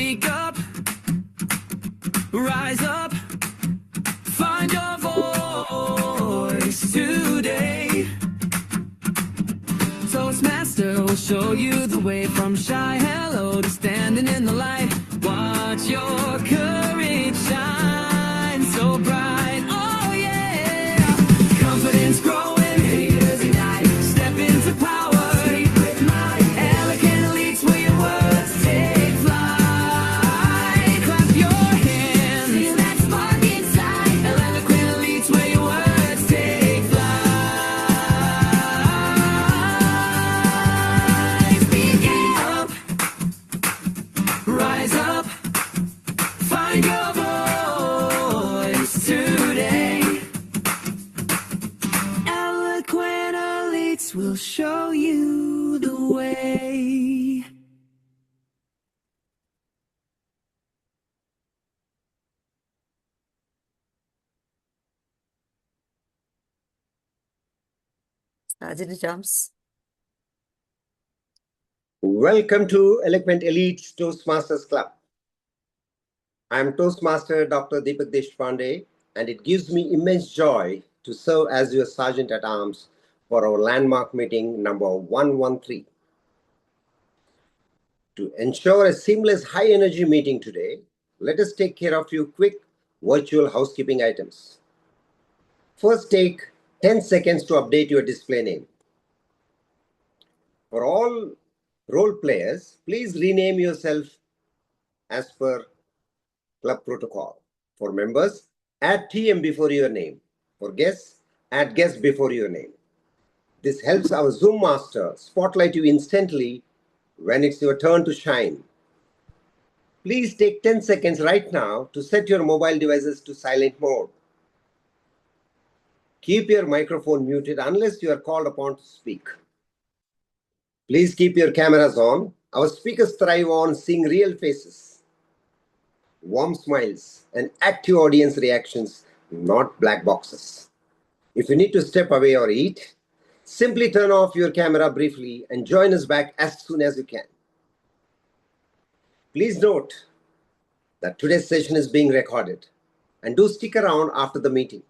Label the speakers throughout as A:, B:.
A: speak up, rise up, find your voice today. Toastmaster will show you the way from shy hello to standing in the light. Watch your courage shine so bright. Oh yeah, confidence growing, haters ignite. Step into power, speak with might. Elegant elites where your words take flight. Clap your hands, feel that spark inside. Eloquent elites where your words take flight. Speak up, rise up, find your voice today. Eloquent elites will show you the way.
B: Rajini jumps.
C: Welcome to Eloquent Elite's Toastmasters Club. I'm Toastmaster Dr. Deepak Deshpande, and it gives me immense joy to serve as your Sergeant at Arms for our landmark meeting number 113. To ensure a seamless high-energy meeting today, let us take care of a few quick virtual housekeeping items. First, take 10 seconds to update your display name. For all role players, please rename yourself as per club protocol. For members, add TM before your name. For guests, add guest before your name. This helps our Zoom master spotlight you instantly when it's your turn to shine. Please take 10 seconds right now to set your mobile devices to silent mode. Keep your microphone muted unless you are called upon to speak. Please keep your cameras on. Our speakers thrive on seeing real faces, warm smiles, and active audience reactions, not black boxes. If you need to step away or eat, simply turn off your camera briefly and join us back as soon as you can. Please note that today's session is being recorded, and do stick around after the meeting.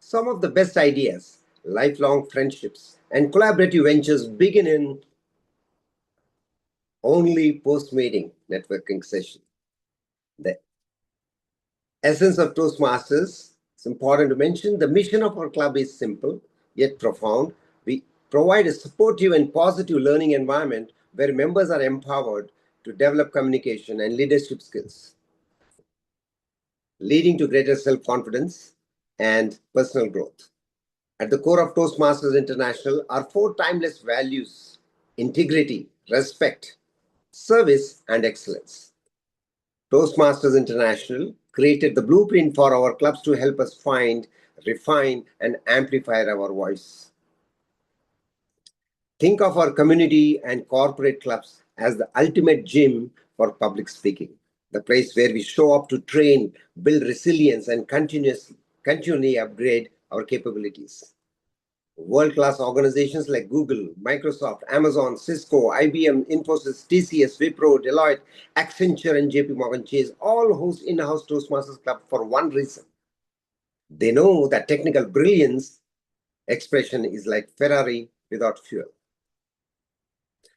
C: Some of the best ideas, lifelong friendships, and collaborative ventures begin in only post-meeting networking session. The essence of Toastmasters, it's important to mention, the mission of our club is simple yet profound. We provide a supportive and positive learning environment where members are empowered to develop communication and leadership skills, leading to greater self-confidence and personal growth. At the core of Toastmasters International are 4 timeless values: integrity, respect, service, and excellence. Toastmasters International created the blueprint for our clubs to help us find, refine, and amplify our voice. Think of our community and corporate clubs as the ultimate gym for public speaking, the place where we show up to train, build resilience, and continually upgrade our capabilities. World-class organizations like Google, Microsoft, Amazon, Cisco, IBM, Infosys, TCS, Wipro, Deloitte, Accenture, and JP Morgan Chase all host in-house Toastmasters Club for one reason. They know that technical brilliance expression is like Ferrari without fuel.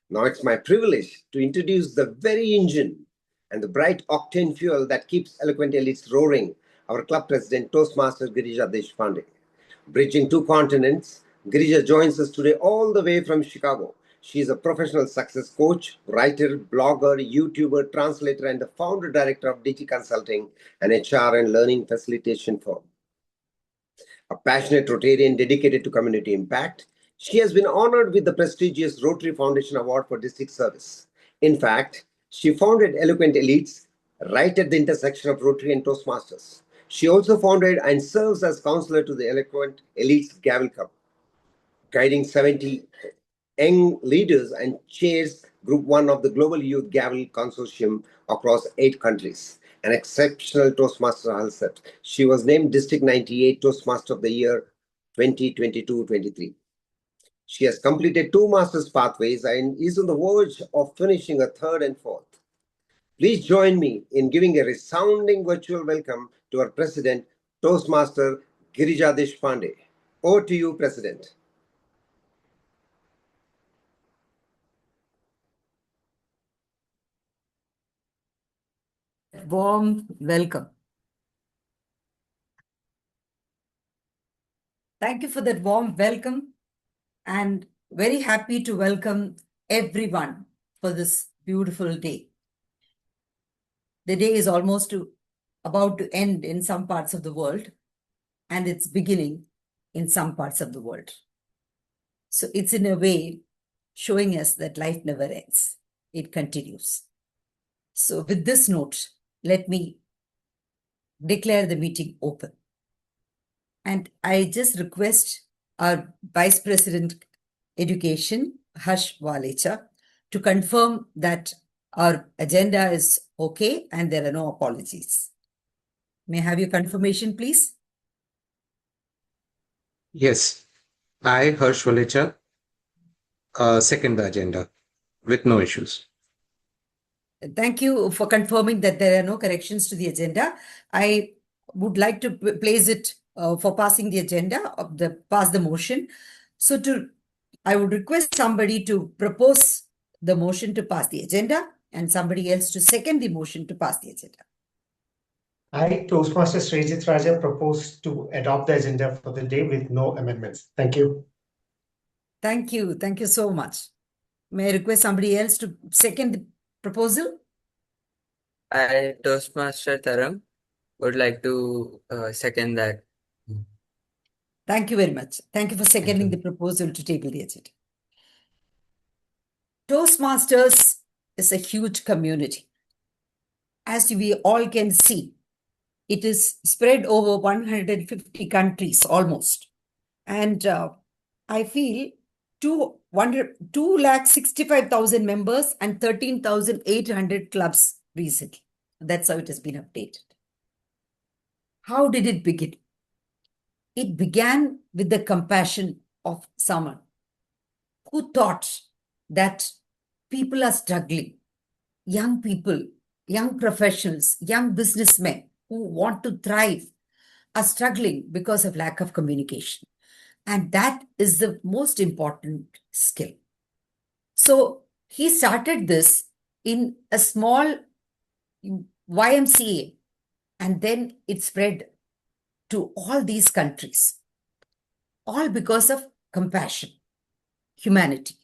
C: Now it's my privilege to introduce the very engine and the bright octane fuel that keeps Eloquent Elites roaring, our club president, Toastmaster Girija Deshpande. Bridging 2 continents, Girija joins us today all the way from Chicago. She is a professional success coach, writer, blogger, YouTuber, translator, and the founder-director of DT Consulting, an HR and learning facilitation firm. A passionate Rotarian dedicated to community impact, she has been honored with the prestigious Rotary Foundation Award for District Service. In fact, she founded Eloquent Elites right at the intersection of Rotary and Toastmasters. She also founded and serves as counselor to the Eloquent Elites Gavel Cup, guiding 70 young leaders, and chairs Group 1 of the Global Youth Gavel Consortium across 8 countries. An exceptional Toastmaster herself. She was named District 98 Toastmaster of the Year 2022-23. She has completed 2 master's pathways and is on the verge of finishing a 3rd and 4th. Please join me in giving a resounding virtual welcome to our President, Toastmaster Girija Deshpande. Over to you, President.
B: Warm welcome. Thank you for that warm welcome, and very happy to welcome everyone for this beautiful day. The day is about to end in some parts of the world, and it's beginning in some parts of the world. So it's in a way showing us that life never ends. It continues. So with this note, let me declare the meeting open. And I just request our Vice President Education, Hursh Valecha, to confirm that our agenda is okay and there are no apologies. May I have your confirmation, please?
D: Yes, I, Hursh Valecha, second the agenda with no issues.
B: Thank you for confirming that there are no corrections to the agenda. I would like to place it for passing the agenda, pass the motion. So I would request somebody to propose the motion to pass the agenda and somebody else to second the motion to pass the agenda.
E: I, Toastmaster Sreejith Raja, propose to adopt the agenda for the day with no amendments. Thank you.
B: Thank you. Thank you so much. May I request somebody else to second the proposal?
F: I, Toastmaster Taram, would like to second that.
B: Thank you very much. Thank you for seconding
D: you.
B: the proposal to table the agenda. Toastmasters is a huge community. As we all can see, it is spread over 150 countries almost. And I feel 265,000 members and 13,800 clubs recently. That's how it has been updated. How did it begin? It began with the compassion of someone who thought that people are struggling. Young people, young professionals, young businessmen who want to thrive are struggling because of lack of communication. And that is the most important skill. So he started this in a small YMCA, and then it spread to all these countries, all because of compassion, humanity.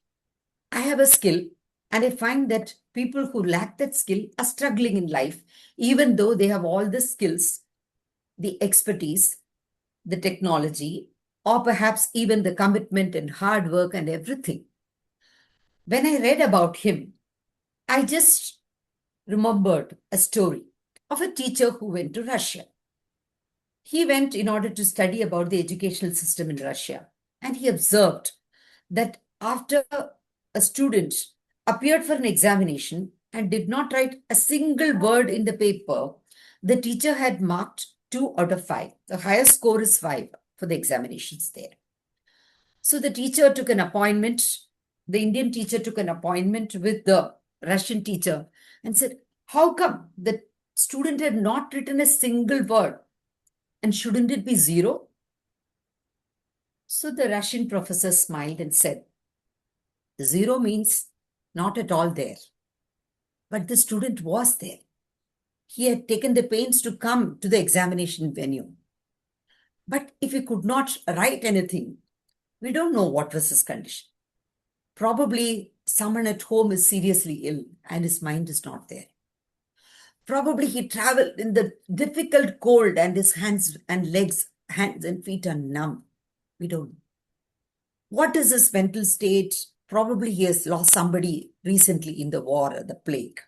B: I have a skill, and I find that people who lack that skill are struggling in life, even though they have all the skills, the expertise, the technology, or perhaps even the commitment and hard work and everything. When I read about him, I just remembered a story of a teacher who went to Russia. He went in order to study about the educational system in Russia, and he observed that after a student appeared for an examination and did not write a single word in the paper, the teacher had marked 2 out of 5. The highest score is 5 for the examinations there. So the teacher took an appointment, the Indian teacher took an appointment with the Russian teacher and said, how come the student had not written a single word? And shouldn't it be 0? So the Russian professor smiled and said, 0 means not at all there. But the student was there. He had taken the pains to come to the examination venue. But if he could not write anything, we don't know what was his condition. Probably someone at home is seriously ill and his mind is not there. Probably he traveled in the difficult cold and his hands and feet are numb. We don't know. What is his mental state? Probably he has lost somebody recently in the war or the plague.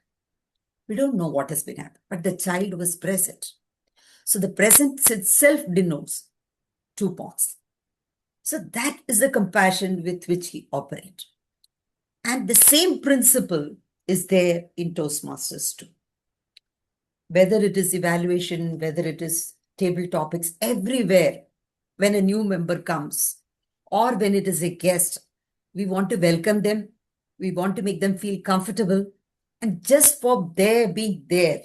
B: We don't know what has been happening, but the child was present. So the presence itself denotes 2 points. So that is the compassion with which he operates. And the same principle is there in Toastmasters too. Whether it is evaluation, whether it is table topics, everywhere, when a new member comes or when it is a guest, we want to welcome them. We want to make them feel comfortable. And just for their being there,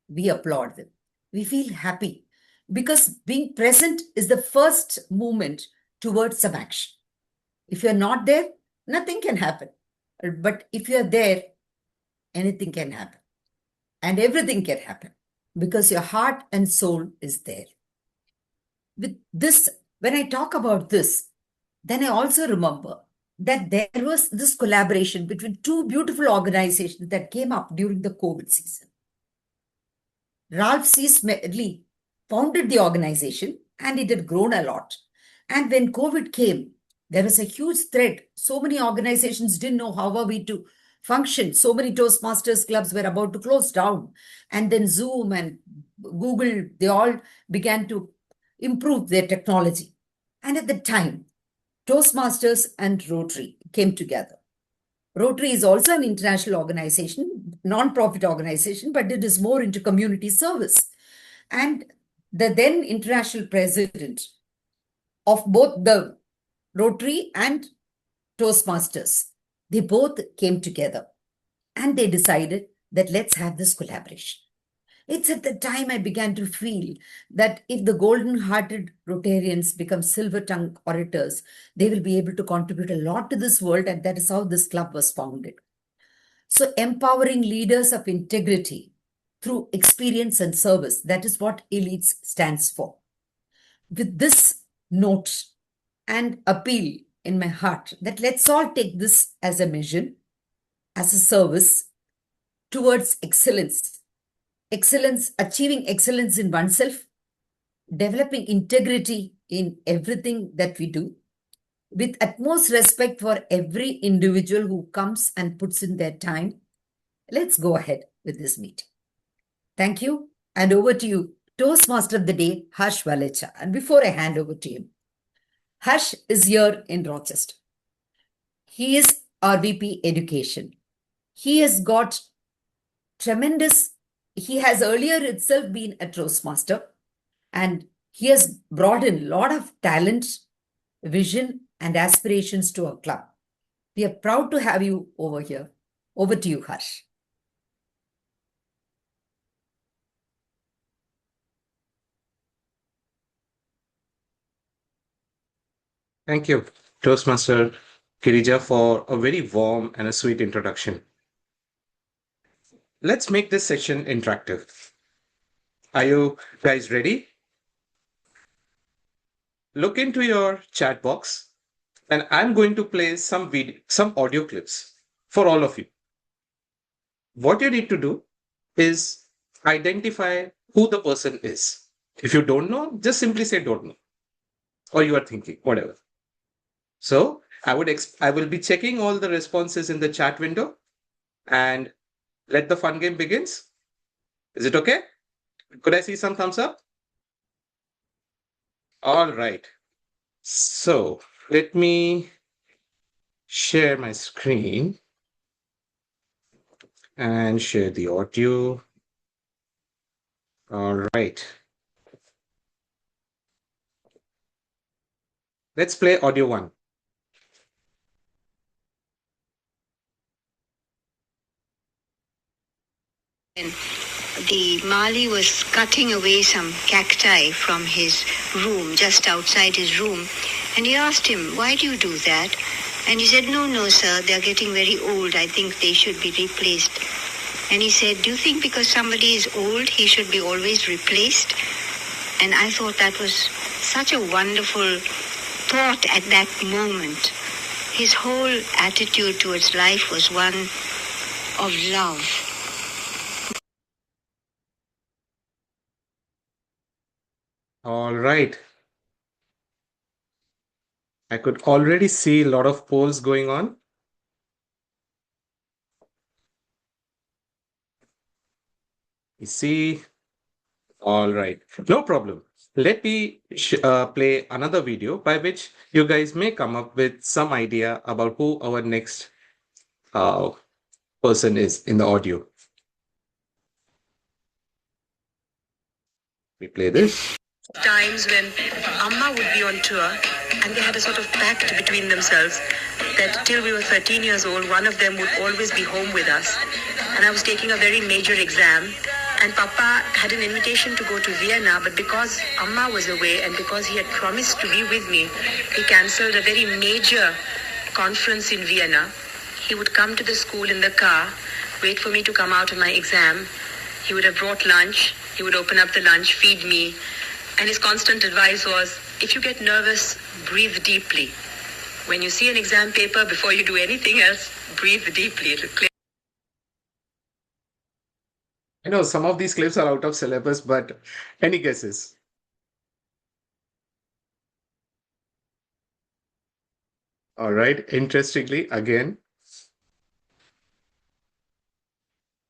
B: we applaud them. We feel happy because being present is the first movement towards some action. If you're not there, nothing can happen. But if you're there, anything can happen. And everything can happen because your heart and soul is there. With this, when I talk about this, then I also remember that there was this collaboration between two beautiful organizations that came up during the COVID season. Ralph C. Smedley founded the organization and it had grown a lot. And when COVID came, there was a huge threat. So many organizations didn't know how are we to function. So many Toastmasters clubs were about to close down. And then Zoom and Google, they all began to improve their technology. And at the time, Toastmasters and Rotary came together. Rotary is also an international organization, non-profit organization, but it is more into community service. And the then international president of both the Rotary and Toastmasters, they both came together and they decided that let's have this collaboration. It's at the time I began to feel that if the golden-hearted Rotarians become silver-tongued orators, they will be able to contribute a lot to this world, and that is how this club was founded. So empowering leaders of integrity through experience and service, that is what Elites stands for. With this note and appeal in my heart that let's all take this as a mission, as a service towards excellence. Excellence, achieving excellence in oneself, developing integrity in everything that we do, with utmost respect for every individual who comes and puts in their time. Let's go ahead with this meeting. Thank you. And over to you, Toastmaster of the Day, Hursh Valecha. And before I hand over to him, Hursh is here in Rochester. He is RVP Education. He has got tremendous. He has earlier itself been a Toastmaster and he has brought in a lot of talent, vision and aspirations to our club. We are proud to have you over here. Over to you, Hursh.
D: Thank you, Toastmaster Girija, for a very warm and a sweet introduction. Let's make this session interactive. Are you guys ready? Look into your chat box and I'm going to play some audio clips for all of you. What you need to do is identify who the person is. If you don't know, just simply say don't know. Or you are thinking, whatever. So I will be checking all the responses in the chat window and let the fun game begins. Is it okay? Could I see some thumbs up? All right. So let me share my screen and share the audio. All right. Let's play audio 1.
G: The Mali was cutting away some cacti from his room, just outside his room. And he asked him, why do you do that? And he said, no, sir, they're getting very old. I think they should be replaced. And he said, do you think because somebody is old, he should be always replaced? And I thought that was such a wonderful thought at that moment. His whole attitude towards life was one of love.
D: All right. I could already see a lot of polls going on. You see, all right, no problem. Let me play another video by which you guys may come up with some idea about who our next person is in the audio. We play this.
H: Times when Amma would be on tour and they had a sort of pact between themselves that till we were 13 years old, one of them would always be home with us. and I was taking a very major exam. And Papa had an invitation to go to Vienna, but because Amma was away and because he had promised to be with me, he cancelled a very major conference in Vienna. He would come to the school in the car, wait for me to come out of my exam. He would have brought lunch. He would open up the lunch, feed me. And his constant advice was, if you get nervous, breathe deeply. When you see an exam paper, before you do anything else, breathe deeply. It'll clear.
D: I know some of these clips are out of syllabus, but any guesses? All right, interestingly, again.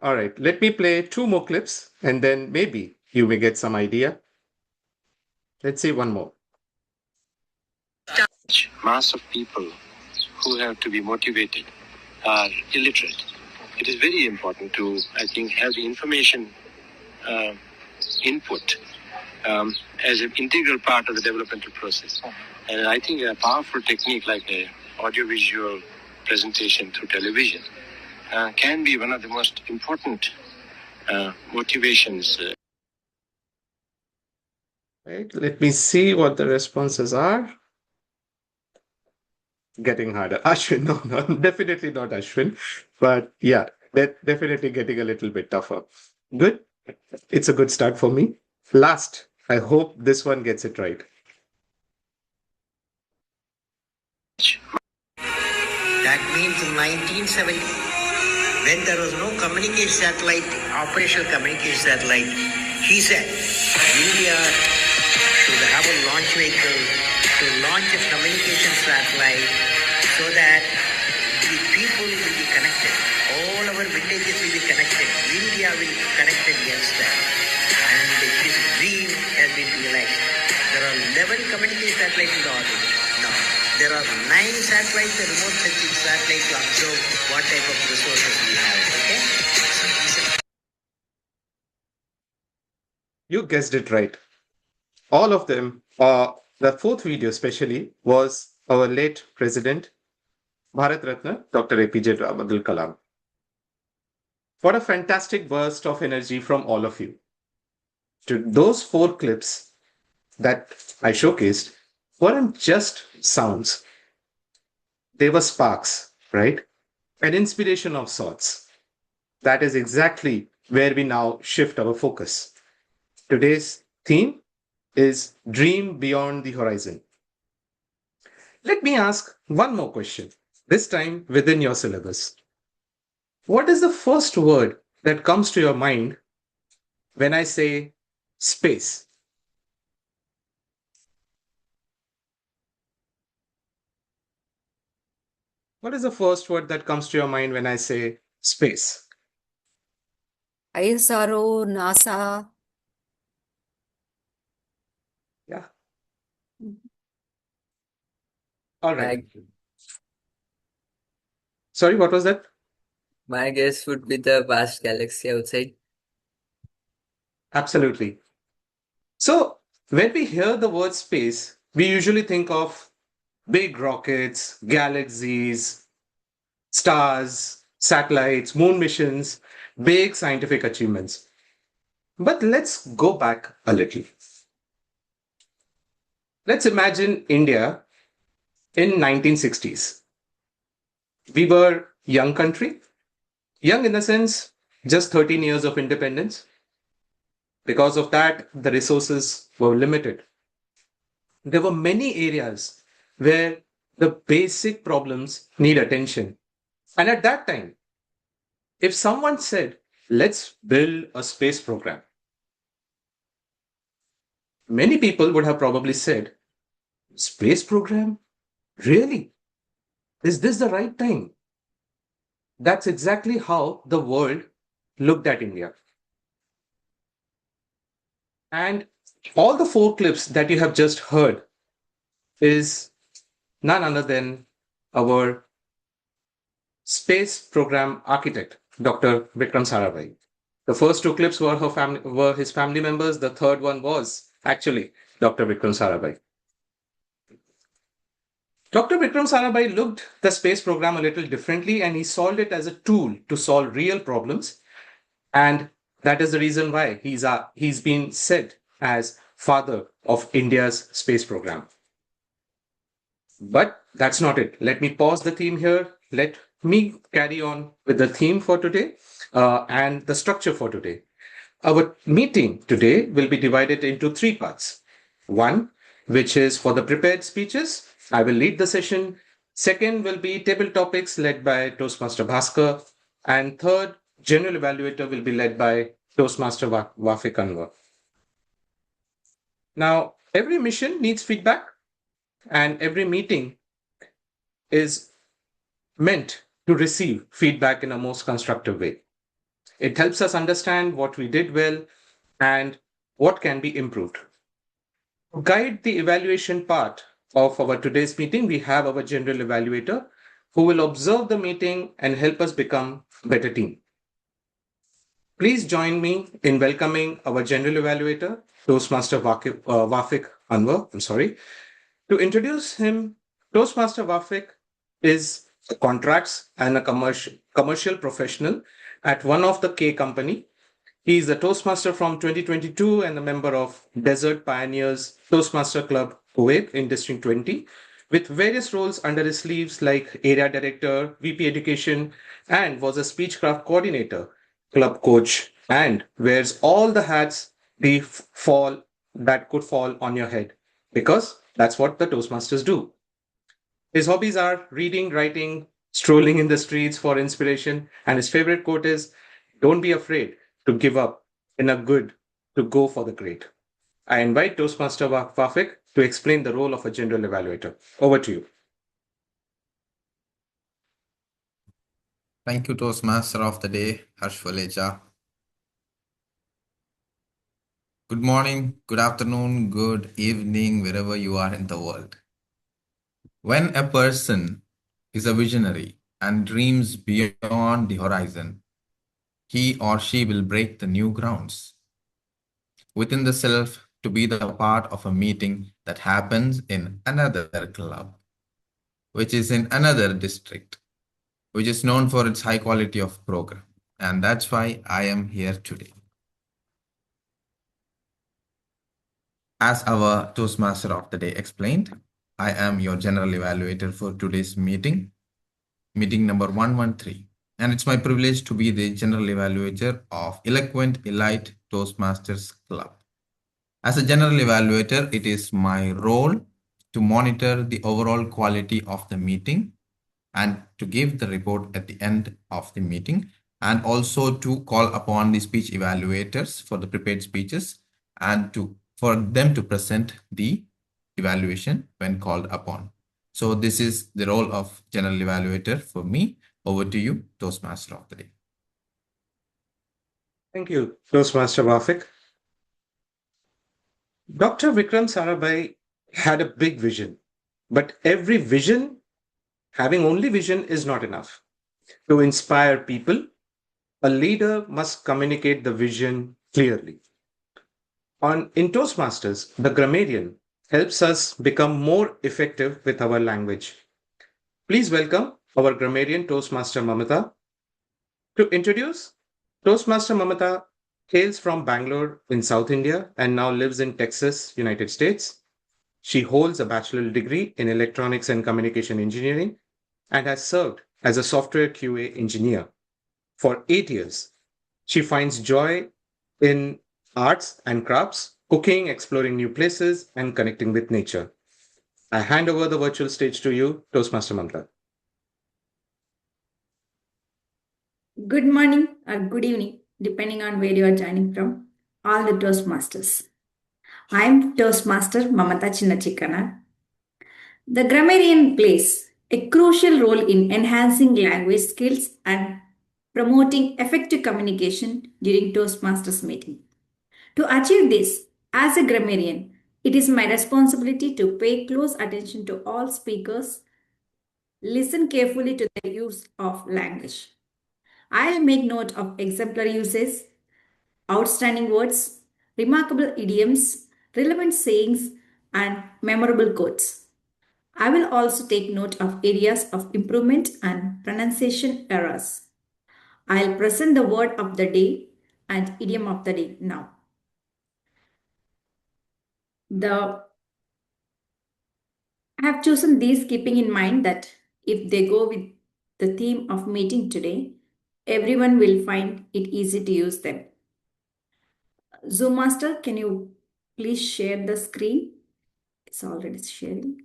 D: All right, let me play 2 more clips and then maybe you may get some idea. Let's see one more.
I: Mass of people who have to be motivated are illiterate. It is very important to, I think, have the information input as an integral part of the developmental process. And I think a powerful technique like a audiovisual presentation through television can be one of the most important motivations.
D: Right, let me see what the responses are. Getting harder. Ashwin, no, definitely not Ashwin. But yeah, definitely getting a little bit tougher. Good. It's a good start for me. Last, I hope this one gets it right.
J: That means in 1970, when there was no communication satellite, operational communication satellite, he said India should have a launch vehicle to launch a communication satellite so that the people will be connected. All our villages will be connected. India will be connected against that. And his dream has been realized. There are 11 communication satellites in the orbit. Now, there are 9 satellites, the remote sensing satellites to observe what type of resources we have. Okay?
D: You guessed it right. All of them, the 4th video especially, was our late president, Bharat Ratna, Dr. APJ Abdul Kalam. What a fantastic burst of energy from all of you. To those 4 clips that I showcased weren't just sounds. They were sparks, right? An inspiration of sorts. That is exactly where we now shift our focus. Today's theme is Dream Beyond the Horizon. Let me ask one more question, this time within your syllabus. What is the first word that comes to your mind when I say space? What is the first word that comes to your mind when I say space?
B: ISRO, NASA.
D: Yeah. All right. Sorry, what was that?
F: My guess would be the vast galaxy outside.
D: Absolutely. So, when we hear the word space, we usually think of big rockets, galaxies, stars, satellites, moon missions, big scientific achievements. But let's go back a little. Let's imagine India in 1960s. We were young country. Young in the sense, just 13 years of independence. Because of that, the resources were limited. There were many areas where the basic problems need attention. And at that time, if someone said, let's build a space program, many people would have probably said, space program? Really? Is this the right time? That's exactly how the world looked at India. And all the 4 clips that you have just heard is none other than our space program architect, Dr. Vikram Sarabhai. The first 2 clips were his family members. The third one was actually Dr. Vikram Sarabhai. Dr. Vikram Sarabhai looked the space program a little differently, and he solved it as a tool to solve real problems. And that is the reason why he's been said as father of India's space program. But that's not it. Let me pause the theme here. Let me carry on with the theme for today and the structure for today. Our meeting today will be divided into three parts. One, which is for the prepared speeches. I will lead the session. Second will be table topics led by Toastmaster Bhaskar. And third, general evaluator will be led by Toastmaster Vafik Anwar. Now, every mission needs feedback, and every meeting is meant to receive feedback in a most constructive way. It helps us understand what we did well and what can be improved. To guide the evaluation part of our today's meeting, we have our general evaluator who will observe the meeting and help us become a better team. Please join me in welcoming our general evaluator, Toastmaster Vafik Anwar. To introduce him, Toastmaster Vafik is a contracts and a commercial professional at one of the K company. He is a Toastmaster from 2022 and a member of Desert Pioneers Toastmaster Club Kuwait in District 20, with various roles under his sleeves like Area Director, VP Education, and was a Speechcraft Coordinator, Club Coach, and wears all the hats that could fall on your head, because that's what the Toastmasters do. His hobbies are reading, writing, strolling in the streets for inspiration, and his favorite quote is, "Don't be afraid to give up in a good to go for the great." I invite Toastmaster Vafik to explain the role of a general evaluator. Over to you.
K: Thank you, Toastmaster of the day, Hursh Valecha. Good morning, good afternoon, good evening, wherever you are in the world. When a person is a visionary and dreams beyond the horizon, he or she will break the new grounds within the self to be the part of a meeting that happens in another club, which is in another district, which is known for its high quality of program. And that's why I am here today. As our Toastmaster of the day explained, I am your general evaluator for today's meeting number 113. And it's my privilege to be the general evaluator of Eloquent Elite Toastmasters Club. As a general evaluator, it is my role to monitor the overall quality of the meeting and to give the report at the end of the meeting, and also to call upon the speech evaluators for the prepared speeches and for them to present the evaluation when called upon. So this is the role of general evaluator for me. Over to you, Toastmaster of the day.
D: Thank you, Toastmaster Vafik. Dr. Vikram Sarabhai had a big vision, but having only vision is not enough. To inspire people, a leader must communicate the vision clearly. In Toastmasters, the Grammarian helps us become more effective with our language. Please welcome our Grammarian Toastmaster Mamatha. To introduce, Toastmaster Mamatha hails from Bangalore in South India and now lives in Texas, United States. She holds a bachelor's degree in electronics and communication engineering and has served as a software QA engineer for 8 years. She finds joy in arts and crafts, cooking, exploring new places, and connecting with nature. I hand over the virtual stage to you, Toastmaster Mamatha.
L: Good morning or good evening, depending on where you are joining from, all the Toastmasters. I am Toastmaster Mamatha Chinnachikkannag. The Grammarian plays a crucial role in enhancing language skills and promoting effective communication during Toastmasters meeting. To achieve this, as a grammarian, it is my responsibility to pay close attention to all speakers, listen carefully to the use of language. I will make note of exemplary uses, outstanding words, remarkable idioms, relevant sayings, and memorable quotes. I will also take note of areas of improvement and pronunciation errors. I'll present the word of the day and idiom of the day now. I have chosen these keeping in mind that if they go with the theme of meeting today, everyone will find it easy to use them. Zoom Master, can you please share the screen? It's already sharing.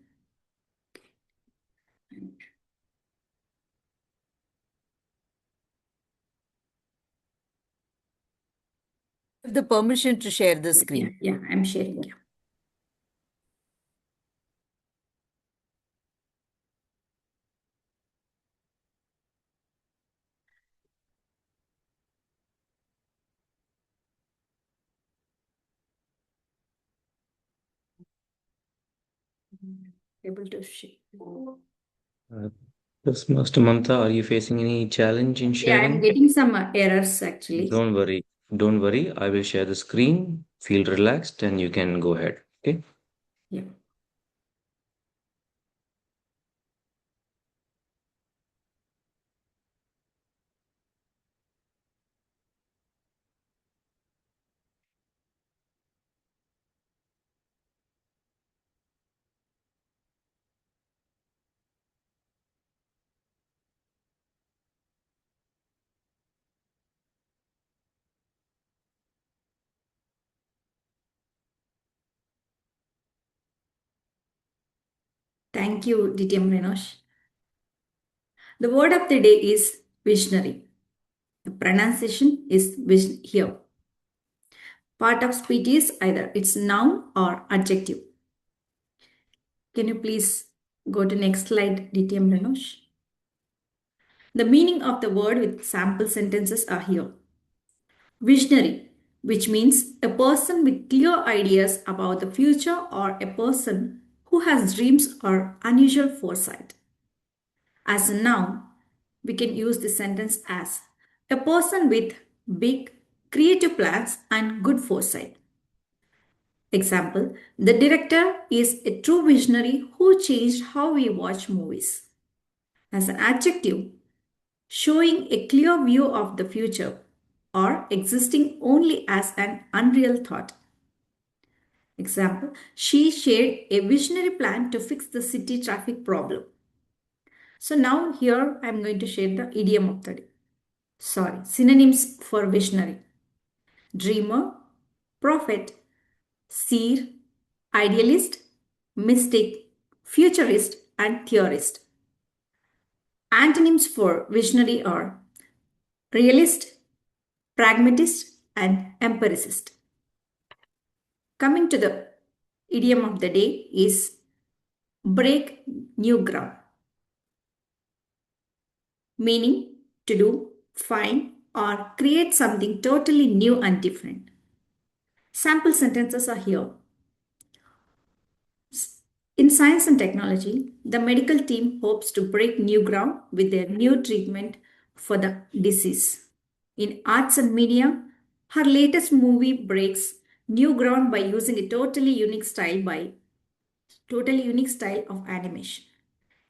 B: The permission to share the screen.
L: Yeah, I'm sharing. Yeah. Able to share.
M: Toastmaster Mamatha, are you facing any challenge in
L: Yeah,
M: sharing?
L: I'm getting some errors actually.
M: Don't worry. Don't worry. I will share the screen. Feel relaxed and you can go ahead. Okay.
L: Yeah. Thank you, DTM Renosh. The word of the day is visionary. The pronunciation is here. Part of speech is either it's noun or adjective. Can you please go to next slide, DTM Renosh? The meaning of the word with sample sentences are here. Visionary, which means a person with clear ideas about the future or a person who has dreams or unusual foresight. As a noun, we can use this sentence as a person with big creative plans and good foresight. Example, the director is a true visionary who changed how we watch movies. As an adjective, showing a clear view of the future or existing only as an unreal thought. Example, she shared a visionary plan to fix the city traffic problem. So now here I am going to share the idiom of the day. Synonyms for visionary. Dreamer, prophet, seer, idealist, mystic, futurist, and theorist. Antonyms for visionary are realist, pragmatist, and empiricist. Coming to the idiom of the day is break new ground. Meaning to do, find, or create something totally new and different. Sample sentences are here. In science and technology, the medical team hopes to break new ground with their new treatment for the disease. In arts and media, her latest movie breaks new ground by using a totally unique style of animation.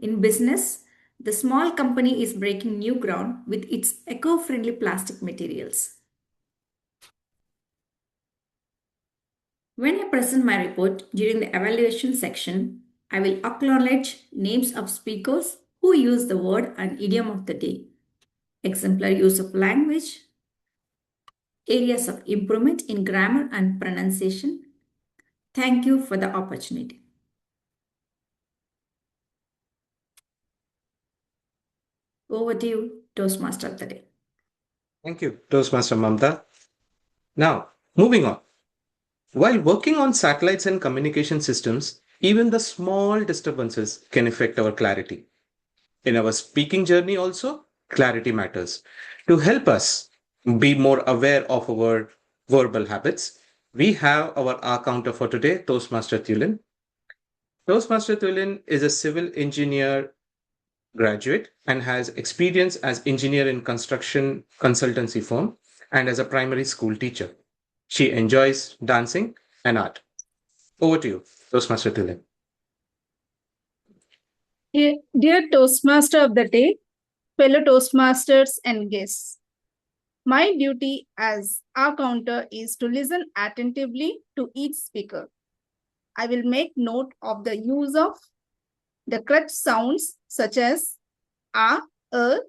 L: In business, the small company is breaking new ground with its eco-friendly plastic materials. When I present my report during the evaluation section, I will acknowledge names of speakers who use the word and idiom of the day, exemplary use of language, areas of improvement in grammar and pronunciation. Thank you for the opportunity. Over to you, Toastmaster of the day.
D: Thank you, Toastmaster Mamatha. Now, moving on. While working on satellites and communication systems, even the small disturbances can affect our clarity. In our speaking journey also, clarity matters. To help us be more aware of our verbal habits, we have our counter for today, Toastmaster Tulin. Toastmaster Tulin is a civil engineer graduate and has experience as engineer in construction consultancy firm and as a primary school teacher. She enjoys dancing and art. Over to you, Toastmaster Tulin.
N: Dear Toastmaster of the day, fellow Toastmasters and guests, my duty as our counter is to listen attentively to each speaker. I will make note of the use of the correct sounds such as filler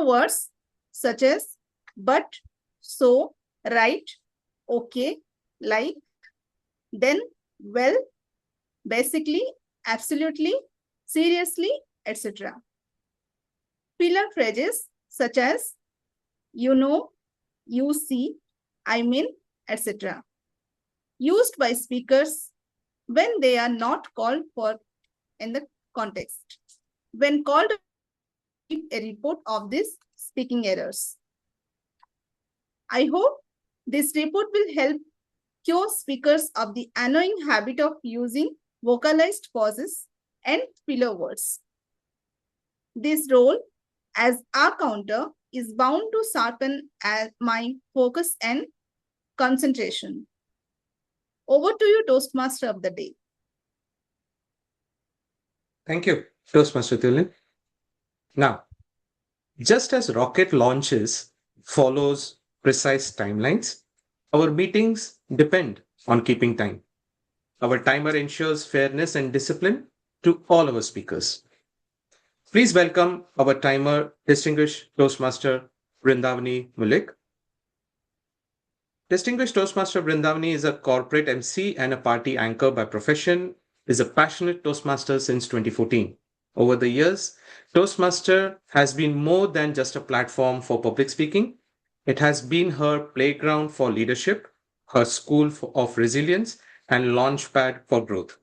N: words such as but, so, right, okay, like, then, well, basically, absolutely, seriously, etc. Filler phrases such as you know, you see, I mean, etc. Used by speakers when they are not called for in the context. When called, a report of these speaking errors. I hope this report will help cure speakers of the annoying habit of using vocalized pauses and filler words. This role as our counter is bound to sharpen my focus and concentration. Over to you, Toastmaster of the day.
D: Thank you, Toastmaster Tulin. Now, just as rocket launches follows precise timelines, our meetings depend on keeping time. Our timer ensures fairness and discipline to all our speakers. Please welcome our timer, distinguished Toastmaster Vrindavani Mulik. Distinguished Toastmaster Vrindavani is a corporate MC and a party anchor by profession, is a passionate Toastmaster since 2014. Over the years, Toastmaster has been more than just a platform for public speaking. It has been her playground for leadership, her school of resilience, and launchpad for growth.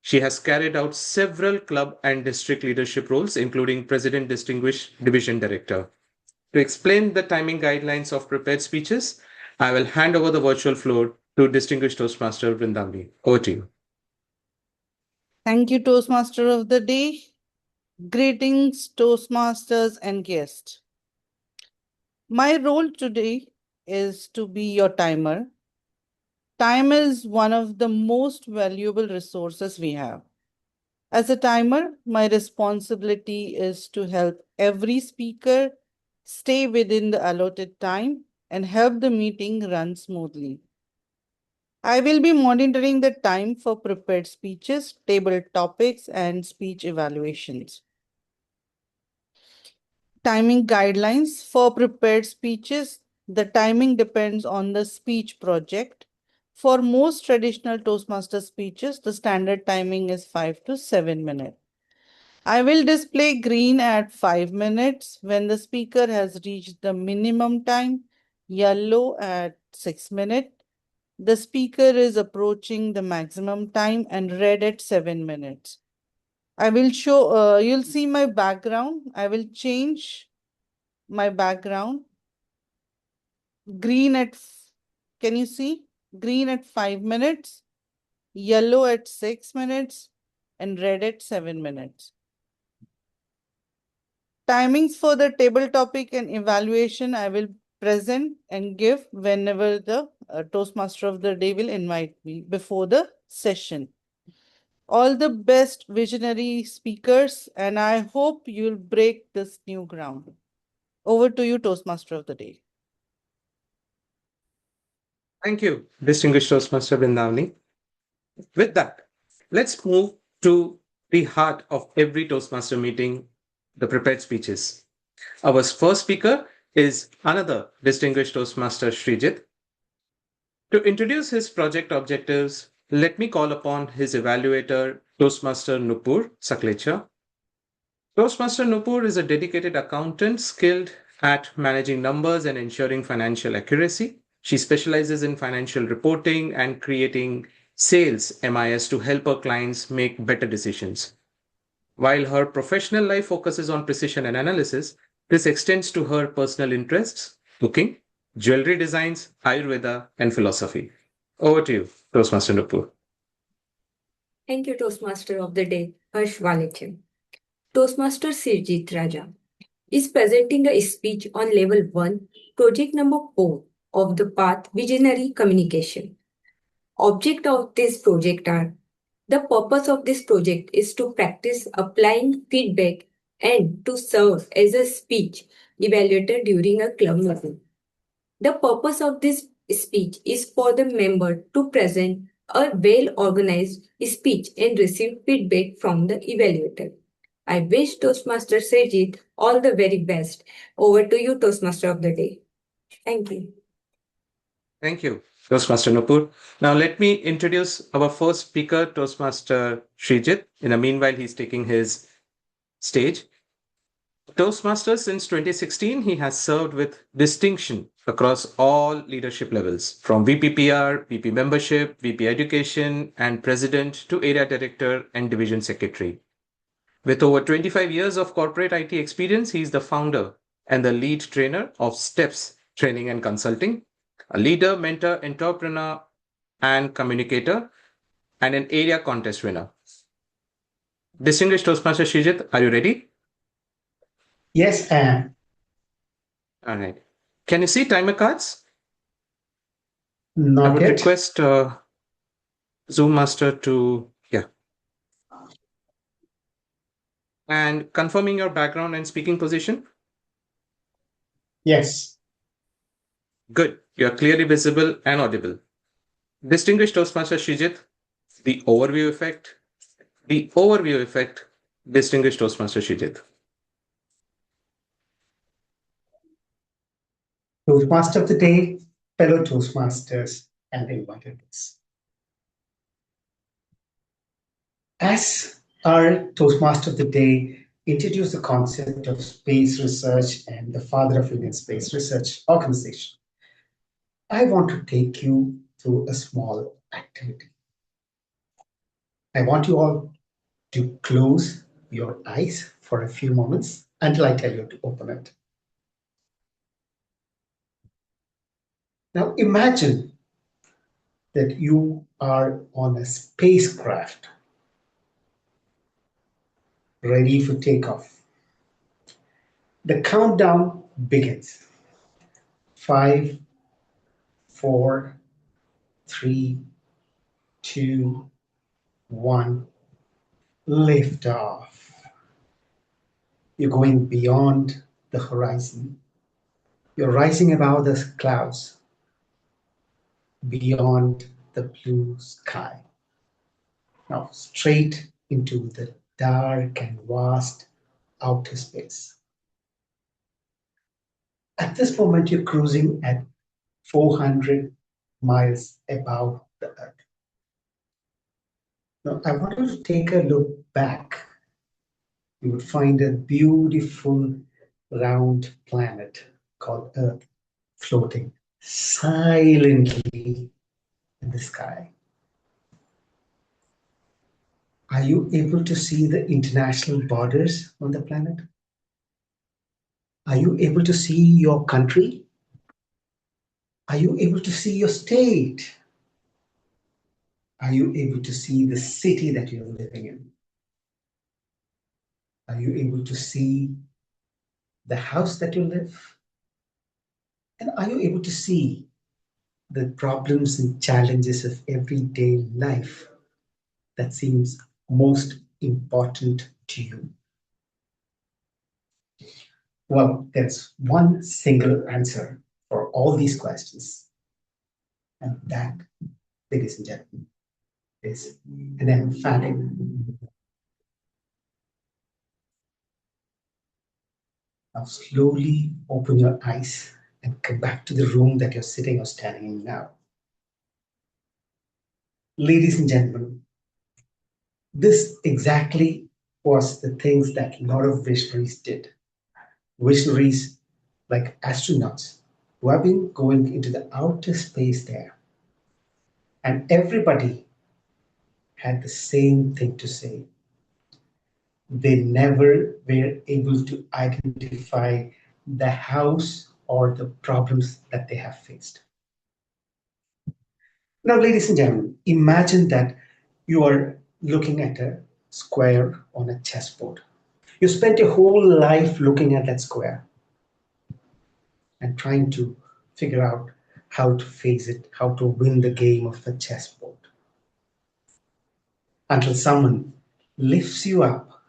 D: She has carried out several club and district leadership roles, including President Distinguished Division Director. To explain the timing guidelines of prepared speeches, I will hand over the virtual floor to Distinguished Toastmaster Vrindavani. Over to you.
O: Thank you, Toastmaster of the day. Greetings, Toastmasters and guests. My role today is to be your timer. Time is one of the most valuable resources we have. As a timer, my responsibility is to help every speaker stay within the allotted time and help the meeting run smoothly. I will be monitoring the time for prepared speeches, table topics, and speech evaluations. Timing guidelines for prepared speeches. The timing depends on the speech project. For most traditional Toastmaster speeches, the standard timing is 5 to 7 minutes. I will display green at 5 minutes when the speaker has reached the minimum time, yellow at 6 minutes. The speaker is approaching the maximum time, and red at 7 minutes. I will show, you'll see my background. I will change my background. Green at, can you see? Green at 5 minutes, yellow at 6 minutes, and red at 7 minutes. Timings for the table topic and evaluation I will present and give whenever the Toastmaster of the day will invite me before the session. All the best visionary speakers, and I hope you'll break this new ground. Over to you, Toastmaster of the day.
D: Thank you, Distinguished Toastmaster Vrindavani. With that, let's move to the heart of every Toastmaster meeting, the prepared speeches. Our first speaker is another distinguished Toastmaster, Sreejith. To introduce his project objectives, let me call upon his evaluator, Toastmaster Nupur Saklecha. Toastmaster Nupur is a dedicated accountant skilled at managing numbers and ensuring financial accuracy. She specializes in financial reporting and creating sales MIS to help her clients make better decisions. While her professional life focuses on precision and analysis, this extends to her personal interests, cooking, jewelry designs, Ayurveda, and philosophy. Over to you, Toastmaster Nupur.
P: Thank you, Toastmaster of the day, Hursh Valecha. Toastmaster Sreejith Raja is presenting a speech on level 1, project number 4 of the path Visionary Communication. Object of this project are The purpose of this project is to practice applying feedback and to serve as a speech evaluator during a club meeting. The purpose of this speech is for the member to present a well-organized speech and receive feedback from the evaluator. I wish Toastmaster Sreejith all the very best. Over to you, Toastmaster of the Day. Thank you.
D: Thank you, Toastmaster Nupur. Now let me introduce our first speaker, Toastmaster Sreejith. In the meanwhile, he's taking his stage. Toastmaster since 2016, he has served with distinction across all leadership levels, from VPPR, VP membership, VP education, and president to area director and division secretary. With over 25 years of corporate IT experience, he is the founder and the lead trainer of STEPS Training and Consulting, a leader, mentor, entrepreneur, and communicator, and an area contest winner. Distinguished Toastmaster Sreejith, are you ready?
E: Yes, I am.
D: All right. Can you see timer cards?
E: Not
D: I would
E: yet.
D: request Zoom Master to, yeah. And confirming your background and speaking position?
E: Yes.
D: Good. You are clearly visible and audible. Distinguished Toastmaster Sreejith, the overview effect. The overview effect, Distinguished Toastmaster Sreejith.
E: Toastmaster of the Day, fellow Toastmasters, and invitees. As our Toastmaster of the Day introduced the concept of space research and the father of Indian Space Research Organization, I want to take you through a small activity. I want you all to close your eyes for a few moments until I tell you to open it. Now imagine that you are on a spacecraft ready for takeoff. The countdown begins. 5, 4, 3, 2, 1. Lift off. You're going beyond the horizon. You're rising above the clouds, beyond the blue sky. Now straight into the dark and vast outer space. At this moment, you're cruising at 400 miles above the Earth. Now, I want you to take a look back. You would find a beautiful round planet called Earth floating silently in the sky. Are you able to see the international borders on the planet? Are you able to see your country? Are you able to see your state? Are you able to see the city that you're living in? Are you able to see the house that you live? And are you able to see the problems and challenges of everyday life that seems most important to you? Well, there's one single answer for all these questions. And that, ladies and gentlemen, is an emphatic. Now slowly open your eyes and come back to the room that you're sitting or standing in now. Ladies and gentlemen, this exactly was the things that a lot of visionaries did. Visionaries like astronauts who have been going into the outer space there. And everybody had the same thing to say. They never were able to identify the house or the problems that they have faced. Now, ladies and gentlemen, imagine that you are looking at a square on a chessboard. You spent your whole life looking at that square and trying to figure out how to face it, how to win the game of the chessboard. until someone lifts you up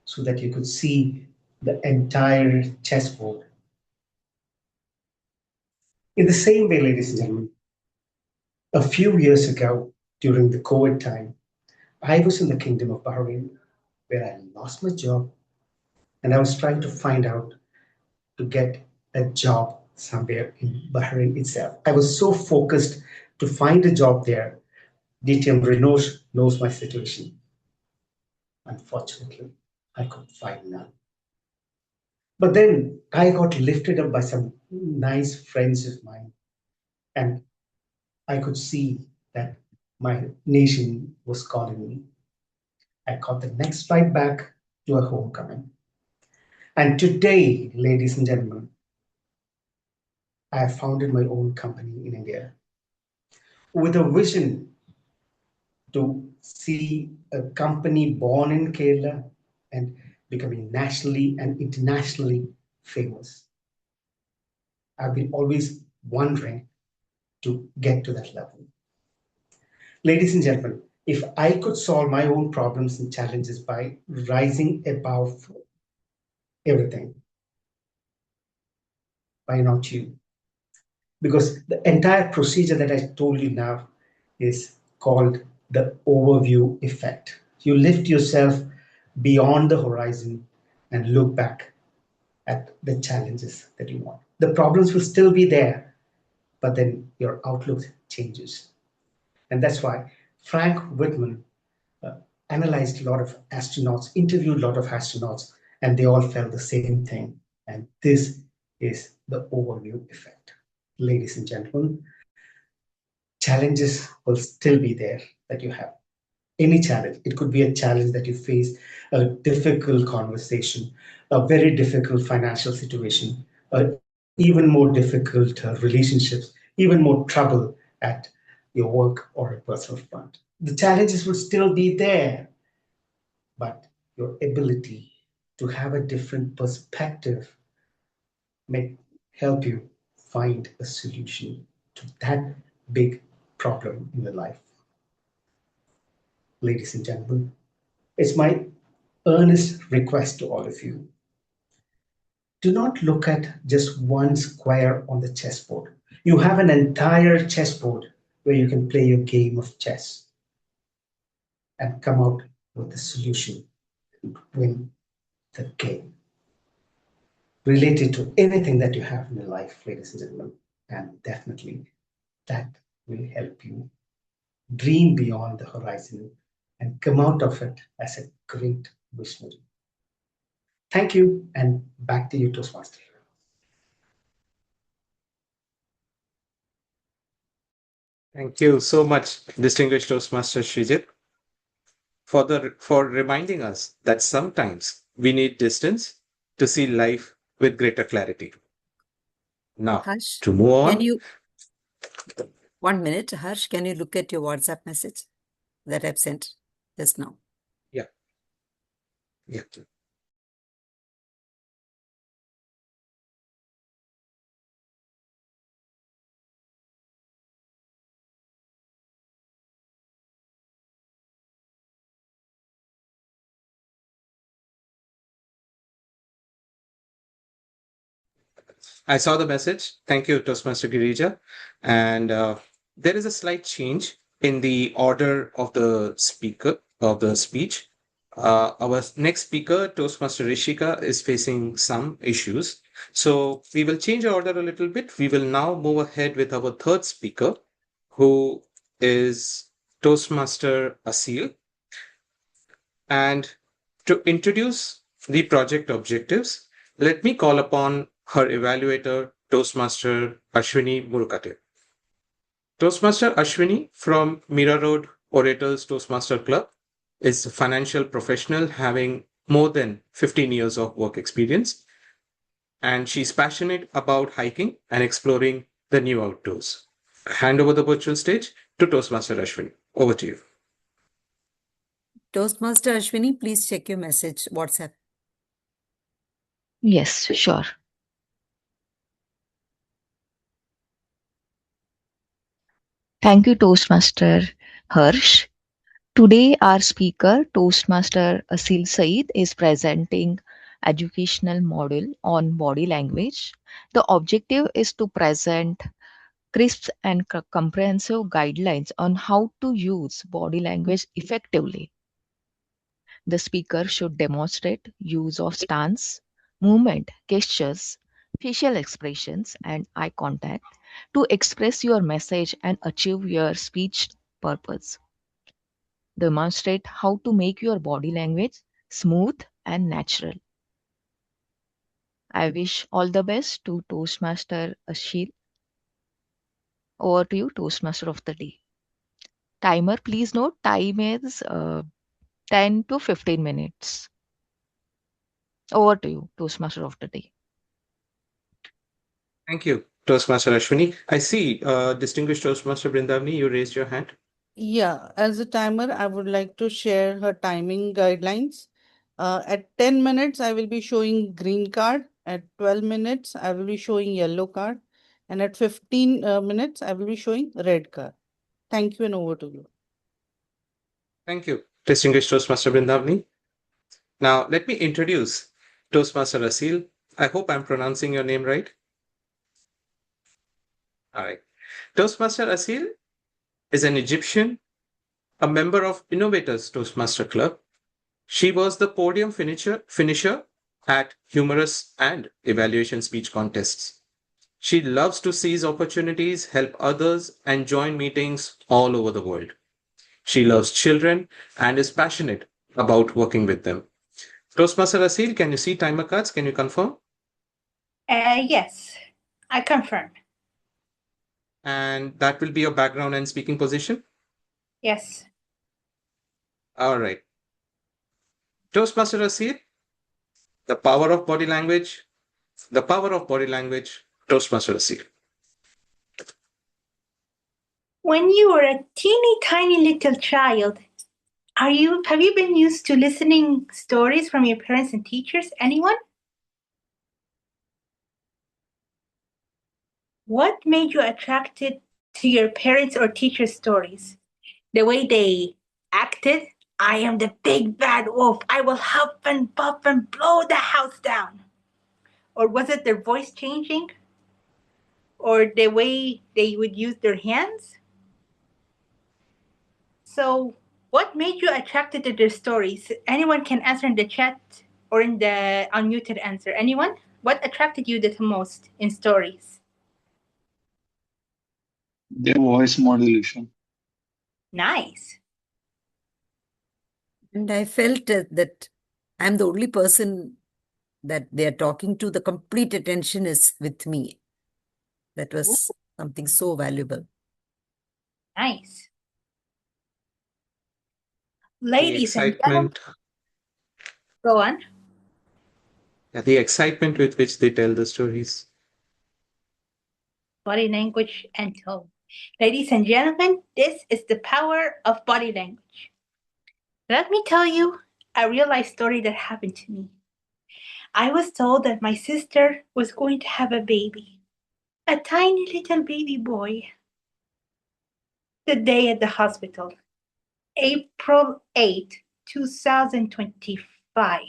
E: so that you could see the entire chessboard. In the same way, ladies and gentlemen, a few years ago during the COVID time, I was in the Kingdom of Bahrain where I lost my job and I was trying to find out to get a job somewhere in Bahrain itself. I was so focused to find a job there. DTM Renault knows my situation. Unfortunately, I could find none. But then I got lifted up by some nice friends of mine, and I could see that my nation was calling me. I caught the next flight back to a homecoming. And today, ladies and gentlemen, I have founded my own company in India with a vision to see a company born in Kerala and becoming nationally and internationally famous. I've been always wondering to get to that level. Ladies and gentlemen, if I could solve my own problems and challenges by rising above everything, why not you? Because the entire procedure that I told you now is called the overview effect. You lift yourself beyond the horizon and look back at the challenges that you want. The problems will still be there, but then your outlook changes. And that's why Frank Whitman analyzed a lot of astronauts, interviewed a lot of astronauts, and they all felt the same thing. And this is the overview effect. Ladies and gentlemen, challenges will still be there that you have. Any challenge, it could be a challenge that you face, a difficult conversation, a very difficult financial situation, even more difficult relationships, even more trouble at your work or a personal front. The challenges will still be there, but your ability to have a different perspective may help you find a solution to that big problem in your life. Ladies and gentlemen, it's my earnest request to all of you. Do not look at just one square on the chessboard. You have an entire chessboard where you can play your game of chess and come out with a solution and win the game. Related to anything that you have in your life, ladies and gentlemen, and definitely that will help you dream beyond the horizon and come out of it as a great visionary. Thank you, and back to you, Toastmaster.
D: Thank you so much, distinguished Toastmaster Sreejith, for reminding us that sometimes we need distance to see life with greater clarity. Now,
B: Harsh,
D: to move on.
B: can you 1 minute, Harsh, can you look at your WhatsApp message that I've sent just now?
D: Yeah. Yeah. I saw the message. Thank you, Toastmaster Girija. And there is a slight change in the order of the speech. Our next speaker, Toastmaster Rishika, is facing some issues. So we will change our order a little bit. We will now move ahead with our third speaker, who is Toastmaster Aseel. And to introduce the project objectives, let me call upon her evaluator, Toastmaster Ashwini Murukate. Toastmaster Ashwini from Mira Road Orators Toastmaster Club is a financial professional having more than 15 years of work experience. And she's passionate about hiking and exploring the new outdoors. Hand over the virtual stage to Toastmaster Ashwini. Over to you.
B: Toastmaster Ashwini, please check your message, WhatsApp.
Q: Yes, sure. Thank you, Toastmaster Hursh. Today, our speaker, Toastmaster Aseel Saeed, is presenting educational model on body language. The objective is to present crisp and comprehensive guidelines on how to use body language effectively. The speaker should demonstrate use of stance, movement, gestures, facial expressions, and eye contact to express your message and achieve your speech purpose. Demonstrate how to make your body language smooth and natural. I wish all the best to Toastmaster Ashil. Over to you, Toastmaster of the day. Timer, please note, time is 10 to 15 minutes. Over to you, Toastmaster of the day.
D: Thank you, Toastmaster Ashwini. I see, distinguished Toastmaster Brindavani, you raised your hand.
O: Yeah, as a timer, I would like to share her timing guidelines. At 10 minutes, I will be showing green card. At 12 minutes, I will be showing yellow card. And at 15 minutes, I will be showing red card. Thank you and over to you.
D: Thank you, distinguished Toastmaster Brindavani. Now, let me introduce Toastmaster Aseel. I hope I'm pronouncing your name right. All right. Toastmaster Aseel is an Egyptian, a member of Innovators Toastmaster Club. She was the podium finisher at humorous and evaluation speech contests. She loves to seize opportunities, help others, and join meetings all over the world. She loves children and is passionate about working with them. Toastmaster Aseel, can you see timer cards? Can you confirm?
R: Yes, I confirm.
D: And that will be your background and speaking position?
R: Yes.
D: All right. Toastmaster Aseel, the power of body language. The power of body language, Toastmaster Aseel.
R: When you were a teeny tiny little child, have you been used to listening stories from your parents and teachers? Anyone? What made you attracted to your parents or teachers' stories? The way they acted? I am the big bad wolf. I will huff and puff and blow the house down. Or was it their voice changing? Or the way they would use their hands? So, what made you attracted to their stories? Anyone can answer in the chat or in the unmuted answer. Anyone? What attracted you the most in stories?
S: Their voice modulation.
R: Nice.
B: And I felt that I'm the only person that they're talking to. The complete attention is with me. That was something so valuable.
R: Nice.
D: The
R: Ladies and gentlemen,
D: excitement,
R: go on.
D: the excitement with which they tell the stories.
R: Body language and tone. Ladies and gentlemen, this is the power of body language. Let me tell you a real life story that happened to me. I was told that my sister was going to have a baby, a tiny little baby boy. The day at the hospital, April 8, 2025.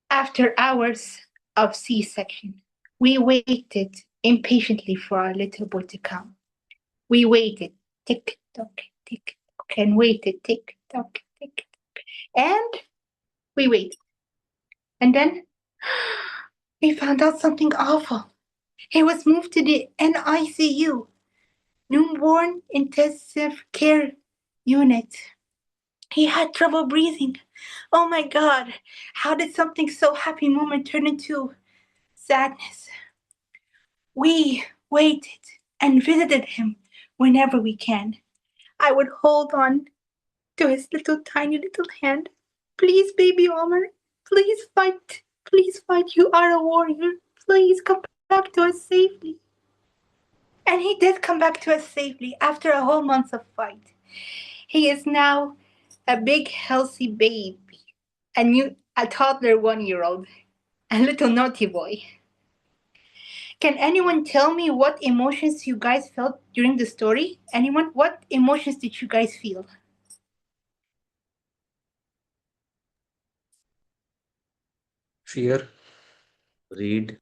R: After hours of C-section, we waited impatiently for our little boy to come. We waited, tick tock, and waited, tick tock, and we waited. And then we found out something awful. He was moved to the NICU, newborn intensive care unit. He had trouble breathing. Oh my God, how did something so happy moment turn into sadness? We waited and visited him whenever we can. I would hold on to his little tiny little hand. Please, baby Omar, please fight. Please fight. You are a warrior. Please come back to us safely. And he did come back to us safely after a whole month of fight. He is now a big, healthy baby, a toddler 1-year-old, a little naughty boy. Can anyone tell me what emotions you guys felt during the story? Anyone? What emotions did you guys feel?
D: Fear.
M: Read.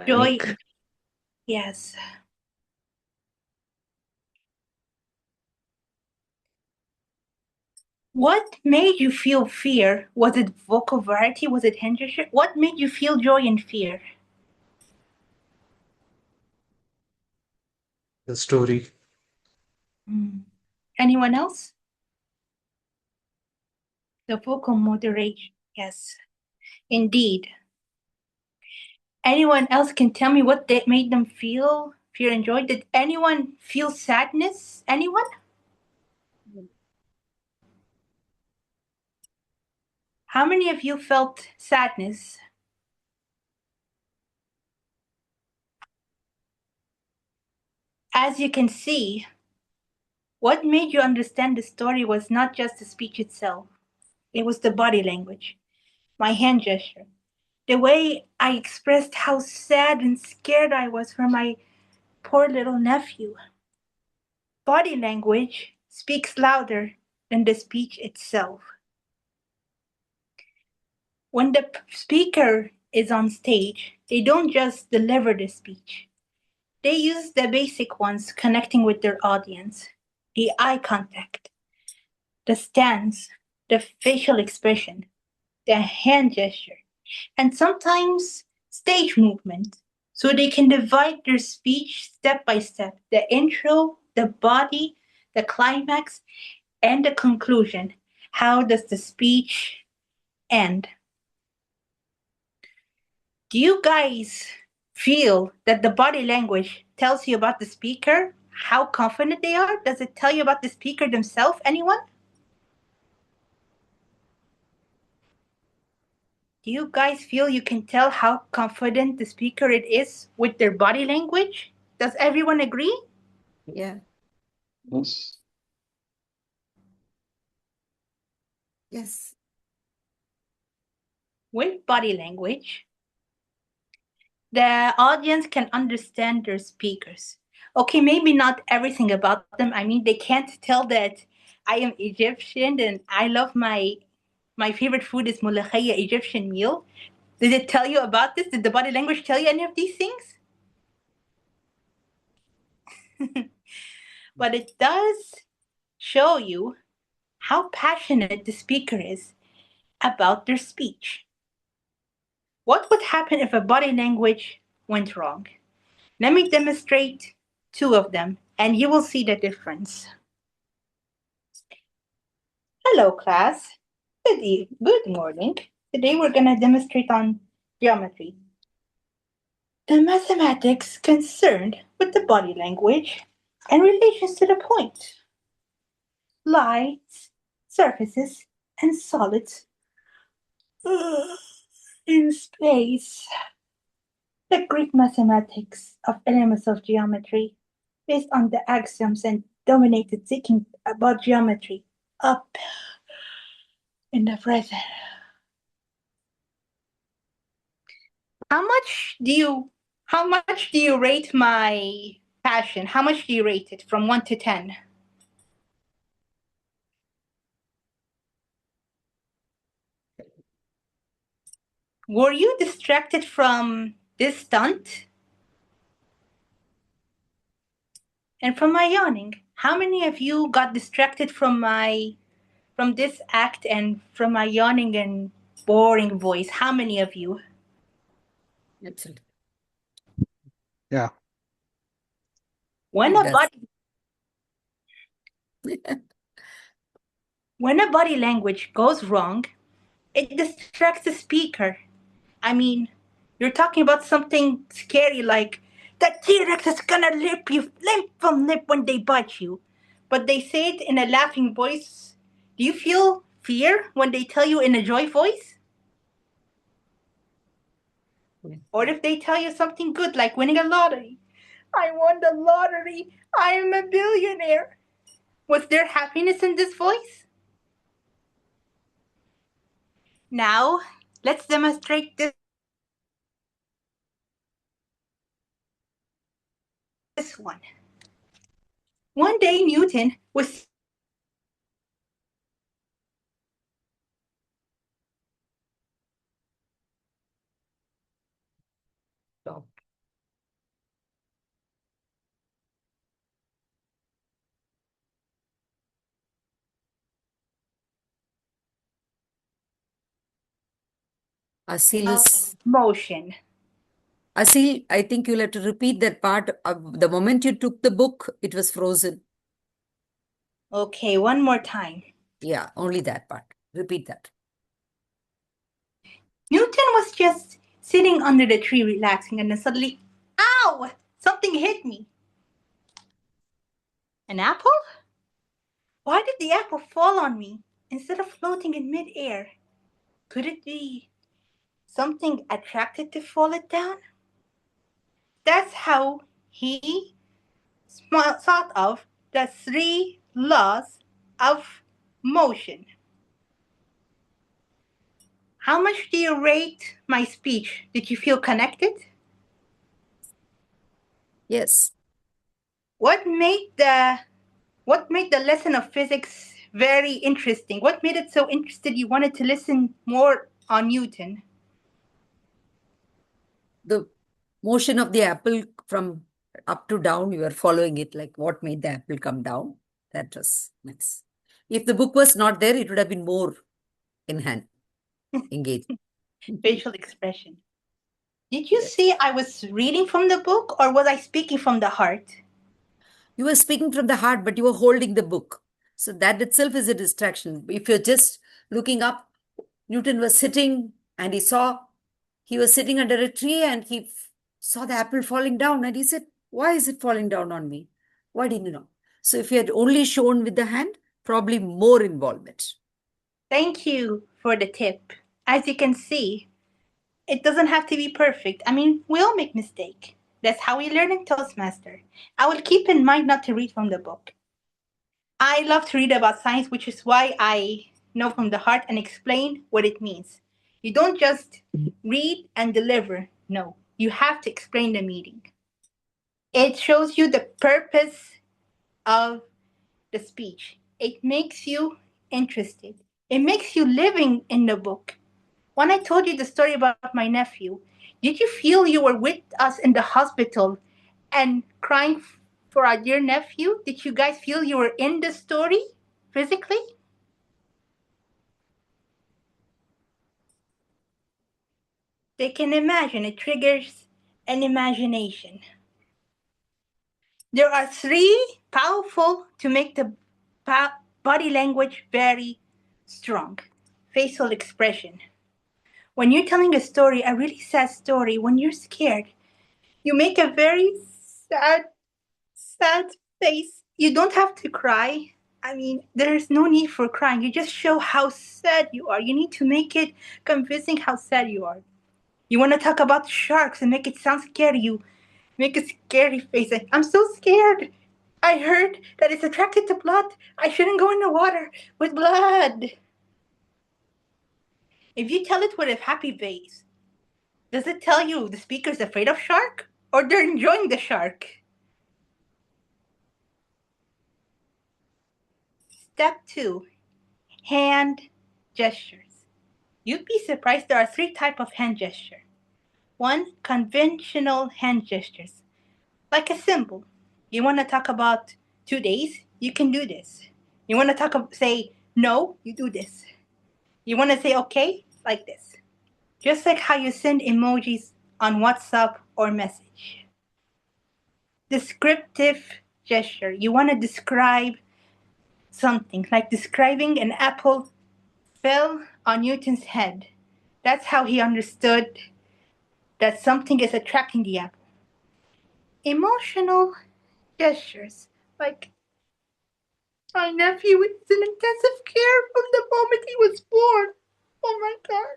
R: Joy.
M: Panic.
R: Yes. What made you feel fear? Was it vocal variety? Was it hand gesture? What made you feel joy and fear?
D: The story.
R: Anyone else? The vocal moderation. Yes, indeed. Anyone else can tell me what that made them feel? Fear and joy? Did anyone feel sadness? Anyone? How many of you felt sadness? As you can see, what made you understand the story was not just the speech itself. It was the body language, my hand gesture, the way I expressed how sad and scared I was for my poor little nephew. Body language speaks louder than the speech itself. When the speaker is on stage, they don't just deliver the speech. They use the basic ones connecting with their audience, the eye contact, the stance, the facial expression, the hand gesture, and sometimes stage movement, so they can divide their speech step by step, the intro, the body, the climax, and the conclusion. How does the speech end? Do you guys feel that the body language tells you about the speaker, how confident they are? Does it tell you about the speaker themselves? Anyone? Do you guys feel you can tell how confident the speaker it is with their body language? Does everyone agree?
B: Yeah.
S: Yes.
B: Yes.
R: With body language, the audience can understand their speakers. Okay, maybe not everything about them. I mean, they can't tell that I am Egyptian and I love my favorite food is molokhaya, Egyptian meal. Did it tell you about this? Did the body language tell you any of these things? But it does show you how passionate the speaker is about their speech. What would happen if a body language went wrong? Let me demonstrate two of them, and you will see the difference. Hello, class. Good morning. Today we're going to demonstrate on geometry. The mathematics concerned with the body language and relations to the point. Lights, surfaces, and solids in space. The Greek mathematics of elements of geometry, based on the axioms and dominated thinking about geometry up in the present. How much do you rate my passion? How much do you rate it from 1 to 10? Were you distracted from this stunt? And from my yawning? How many of you got distracted from this act and from my yawning and boring voice? How many of you?
B: Absolutely.
T: Yeah.
R: When a body language goes wrong, it distracts the speaker. I mean, you're talking about something scary like the T-Rex is gonna lip you limp from lip when they bite you. But they say it in a laughing voice. Do you feel fear when they tell you in a joy voice? Or if they tell you something good like winning a lottery. I won the lottery. I am a billionaire. Was there happiness in this voice? Now, let's demonstrate this this one. One day Newton was
B: Aseel is
R: motion.
B: Aseel, I think you'll have to repeat that part. The moment you took the book, it was frozen.
R: Okay, one more time.
B: Yeah, only that part. Repeat that.
R: Newton was just sitting under the tree relaxing, and then suddenly, ow! Something hit me. An apple? Why did the apple fall on me instead of floating in midair? Could it be something attracted to fall it down? That's how he thought of the 3 laws of motion. How much do you rate my speech? Did you feel connected?
B: Yes.
R: What made the lesson of physics very interesting? What made it so interesting you wanted to listen more on Newton?
B: The motion of the apple from up to down, you were following it, like what made the apple come down. That was nice. If the book was not there, it would have been more in hand, engaged.
R: Facial expression. Did you see I was reading from the book, or was I speaking from the heart?
B: You were speaking from the heart, but you were holding the book. So that itself is a distraction. If you're just looking up, Newton was sitting and he was sitting under a tree and he saw the apple falling down and he said, why is it falling down on me? Why didn't you know? So if you had only shown with the hand, probably more involvement.
R: Thank you for the tip. As you can see, it doesn't have to be perfect. I mean, we all make mistakes. That's how we learn in Toastmaster. I will keep in mind not to read from the book. I love to read about science, which is why I know from the heart and explain what it means. You don't just read and deliver. No, you have to explain the meaning. It shows you the purpose of the speech. It makes you interested. It makes you living in the book. When I told you the story about my nephew, did you feel you were with us in the hospital and crying for our dear nephew? Did you guys feel you were in the story physically? They can imagine. It triggers an imagination. There are 3 powerful to make the body language very strong. Facial expression. When you're telling a story, a really sad story, when you're scared, you make a very sad face. You don't have to cry. I mean, there's no need for crying. You just show how sad you are. You need to make it convincing how sad you are. You want to talk about sharks and make it sound scary. You make a scary face. Like, I'm so scared. I heard that it's attracted to blood. I shouldn't go in the water with blood. If you tell it with a happy face, does it tell you the speaker's afraid of shark or they're enjoying the shark? Step 2, hand gestures. You'd be surprised there are 3 types of hand gesture. 1, conventional hand gestures, like a symbol. You want to talk about 2 days? You can do this. You want to say no? You do this. You want to say okay? Like this. Just like how you send emojis on WhatsApp or message. Descriptive gesture. You want to describe something, like describing an apple fell on Newton's head. That's how he understood that something is attracting the apple. Emotional gestures, like my nephew is in intensive care from the moment he was born. Oh my God.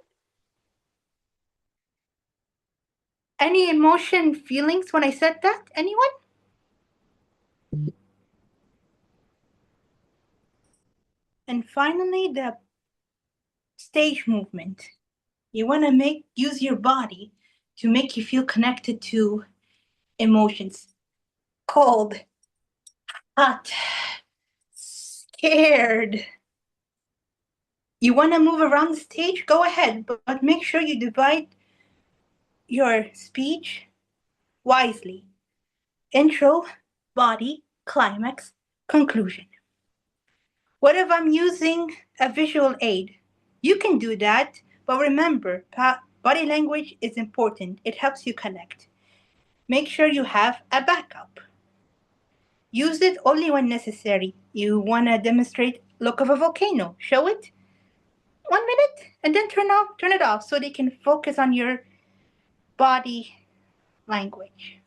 R: Any emotion, feelings when I said that? Anyone? And finally, the stage movement. You want to use your body to make you feel connected to emotions. cold, hot, scared. You want to move around the stage? Go ahead, but make sure you divide your speech wisely. Intro, body, climax, conclusion. What if I'm using a visual aid? You can do that, but remember, body language is important. It helps you connect. Make sure you have a backup. Use it only when necessary. You want to demonstrate look of a volcano. Show it 1 minute and then turn it off so they can focus on your body language.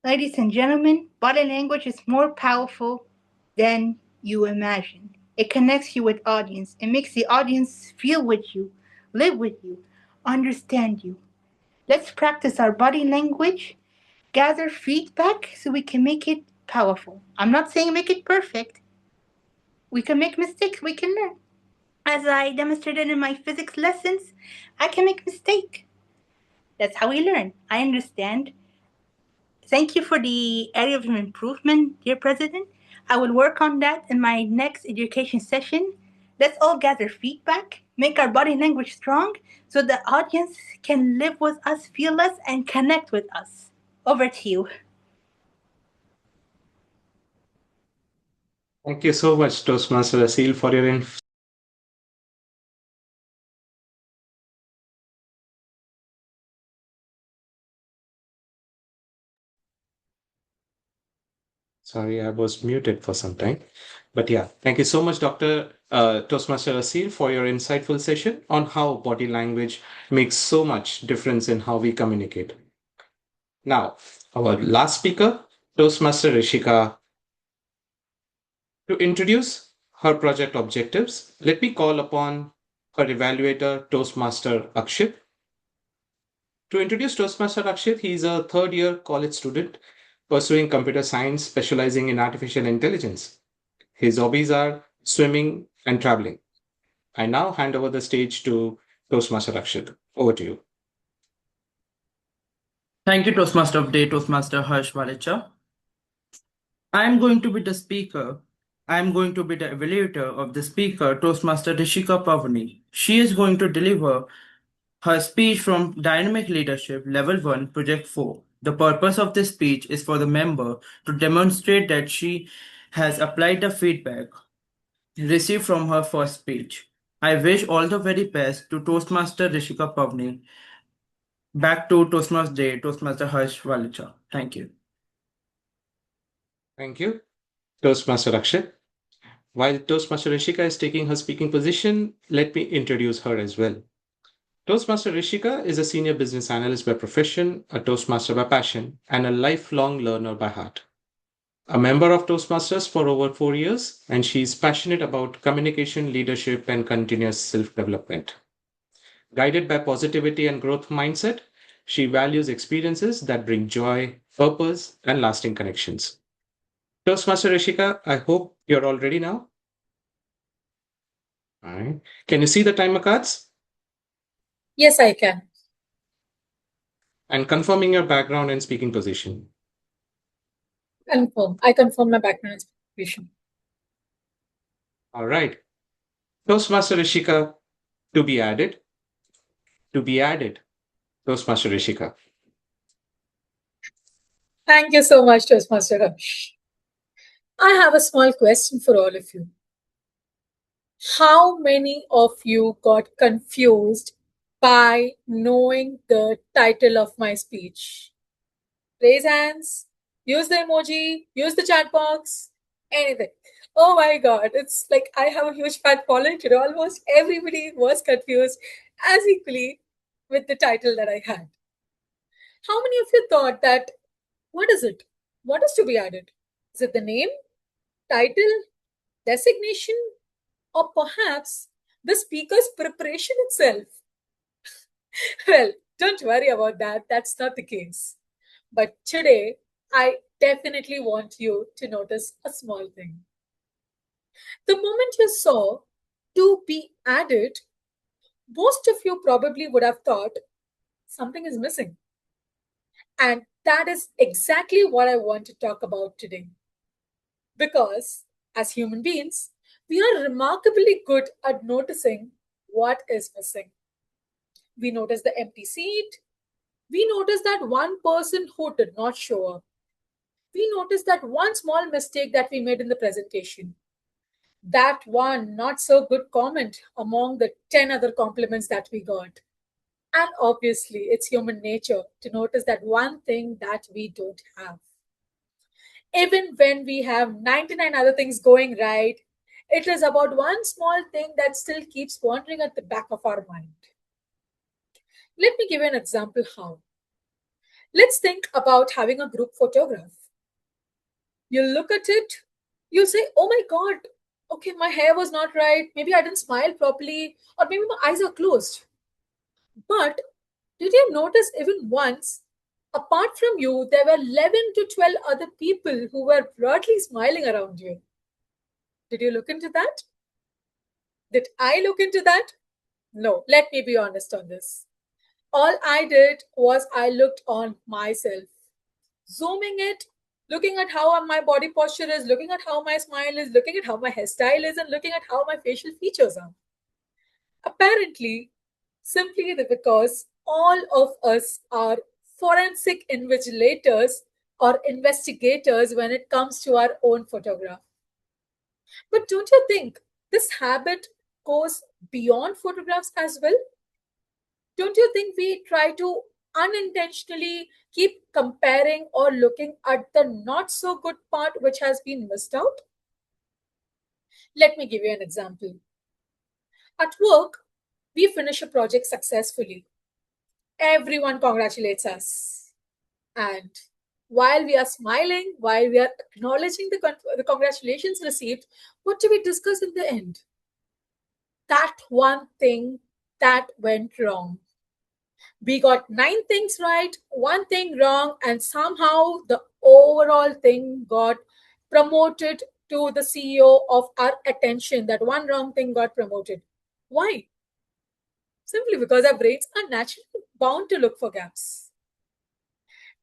R: Ladies and gentlemen, body language is more powerful than you imagine. It connects you with audience. It makes the audience feel with you, live with you, understand you. Let's practice our body language, gather feedback so we can make it powerful. I'm not saying make it perfect. We can make mistakes, we can learn. As I demonstrated in my physics lessons, I can make mistake. That's how we learn. I understand. Thank you for the area of improvement, dear President. I will work on that in my next education session. Let's all gather feedback, make our body language strong so the audience can live with us, feel us, and connect with us. Over to you.
D: Thank you so much, Toastmaster Aseel, for your Sorry, I was muted for some time. But yeah, thank you so much, Dr. Toastmaster Aseel, for your insightful session on how body language makes so much difference in how we communicate. Now, our last speaker, Toastmaster Rishika. To introduce her project objectives, let me call upon her evaluator, Toastmaster Akshit. To introduce Toastmaster Akshit, he is a third-year college student pursuing computer science, specializing in artificial intelligence. His hobbies are swimming and traveling. I now hand over the stage to Toastmaster Akshit. Over to you.
U: Thank you, Toastmaster of the Day, Toastmaster Hursh Valecha. I am going to be the speaker. I am going to be the evaluator of the speaker, Toastmaster Rishika Powany. She is going to deliver her speech from Dynamic Leadership Level 1, Project 4. The purpose of this speech is for the member to demonstrate that she has applied the feedback received from her first speech. I wish all the very best to Toastmaster Rishika Powany. Back to Toastmaster Day, Toastmaster Hursh Valecha. Thank you.
D: Thank you, Toastmaster Akshit. While Toastmaster Rishika is taking her speaking position, let me introduce her as well. Toastmaster Rishika is a senior business analyst by profession, a Toastmaster by passion, and a lifelong learner by heart. A member of Toastmasters for over 4 years, and she is passionate about communication, leadership, and continuous self-development. Guided by positivity and growth mindset, she values experiences that bring joy, purpose, and lasting connections. Toastmaster Rishika, I hope you're all ready now. All right. Can you see the timer cards?
V: Yes, I can.
D: And confirming your background and speaking position.
V: Confirm. I confirm my background and position.
D: All right. Toastmaster Rishika, to be added. To be added. Toastmaster Rishika.
V: Thank you so much, Toastmaster Hursh. I have a small question for all of you. How many of you got confused by knowing the title of my speech? Raise hands, use the emoji, use the chat box, anything. Oh my God, it's like I have a huge fat following today. Almost everybody was confused as equally with the title that I had. How many of you thought that, what is it? What is to be added? Is it the name, title, designation, or perhaps the speaker's preparation itself? Well, don't worry about that. That's not the case. But today, I definitely want you to notice a small thing. The moment you saw to be added, most of you probably would have thought something is missing. And that is exactly what I want to talk about today. Because as human beings, we are remarkably good at noticing what is missing. We notice the empty seat. We notice that one person who did not show up. We notice that one small mistake that we made in the presentation. That one not so good comment among the 10 other compliments that we got. And obviously, it's human nature to notice that one thing that we don't have. Even when we have 99 other things going right, it is about one small thing that still keeps wandering at the back of our mind. Let me give you an example how. Let's think about having a group photograph. You'll look at it, you'll say, oh my God, okay, my hair was not right, maybe I didn't smile properly, or maybe my eyes are closed. But did you notice even once, apart from you, there were 11 to 12 other people who were broadly smiling around you? Did you look into that? Did I look into that? No, let me be honest on this. All I did was I looked on myself, zooming it, looking at how my body posture is, looking at how my smile is, looking at how my hairstyle is, and looking at how my facial features are. Apparently, simply because all of us are forensic invigilators or investigators when it comes to our own photograph. But don't you think this habit goes beyond photographs as well? Don't you think we try to unintentionally keep comparing or looking at the not so good part which has been missed out? Let me give you an example. At work, we finish a project successfully. Everyone congratulates us. And while we are smiling, while we are acknowledging the congratulations received, what do we discuss in the end? That one thing that went wrong. We got 9 things right, 1 thing wrong, and somehow the overall thing got promoted to the CEO of our attention. That one wrong thing got promoted. Why? Simply because our brains are naturally bound to look for gaps.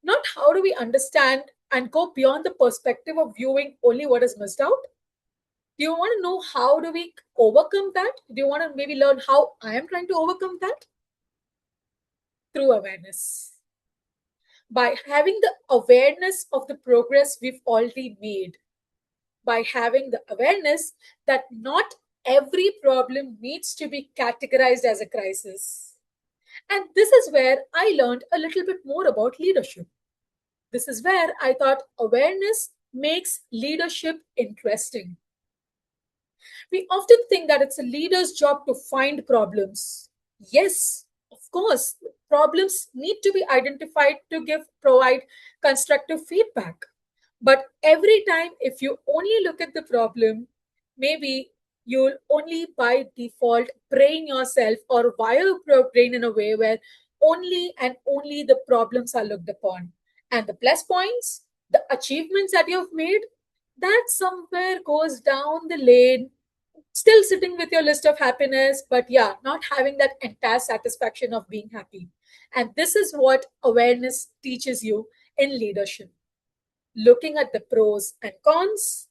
V: Not how do we understand and go beyond the perspective of viewing only what is missed out? Do you want to know how do we overcome that? Do you want to maybe learn how I am trying to overcome that? Through awareness. By having the awareness of the progress we've already made. By having the awareness that not every problem needs to be categorized as a crisis. And this is where I learned a little bit more about leadership. This is where I thought awareness makes leadership interesting. We often think that it's a leader's job to find problems. Yes, of course, problems need to be identified to provide constructive feedback. But every time, if you only look at the problem, maybe you'll only by default brain yourself or wire your brain in a way where only and only the problems are looked upon. And the plus points, the achievements that you've made, that somewhere goes down the lane, still sitting with your list of happiness, but yeah, not having that entire satisfaction of being happy. And this is what awareness teaches you in leadership. Looking at the pros and cons,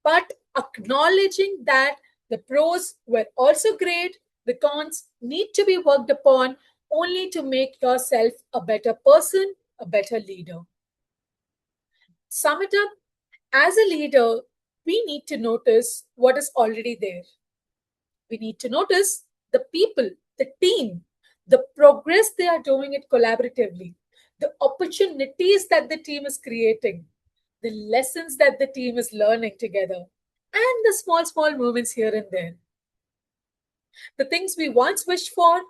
V: but acknowledging that the pros were also great, the cons need to be worked upon only to make yourself a better person, a better leader. Sum it up, as a leader, we need to notice what is already there. We need to notice the people, the team, the progress they are doing it collaboratively, the opportunities that the team is creating, the lessons that the team is learning together, and the small moments here and there. The things we once wished for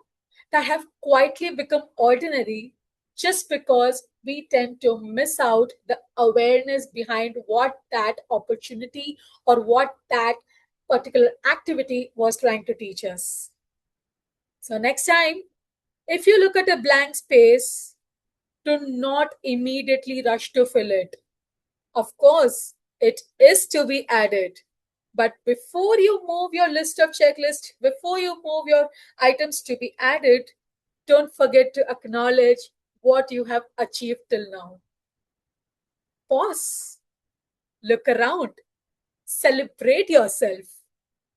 V: that have quietly become ordinary just because we tend to miss out the awareness behind what that opportunity or what that particular activity was trying to teach us. So next time, if you look at a blank space, do not immediately rush to fill it. Of course, it is to be added. But before you move your list of checklists, before you move your items to be added, don't forget to acknowledge what you have achieved till now. Pause. Look around. Celebrate yourself.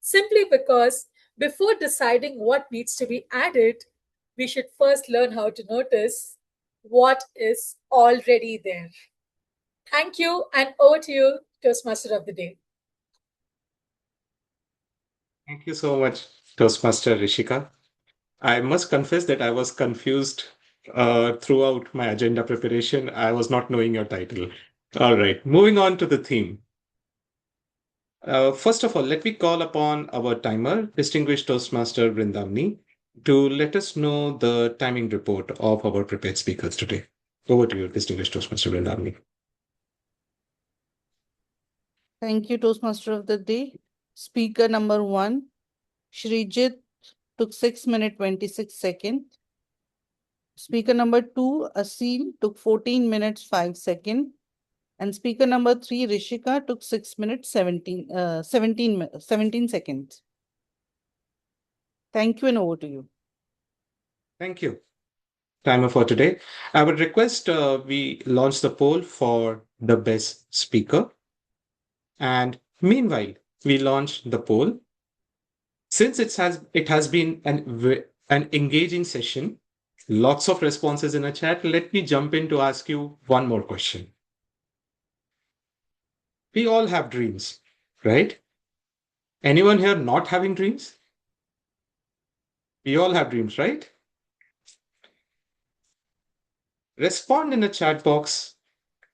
V: Simply because before deciding what needs to be added, we should first learn how to notice what is already there. Thank you, and over to you, Toastmaster of the Day.
D: Thank you so much, Toastmaster Rishika. I must confess that I was confused throughout my agenda preparation. I was not knowing your title. All right, moving on to the theme. First of all, let me call upon our timer, distinguished Toastmaster Vrindavani, to let us know the timing report of our prepared speakers today. Over to you, distinguished Toastmaster Vrindavani.
O: Thank you, Toastmaster of the Day. Speaker number 1, Sreejith, took 6 minutes 26 seconds. Speaker number 2, Aseel, took 14 minutes 5 seconds. And speaker number 3, Rishika, took 6 minutes 17 seconds. Thank you, and over to you.
D: Thank you. Timer for today. I would request we launch the poll for the best speaker. And meanwhile, we launch the poll. Since it has been an engaging session, lots of responses in a chat, let me jump in to ask you one more question. We all have dreams, right? Anyone here not having dreams? We all have dreams, right? Respond in the chat box,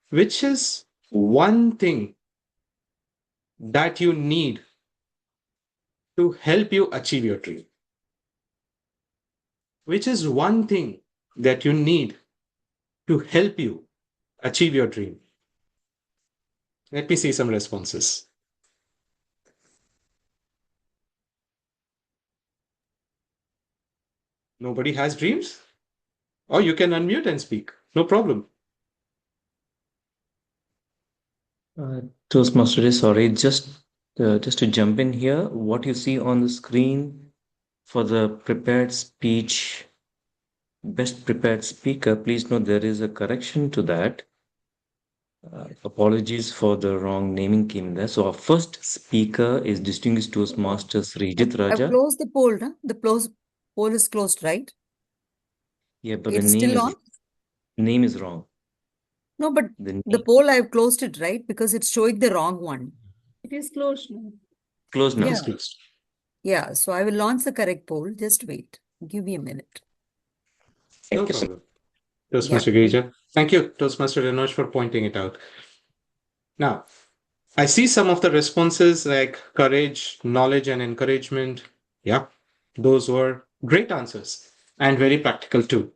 D: which is one thing that you need to help you achieve your dream? Which is one thing that you need to help you achieve your dream? Let me see some responses. Nobody has dreams? Or you can unmute and speak. No problem.
M: Toastmaster, sorry, just to jump in here, what you see on the screen for the prepared speech, best prepared speaker, please note there is a correction to that. Apologies for the wrong naming came there. So our first speaker is distinguished Toastmaster Sreejith
B: I've
M: Raja.
B: closed the poll, huh? The poll is closed, right?
M: Yeah, but
B: It's still on?
M: name is wrong.
B: No, but the poll, I've closed it, right? Because it's showing the wrong one.
N: It is closed now.
M: Closed now.
B: Yeah.
D: Closed.
B: Yeah, so I will launch the correct poll. Just wait. Give me a minute.
D: No problem. Toastmaster Girija. Thank you, Toastmaster Renosh, for pointing it out. Now, I see some of the responses like courage, knowledge, and encouragement. Yeah, those were great answers and very practical too.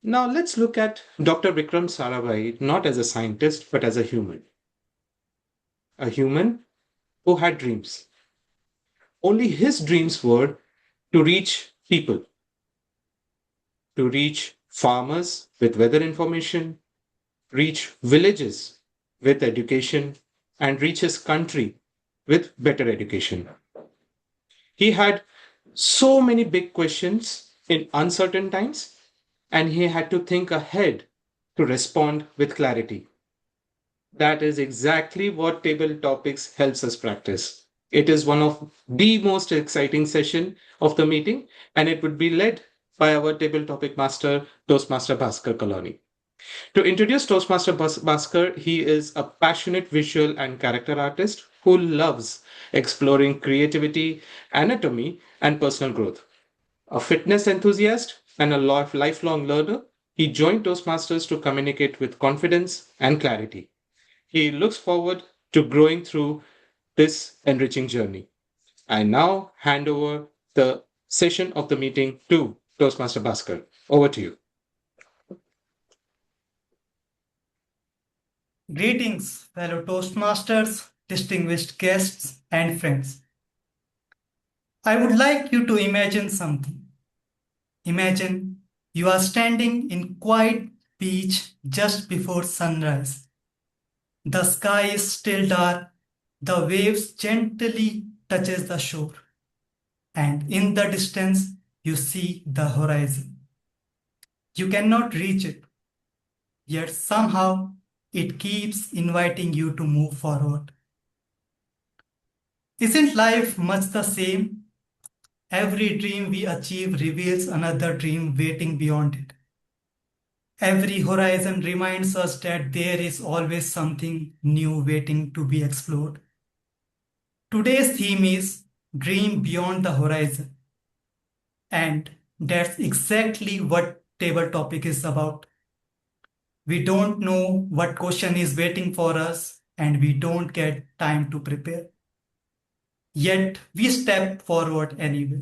D: Now, let's look at Dr. Vikram Sarabhai not as a scientist, but as a human. A human who had dreams. Only his dreams were to reach people, to reach farmers with weather information, reach villages with education, and reach his country with better education. He had so many big questions in uncertain times, and he had to think ahead to respond with clarity. That is exactly what Table Topics helps us practice. It is one of the most exciting session of the meeting, and it would be led by our Table Topic Master, Toastmaster Bhaskar Kalani. To introduce Toastmaster Bhaskar, he is a passionate visual and character artist who loves exploring creativity, anatomy, and personal growth. A fitness enthusiast and a lifelong learner, he joined Toastmasters to communicate with confidence and clarity. He looks forward to growing through this enriching journey. I now hand over the session of the meeting to Toastmaster Bhaskar. Over to you.
A: Greetings, fellow Toastmasters, distinguished guests, and friends. I would like you to imagine something. Imagine you are standing in quiet beach just before sunrise. The sky is still dark, the waves gently touches the shore, and in the distance you see the horizon. You cannot reach it, yet somehow it keeps inviting you to move forward. Isn't life much the same? Every dream we achieve reveals another dream waiting beyond it. Every horizon reminds us that there is always something new waiting to be explored. Today's theme is Dream Beyond the Horizon. And that's exactly what table topic is about. We don't know what question is waiting for us and we don't get time to prepare. Yet we step forward anyway.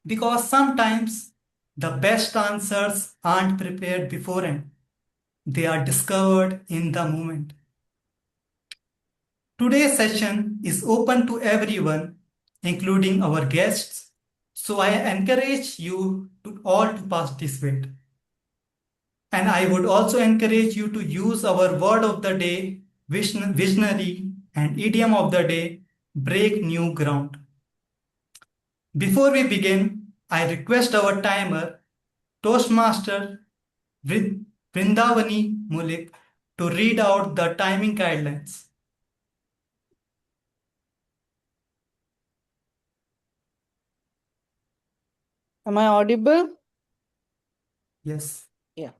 A: Because sometimes the best answers aren't prepared beforehand. They are discovered in the moment. Today's session is open to everyone, including our guests. So I encourage you to all to participate. And I would also encourage you to use our word of the day, visionary, and idiom of the day, break new ground. Before we begin, I request our timer, Toastmaster Vrindavani Mulik, to read out the timing guidelines.
O: Am I audible?
A: Yes.
O: Yeah.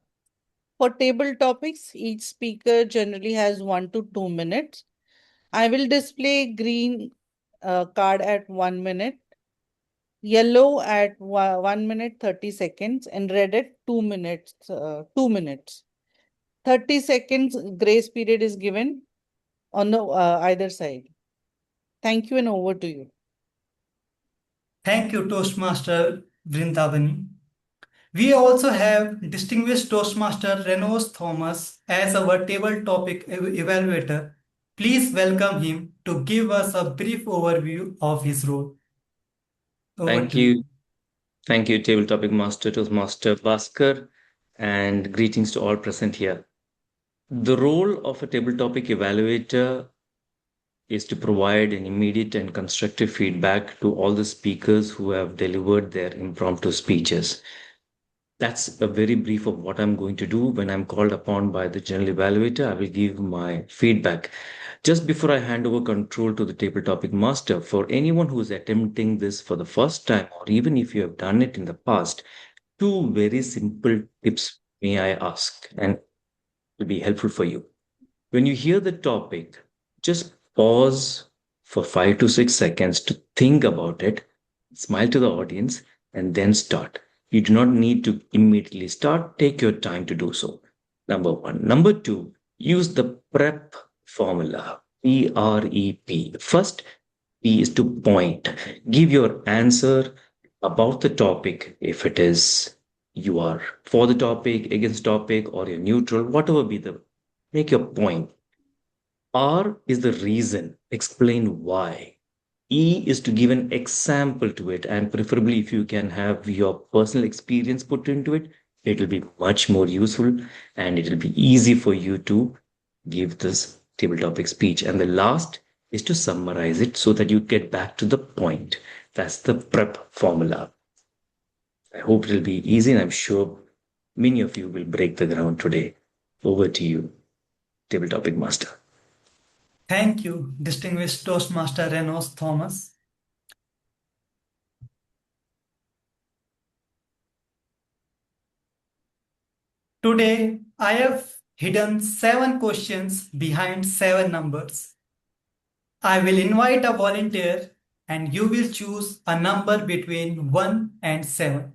O: For table topics, each speaker generally has 1 to 2 minutes. I will display green card at 1 minute, yellow at 1 minute 30 seconds, and red at 2 minutes. 2 minutes. 30 seconds grace period is given on the either side. Thank you and over to you.
A: Thank you, Toastmaster Vrindavani. We also have distinguished Toastmaster Renos Thomas as our table topic evaluator. Please welcome him to give us a brief overview of his role. Over
M: Thank
A: to
M: you. Thank you, Table Topic Master, Toastmaster Bhaskar, and greetings to all present here. The role of a table topic evaluator is to provide an immediate and constructive feedback to all the speakers who have delivered their impromptu speeches. That's a very brief of what I'm going to do. When I'm called upon by the general evaluator, I will give my feedback. Just before I hand over control to the table topic master, for anyone who is attempting this for the first time, or even if you have done it in the past, 2 very simple tips may I ask, and it will be helpful for you. When you hear the topic, just pause for 5 to 6 seconds to think about it, smile to the audience, and then start. You do not need to immediately start. Take your time to do so. Number 1. Number 2, use the PREP formula. PREP. First, P is to point. Give your answer about the topic. If it is you are for the topic, against topic, or you're neutral, whatever be the, make your point. R is the reason. Explain why. E is to give an example to it, and preferably if you can have your personal experience put into it, it will be much more useful and it will be easy for you to give this table topic speech. And the last is to summarize it so that you get back to the point. That's the PREP formula. I hope it will be easy, and I'm sure many of you will break the ground today. Over to you, table topic master.
A: Thank you, distinguished Toastmaster Renos Thomas. Today, I have hidden 7 questions behind 7 numbers. I will invite a volunteer and you will choose a number between 1 and 7.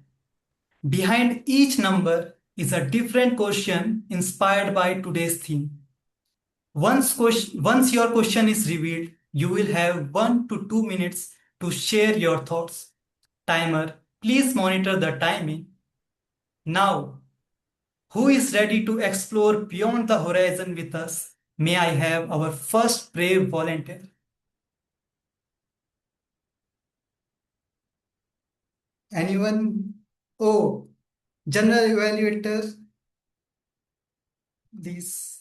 A: Behind each number is a different question inspired by today's theme. Once your question is revealed, you will have 1 to 2 minutes to share your thoughts. Timer, please monitor the timing. Now, who is ready to explore beyond the horizon with us? May I have our first brave volunteer? Anyone? Oh, General Evaluator, please.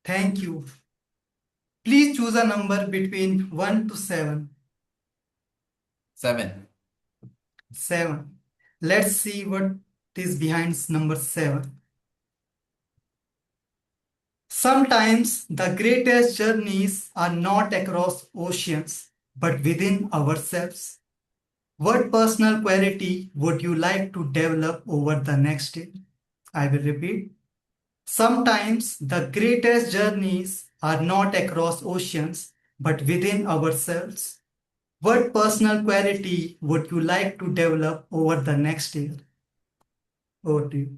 A: Thank you. Please choose a number between 1 to 7.
K: 7.
A: 7. Let's see what is behind number 7. Sometimes the greatest journeys are not across oceans, but within ourselves. What personal quality would you like to develop over the next year? I will repeat. Sometimes the greatest journeys are not across oceans, but within ourselves. What personal quality would you like to develop over the next year? Over to you.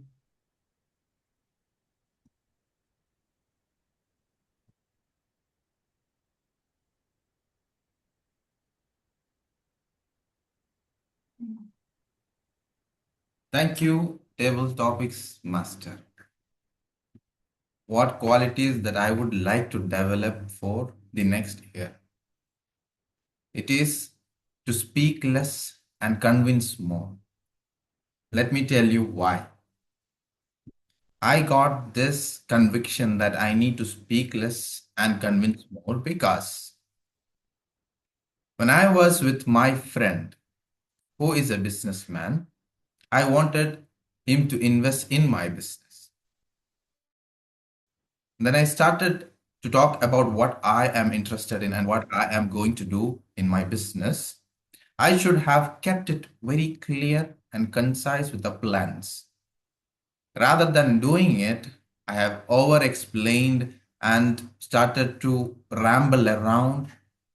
K: Thank you, Table Topics Master. What qualities that I would like to develop for the next year? It is to speak less and convince more. Let me tell you why. I got this conviction that I need to speak less and convince more because when I was with my friend who is a businessman, I wanted him to invest in my business. Then I started to talk about what I am interested in and what I am going to do in my business. I should have kept it very clear and concise with the plans. Rather than doing it, I have over explained and started to ramble around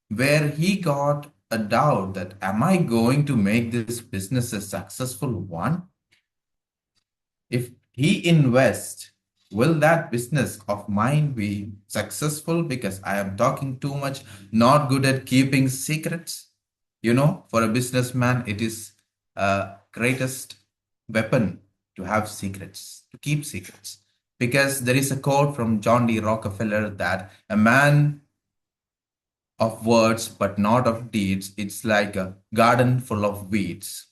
K: where he got a doubt that am I going to make this business a successful one? If he invests, will that business of mine be successful because I am talking too much, not good at keeping secrets? You know, for a businessman, it is a greatest weapon to have secrets, to keep secrets. Because there is a quote from John D. Rockefeller that a man of words but not of deeds, it's like a garden full of weeds.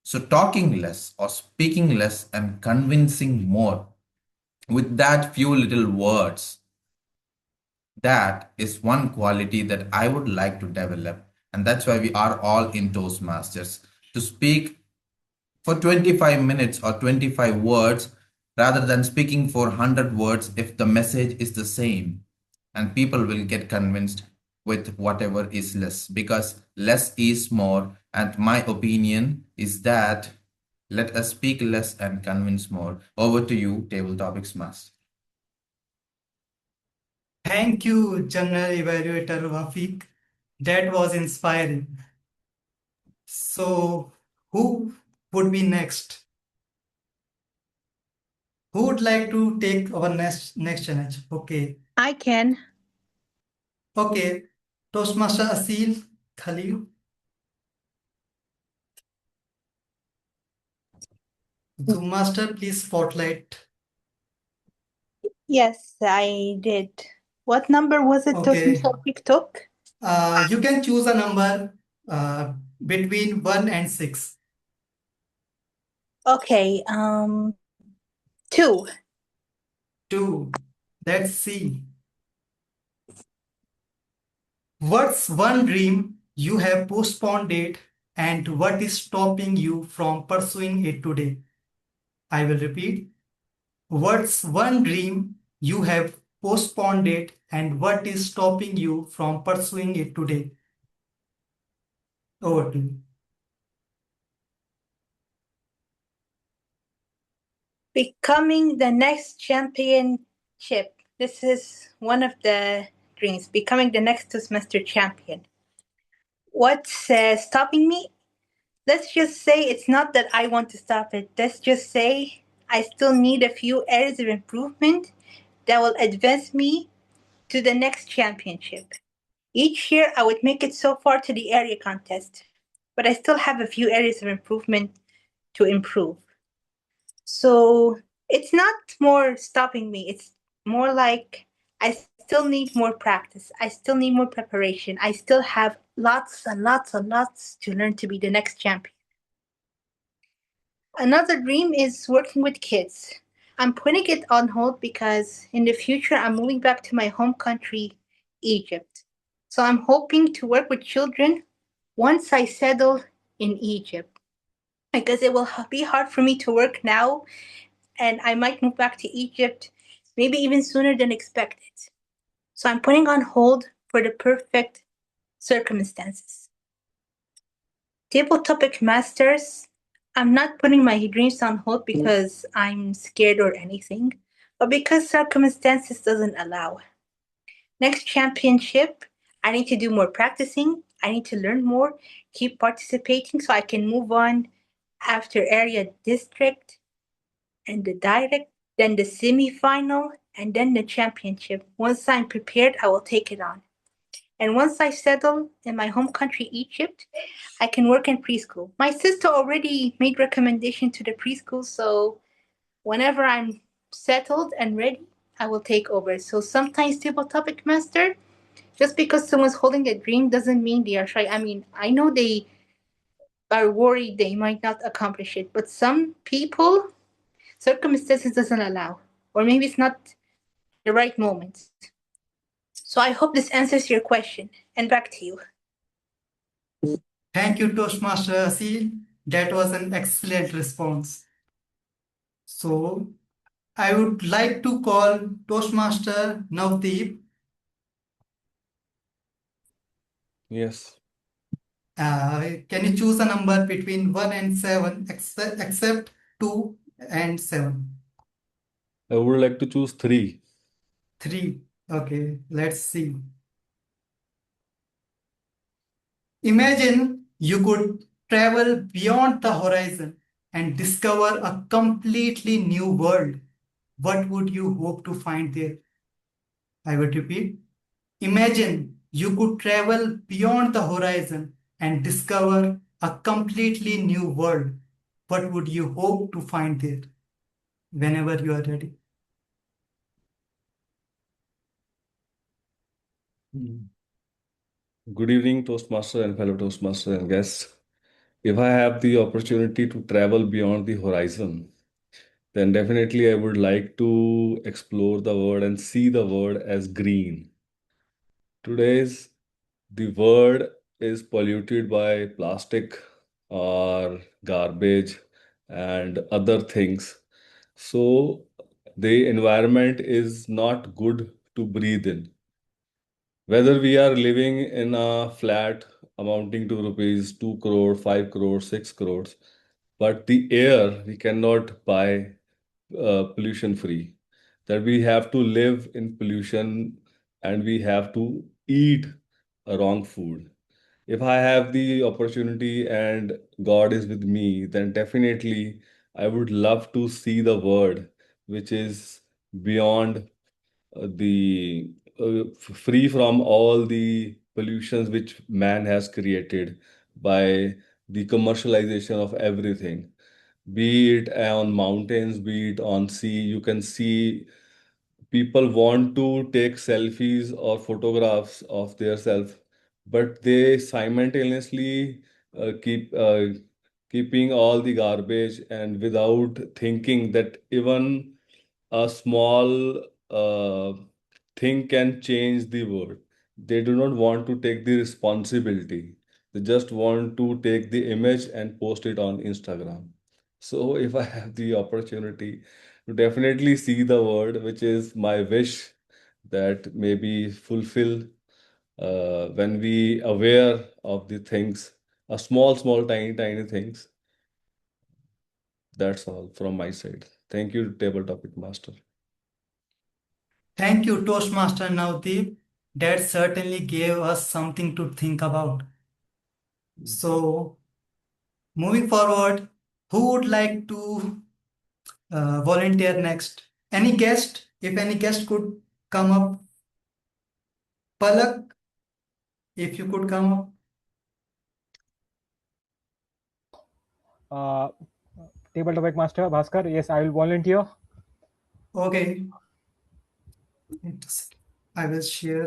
K: So talking less or speaking less and convincing more with that few little words, that is one quality that I would like to develop. And that's why we are all in Toastmasters, to speak for 25 minutes or 25 words rather than speaking for 100 words if the message is the same. And people will get convinced with whatever is less, because less is more. And my opinion is that let us speak less and convince more. Over to you, Table Topics Master.
A: Thank you, General Evaluator Wafiq. That was inspiring. So, who would be next? Who would like to take our next challenge? Okay.
R: I can.
A: Okay. Toastmaster Aseel, Khalil. Zoom Master, please spotlight.
R: Yes, I did. What number was it
A: Okay.
R: Toastmaster took?
A: You can choose a number between 1 and 6.
R: Okay, 2.
A: 2. Let's see. What's one dream you have postponed it and what is stopping you from pursuing it today? I will repeat. What's one dream you have postponed it and what is stopping you from pursuing it today? Over to you.
R: Becoming the next championship. This is one of the dreams, becoming the next Toastmaster champion. What's stopping me? Let's just say it's not that I want to stop it. Let's just say I still need a few areas of improvement that will advance me to the next championship. Each year I would make it so far to the area contest, but I still have a few areas of improvement to improve. So it's not more stopping me. It's more like I still need more practice. I still need more preparation. I still have lots and lots and lots to learn to be the next champion. Another dream is working with kids. I'm putting it on hold because in the future I'm moving back to my home country Egypt. So I'm hoping to work with children once I settle in Egypt, because it will be hard for me to work now, and I might move back to Egypt maybe even sooner than expected. So I'm putting on hold for the perfect circumstances. Table topic masters, I'm not putting my dreams on hold because I'm scared or anything, but because circumstances doesn't allow. Next championship, I need to do more practicing. I need to learn more, keep participating so I can move on after area district and the direct, then the semi-final, and then the championship. Once I'm prepared, I will take it on. And once I settle in my home country, Egypt, I can work in preschool. My sister already made recommendation to the preschool, so whenever I'm settled and ready, I will take over. So sometimes table topic master, just because someone's holding a dream doesn't mean they are shy. I mean, I know they are worried they might not accomplish it, but some people, circumstances doesn't allow, or maybe it's not the right moment. So I hope this answers your question. And back to you.
A: Thank you, Toastmaster Aseel. That was an excellent response. So, I would like to call Toastmaster Navdeep.
C: Yes.
A: Can you choose a number between 1 and 7, except 2 and 7?
C: I would like to choose 3.
A: 3. Okay, let's see. Imagine you could travel beyond the horizon and discover a completely new world. What would you hope to find there? I would repeat. Imagine you could travel beyond the horizon and discover a completely new world. What would you hope to find there? Whenever you are ready.
C: Good evening, Toastmaster and fellow Toastmaster and guests. If I have the opportunity to travel beyond the horizon, then definitely I would like to explore the world and see the world as green. Today's the world is polluted by plastic or garbage and other things. So the environment is not good to breathe in. Whether we are living in a flat amounting to rupees 2 crore, 5 crore, 6 crores, but the air we cannot buy pollution free. That we have to live in pollution and we have to eat a wrong food. If I have the opportunity and God is with me, then definitely I would love to see the world which is beyond the free from all the pollutions which man has created by the commercialization of everything, be it on mountains, be it on sea. You can see people want to take selfies or photographs of their self, but they simultaneously keeping all the garbage and without thinking that even a small thing can change the world. They do not want to take the responsibility. They just want to take the image and post it on Instagram. So if I have the opportunity to definitely see the world, which is my wish that maybe fulfill when we aware of the things, a small, tiny, tiny things. That's all from my side. Thank you, Table Topic Master.
A: Thank you, Toastmaster Navdeep. That certainly gave us something to think about. So, moving forward, who would like to volunteer next? Any guest? If any guest could come up. Palak, if you could come up.
G: Table topic master Bhaskar. Yes, I will volunteer.
A: Okay. I will share.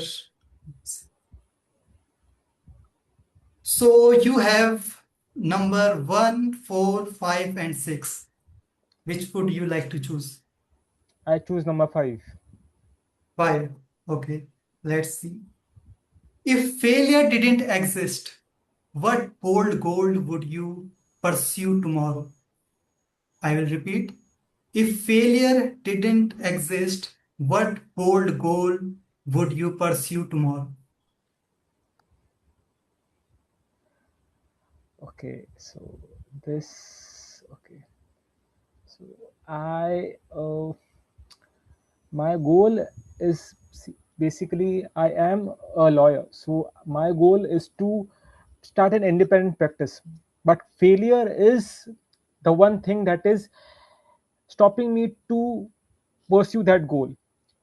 A: So you have number 1, 4, 5, and 6. Which would you like to choose?
G: I choose number 5.
A: 5. Okay. Let's see. If failure didn't exist, what bold goal would you pursue tomorrow? I will repeat. If failure didn't exist, what bold goal would you pursue tomorrow?
G: Okay, so this, okay. So my goal is basically I am a lawyer. So my goal is to start an independent practice. But failure is the one thing that is stopping me to pursue that goal.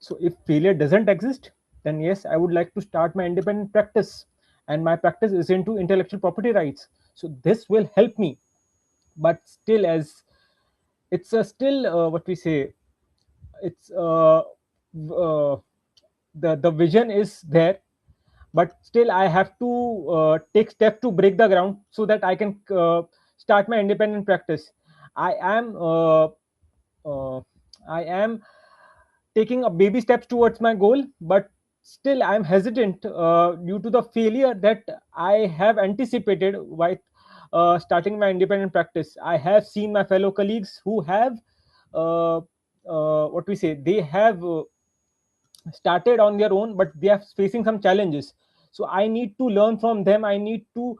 G: So if failure doesn't exist, then yes, I would like to start my independent practice. And my practice is into intellectual property rights. So this will help me. But still, as it's still what we say, it's the vision is there, but still I have to take steps to break the ground so that I can start my independent practice. I am uh, I am taking a baby steps towards my goal, but still I'm hesitant due to the failure that I have anticipated while starting my independent practice. I have seen my fellow colleagues who have what we say, they have started on their own, but they are facing some challenges. So I need to learn from them, I need to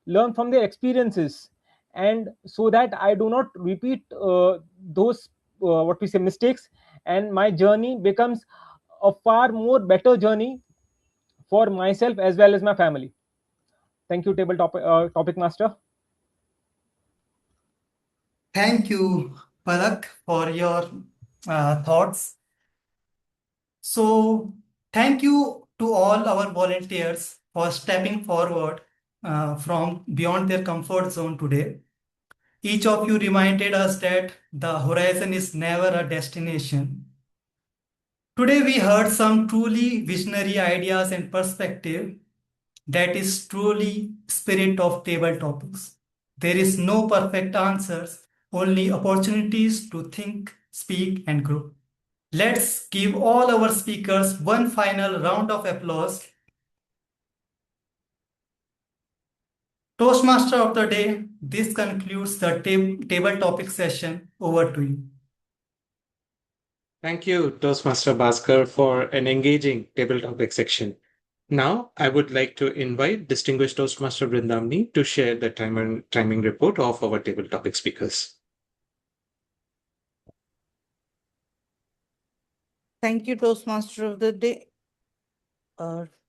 G: learn from their experiences, and so that I do not repeat those what we say mistakes, and my journey becomes a far more better journey for myself as well as my family. Thank you, topic master.
A: Thank you, Palak, for your thoughts. So, thank you to all our volunteers for stepping forward from beyond their comfort zone today. Each of you reminded us that the horizon is never a destination. Today, we heard some truly visionary ideas and perspective that is truly spirit of table topics. There is no perfect answers, only opportunities to think, speak, and grow. Let's give all our speakers one final round of applause. Toastmaster of the day, this concludes the table topic session. Over to you.
D: Thank you, Toastmaster Bhaskar, for an engaging table topic section. Now, I would like to invite distinguished Toastmaster Vrindamni to share the timing report of our table topic speakers.
O: Thank you, Toastmaster of the day.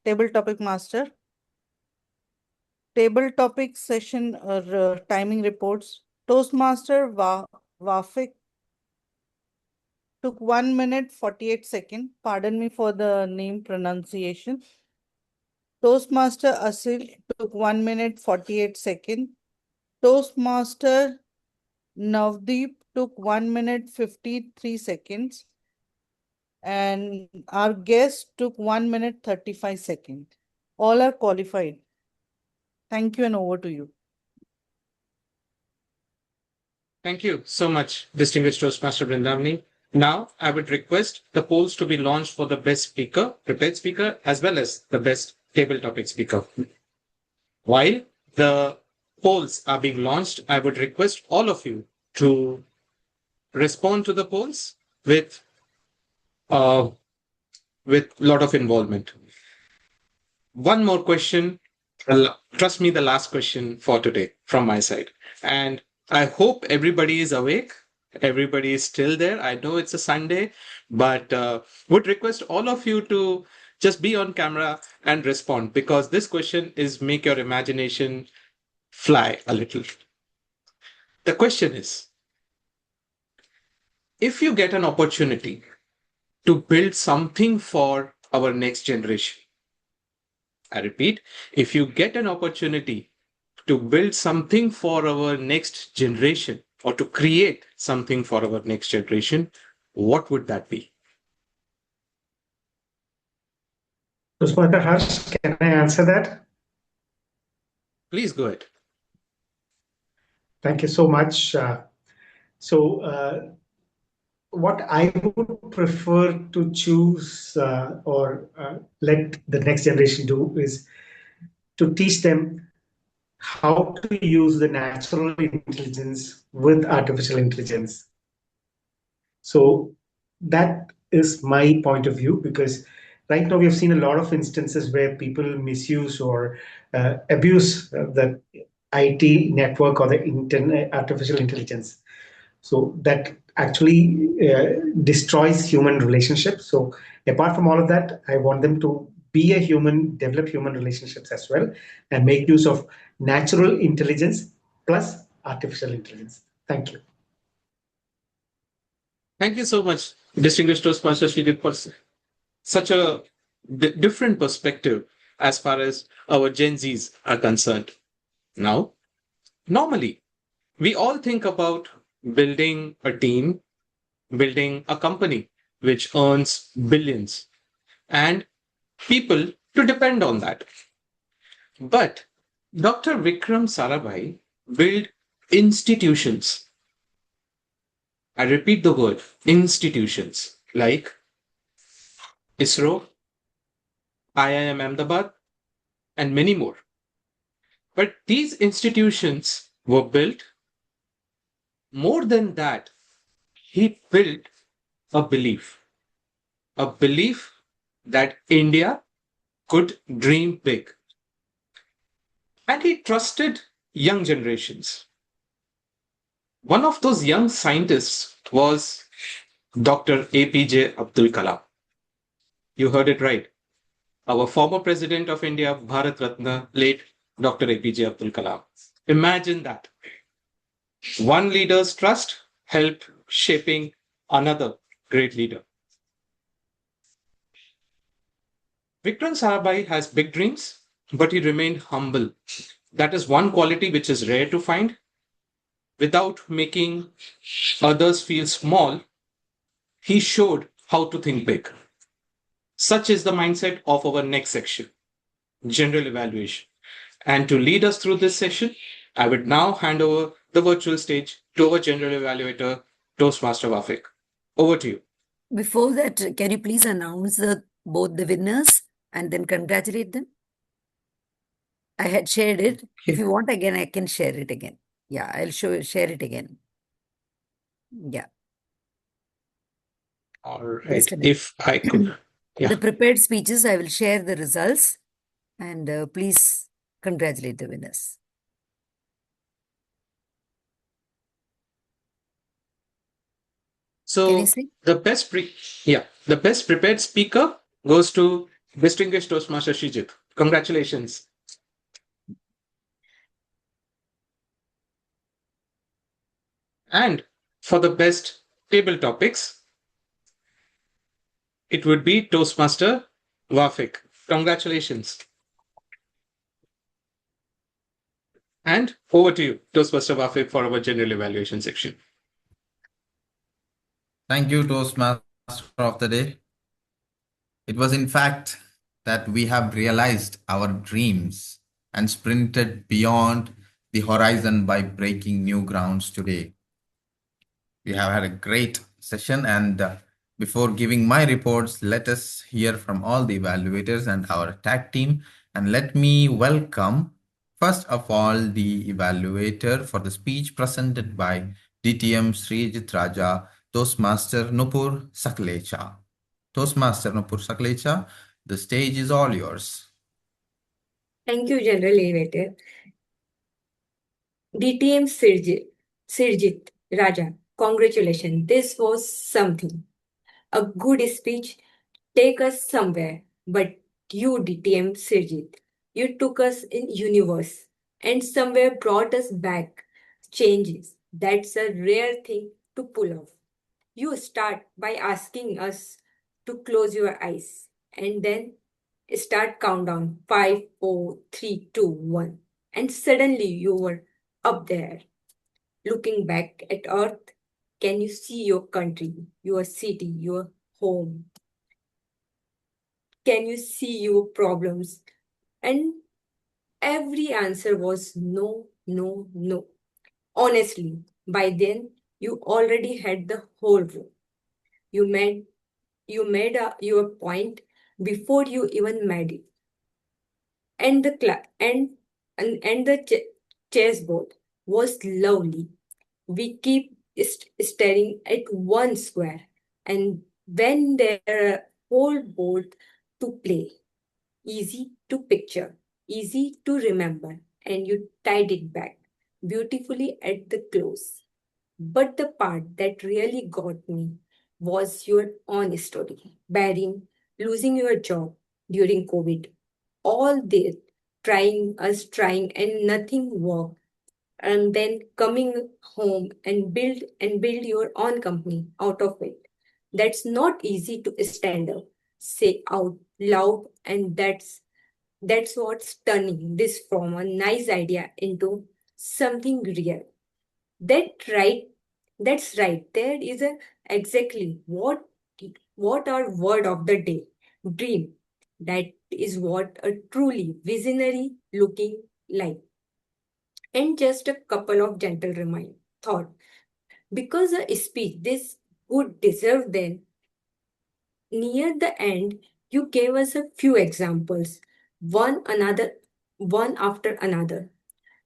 O: Table topic master. Table topic session timing reports. Toastmaster Wafik took 1 minute 48 seconds. Pardon me for the name pronunciation. Toastmaster Aseel took 1 minute 48 seconds. Toastmaster Navdeep took 1 minute 53 seconds. And our guest took 1 minute 35 seconds. All are qualified. Thank you and over to you.
D: Thank you so much, distinguished Toastmaster Vrindamni. Now, I would request the polls to be launched for the best speaker, prepared speaker, as well as the best table topic speaker. While the polls are being launched, I would request all of you to respond to the polls with a lot of involvement. One more question. Trust me, the last question for today from my side. And I hope everybody is awake. Everybody is still there. I know it's a Sunday, but would request all of you to just be on camera and respond, because this question is make your imagination fly a little. The question is, if you get an opportunity to build something for our next generation, I repeat, if you get an opportunity to build something for our next generation or to create something for our next generation, what would that be?
E: Toastmaster Hursh, can I answer that?
D: Please go ahead.
E: Thank you so much. what I would prefer to choose or let the next generation do is to teach them how to use the natural intelligence with artificial intelligence. So that is my point of view, because right now we have seen a lot of instances where people misuse or abuse the IT network or the internet artificial intelligence. So that actually destroys human relationships. So apart from all of that, I want them to be a human, develop human relationships as well, and make use of natural intelligence plus artificial intelligence. Thank you.
D: Thank you so much, distinguished Toastmaster Sreejith, for such a different perspective as far as our Gen Zs are concerned. Now, normally, we all think about building a team, building a company which earns billions, and people to depend on that. But Dr. Vikram Sarabhai built institutions. I repeat the word institutions like ISRO, IIM Ahmedabad, and many more. But these institutions were built. More than that, he built a belief that India could dream big. And he trusted young generations. One of those young scientists was Dr. APJ Abdul Kalam. You heard it right. Our former president of India, Bharat Ratna, late Dr. APJ Abdul Kalam. Imagine that. One leader's trust helped shaping another great leader. Vikram Sarabhai has big dreams, but he remained humble. That is one quality which is rare to find. Without making others feel small, he showed how to think big. Such is the mindset of our next section, general evaluation. And to lead us through this session, I would now hand over the virtual stage to our general evaluator, Toastmaster Vafik. Over to you.
B: Before that, can you please announce both the winners and then congratulate them? I had shared it. If you want again, I can share it again. Yeah, I'll share it again. Yeah.
D: All right. If I could. Yeah.
B: The prepared speeches, I will share the results and please congratulate the winners.
D: So the best prepared speaker goes to distinguished Toastmaster Sreejith. Congratulations. And for the best table topics, it would be Toastmaster Vafik. Congratulations. And over to you, Toastmaster Vafik, for our general evaluation section.
K: Thank you, Toastmaster of the day. It was in fact that we have realized our dreams and sprinted beyond the horizon by breaking new grounds today. We have had a great session, and before giving my reports, let us hear from all the evaluators and our tag team. And let me welcome, first of all, the evaluator for the speech presented by DTM Sreejith Raja, Toastmaster Nupur Saklecha. Toastmaster Nupur Saklecha, the stage is all yours.
P: Thank you, General Evaluator. DTM Sreejith Raja, congratulations. This was something. A good speech take us somewhere, but you, DTM Sreejith, you took us in universe and somewhere brought us back. Changes. That's a rare thing to pull off. You start by asking us to close your eyes and then start countdown 5, 4, 3, 2, 1. And suddenly you were up there looking back at Earth. Can you see your country, your city, your home? Can you see your problems? And every answer was no, no, no. Honestly, by then you already had the whole room. You made your point before you even made it. And the chessboard was lovely. We keep staring at one square, and when there are whole board to play, easy to picture, easy to remember, and you tied it back beautifully at the close. But the part that really got me was your own story, bearing, losing your job during COVID, all this trying, and nothing worked, and then coming home and build your own company out of it. That's not easy to stand up, say out loud, and that's what's turning this from a nice idea into something real. That right, that's right. There is a exactly what our word of the day, dream. That is what a truly visionary looking like. And just a couple of gentle remind thought. Because a speech this would deserve then, near the end, you gave us a few examples, one after another.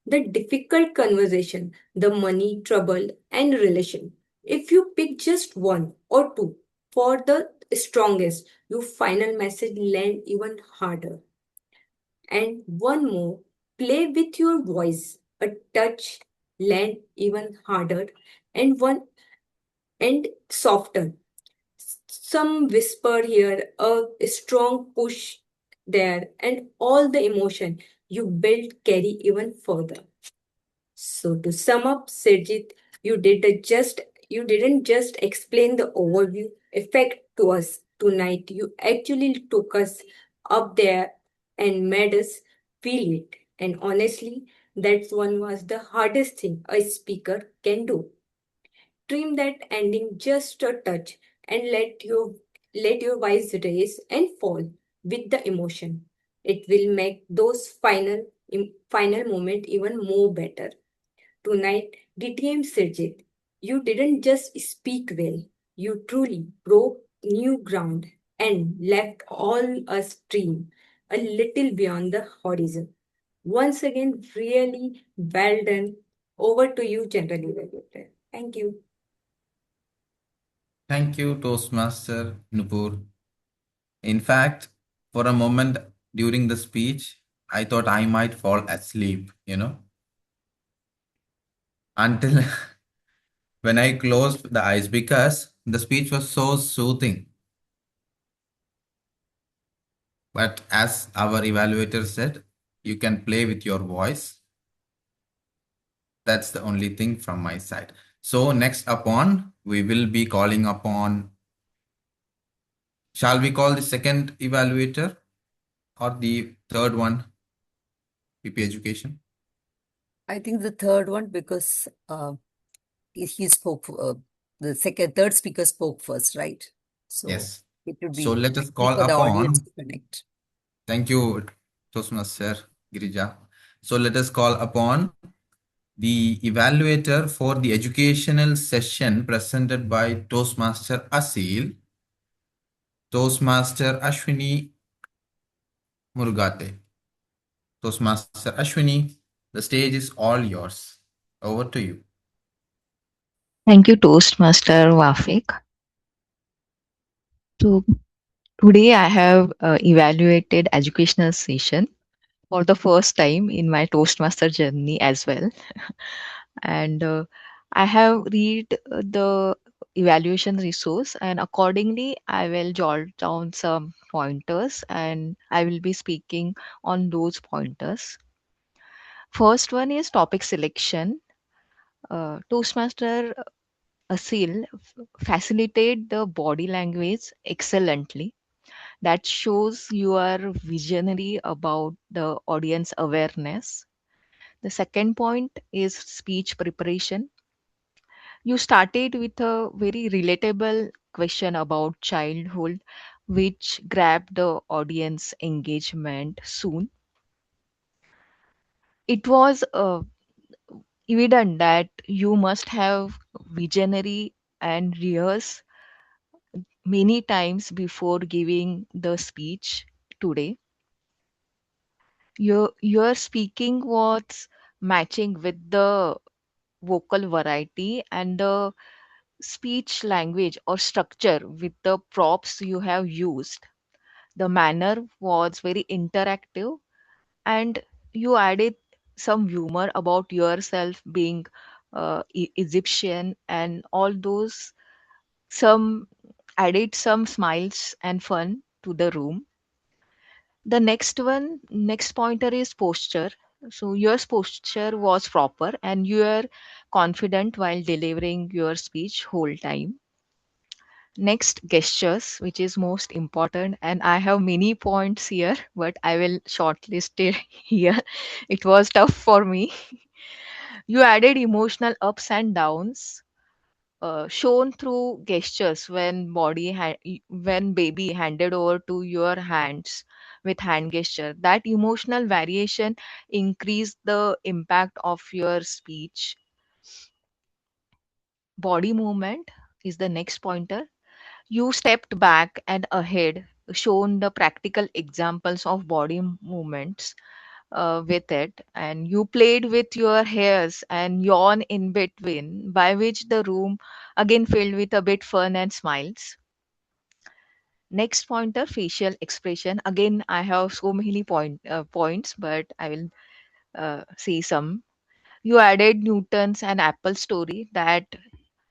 P: The difficult conversation, the money, trouble, and relation. If you pick just one or two for the strongest, your final message land even harder. And one more, play with your voice. A touch land even harder, and one and softer. Some whisper here, a strong push there, and all the emotion you build carry even further. So to sum up, Sreejith, you didn't just explain the overview effect to us tonight. You actually took us up there and made us feel it. And honestly, that one was the hardest thing a speaker can do. Trim that ending just a touch and let your voice raise and fall with the emotion. It will make those final moment even more better. Tonight, DTM Sreejith, you didn't just speak well, you truly broke new ground and left all us dream a little beyond the horizon. Once again, really well done. Over to you, General Evaluator. Thank you.
K: Thank you, Toastmaster Nupur. In fact, for a moment during the speech, I thought I might fall asleep, until when I closed the eyes because the speech was so soothing. But as our evaluator said, you can play with your voice. That's the only thing from my side. So next upon, we will be calling upon, shall we call the second evaluator or the third one, PP Education?
B: I think the third one because he spoke, third speaker spoke first, right? So
K: Yes.
B: it would
K: So
B: be
K: let us
B: easy
K: call
B: for the audience
K: upon.
B: to connect.
K: Thank you, Toastmaster Girija. So let us call upon the evaluator for the educational session presented by Toastmaster Aseel, Toastmaster Ashwini Murukate. Toastmaster Ashwini, the stage is all yours. Over to you.
Q: Thank you, Toastmaster Wafik. So today I have evaluated educational session for the first time in my Toastmaster journey as well. And I have read the evaluation resource, and accordingly I will jot down some pointers and I will be speaking on those pointers. First one is topic selection. Toastmaster Asil facilitate the body language excellently. That shows you are visionary about the audience awareness. The second point is speech preparation. You started with a very relatable question about childhood, which grabbed the audience engagement soon. It was evident that you must have visionary and rehearse many times before giving the speech today. Your speaking was matching with the vocal variety and the speech language or structure with the props you have used. The manner was very interactive, and you added some humor about yourself being Egyptian and all those, some added some smiles and fun to the room. The next pointer is posture. So your posture was proper and you are confident while delivering your speech whole time. Next, gestures, which is most important, and I have many points here, but I will shortlist it here. It was tough for me. You added emotional ups and downs, shown through gestures when baby handed over to your hands with hand gesture. That emotional variation increased the impact of your speech. Body movement is the next pointer. You stepped back and ahead, shown the practical examples of body movements with it, and you played with your hairs and yawn in between, by which the room again filled with a bit fun and smiles. Next pointer, facial expression. Again, I have so many points, but I will say some. You added Newton's and Apple story, that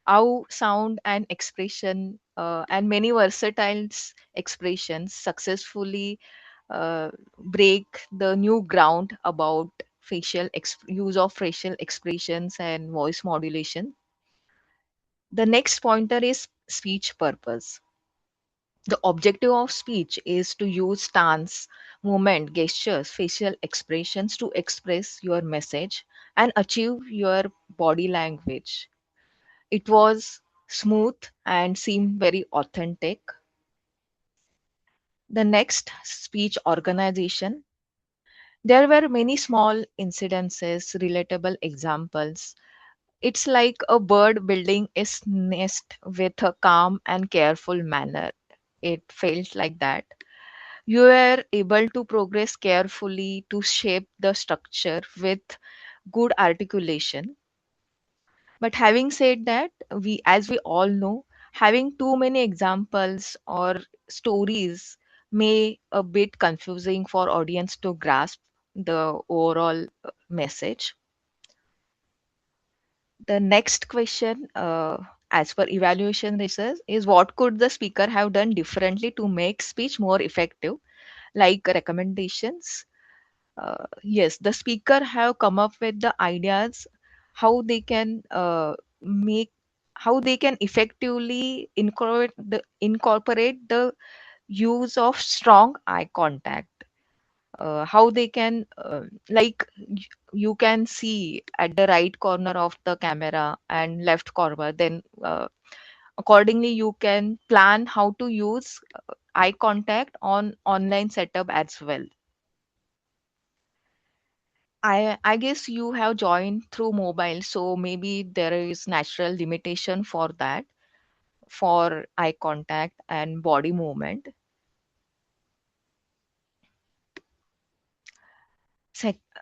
Q: how sound and expression and many versatile expressions successfully break the new ground about use of facial expressions and voice modulation. The next pointer is speech purpose. The objective of speech is to use stance, movement, gestures, facial expressions to express your message and achieve your body language. It was smooth and seemed very authentic. The next, speech organization. There were many small incidences, relatable examples. It's like a bird building its nest with a calm and careful manner. It felt like that. You were able to progress carefully to shape the structure with good articulation. But having said that, as we all know, having too many examples or stories may a bit confusing for audience to grasp the overall message. The next question, as per evaluation research, is what could the speaker have done differently to make speech more effective? Like recommendations. Yes, the speaker have come up with the ideas how they can make how they can effectively incorporate the use of strong eye contact. How they can you can see at the right corner of the camera and left corner, then accordingly you can plan how to use eye contact on online setup as well. I guess you have joined through mobile, so maybe there is natural limitation for that, for eye contact and body movement.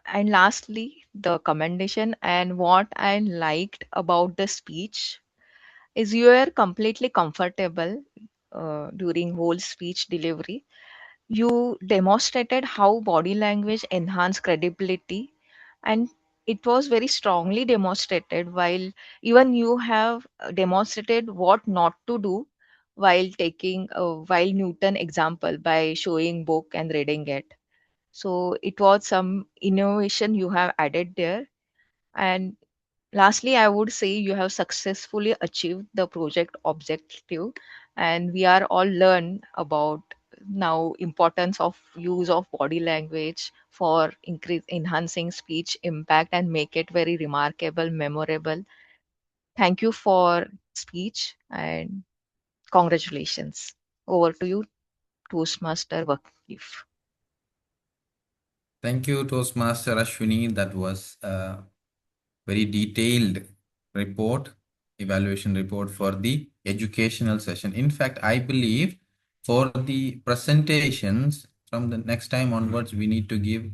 Q: And lastly, the commendation and what I liked about the speech is you are completely comfortable during whole speech delivery. You demonstrated how body language enhance credibility, and it was very strongly demonstrated, while even you have demonstrated what not to do while taking while Newton example by showing book and reading it. So it was some innovation you have added there. And lastly, I would say you have successfully achieved the project objective, and we are all learn about now importance of use of body language for enhancing speech impact and make it very remarkable, memorable. Thank you for speech and congratulations. Over to you, Toastmaster Vakif.
K: Thank you, Toastmaster Ashwini. That was a very detailed report evaluation report for the educational session. In fact, I believe for the presentations from the next time onwards, we need to give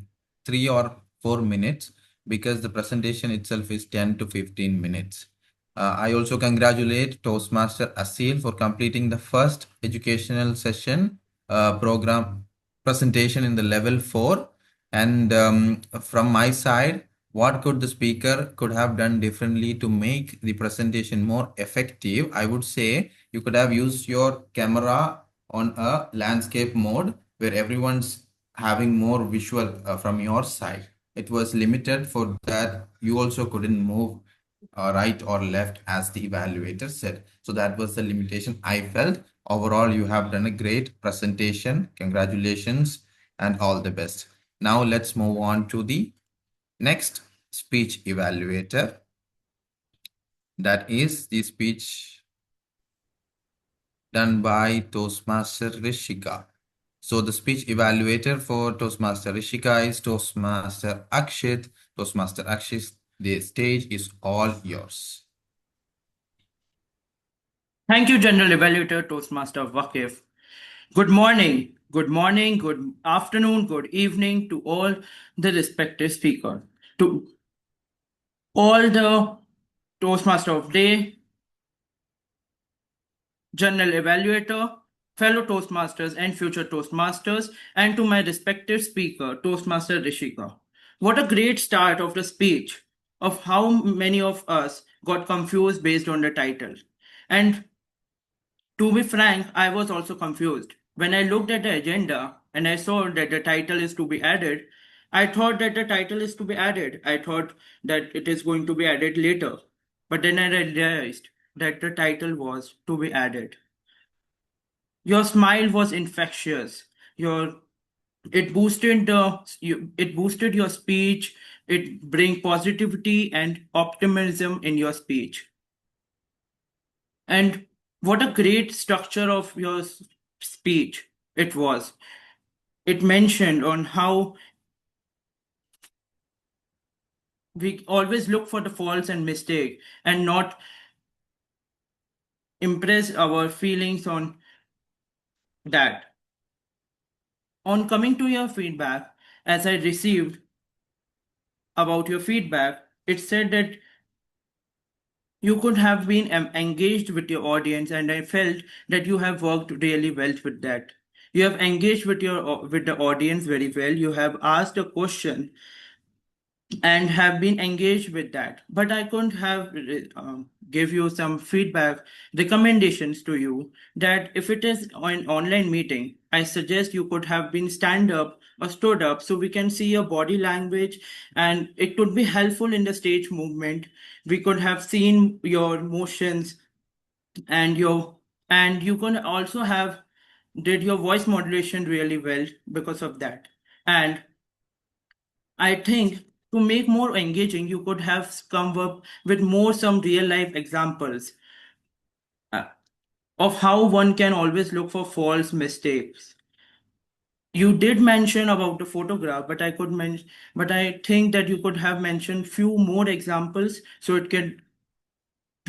K: 3 or 4 minutes because the presentation itself is 10 to 15 minutes. I also congratulate Toastmaster Aseel for completing the first educational session program presentation in the level 4. And from my side, what could the speaker could have done differently to make the presentation more effective? I would say you could have used your camera on a landscape mode where everyone's having more visual from your side. It was limited for that you also couldn't move right or left as the evaluator said. So that was the limitation I felt. Overall, you have done a great presentation. Congratulations and all the best. Now let's move on to the next speech evaluator. That is the speech done by Toastmaster Rishika. So the speech evaluator for Toastmaster Rishika is Toastmaster Akshit. Toastmaster Akshit, the stage is all yours.
U: Thank you, General Evaluator, Toastmaster Vakif. Good morning, good afternoon, good evening to all the respective speakers. To all the Toastmaster of Day, General Evaluator, fellow Toastmasters and future Toastmasters, and to my respective speaker, Toastmaster Rishika. What a great start of the speech of how many of us got confused based on the title. And to be frank, I was also confused. When I looked at the agenda and I saw that the title is to be added, I thought that the title is to be added. I thought that it is going to be added later. But then I realized that the title was to be added. Your smile was infectious. It boosted your speech. It bring positivity and optimism in your speech. And what a great structure of your speech it was. It mentioned on how we always look for the faults and mistake and not impress our feelings on that. On coming to your feedback, as I received about your feedback, it said that you could have been engaged with your audience, and I felt that you have worked really well with that. You have engaged with the audience very well. You have asked a question and have been engaged with that. But I couldn't have give you some feedback, recommendations to you that if it is an online meeting, I suggest you could have been stand up or stood up so we can see your body language, and it could be helpful in the stage movement. We could have seen your motions and you can also have did your voice modulation really well because of that. And I think to make more engaging, you could have come up with more some real life examples of how one can always look for false mistakes. You did mention about the photograph, but I think that you could have mentioned few more examples so it can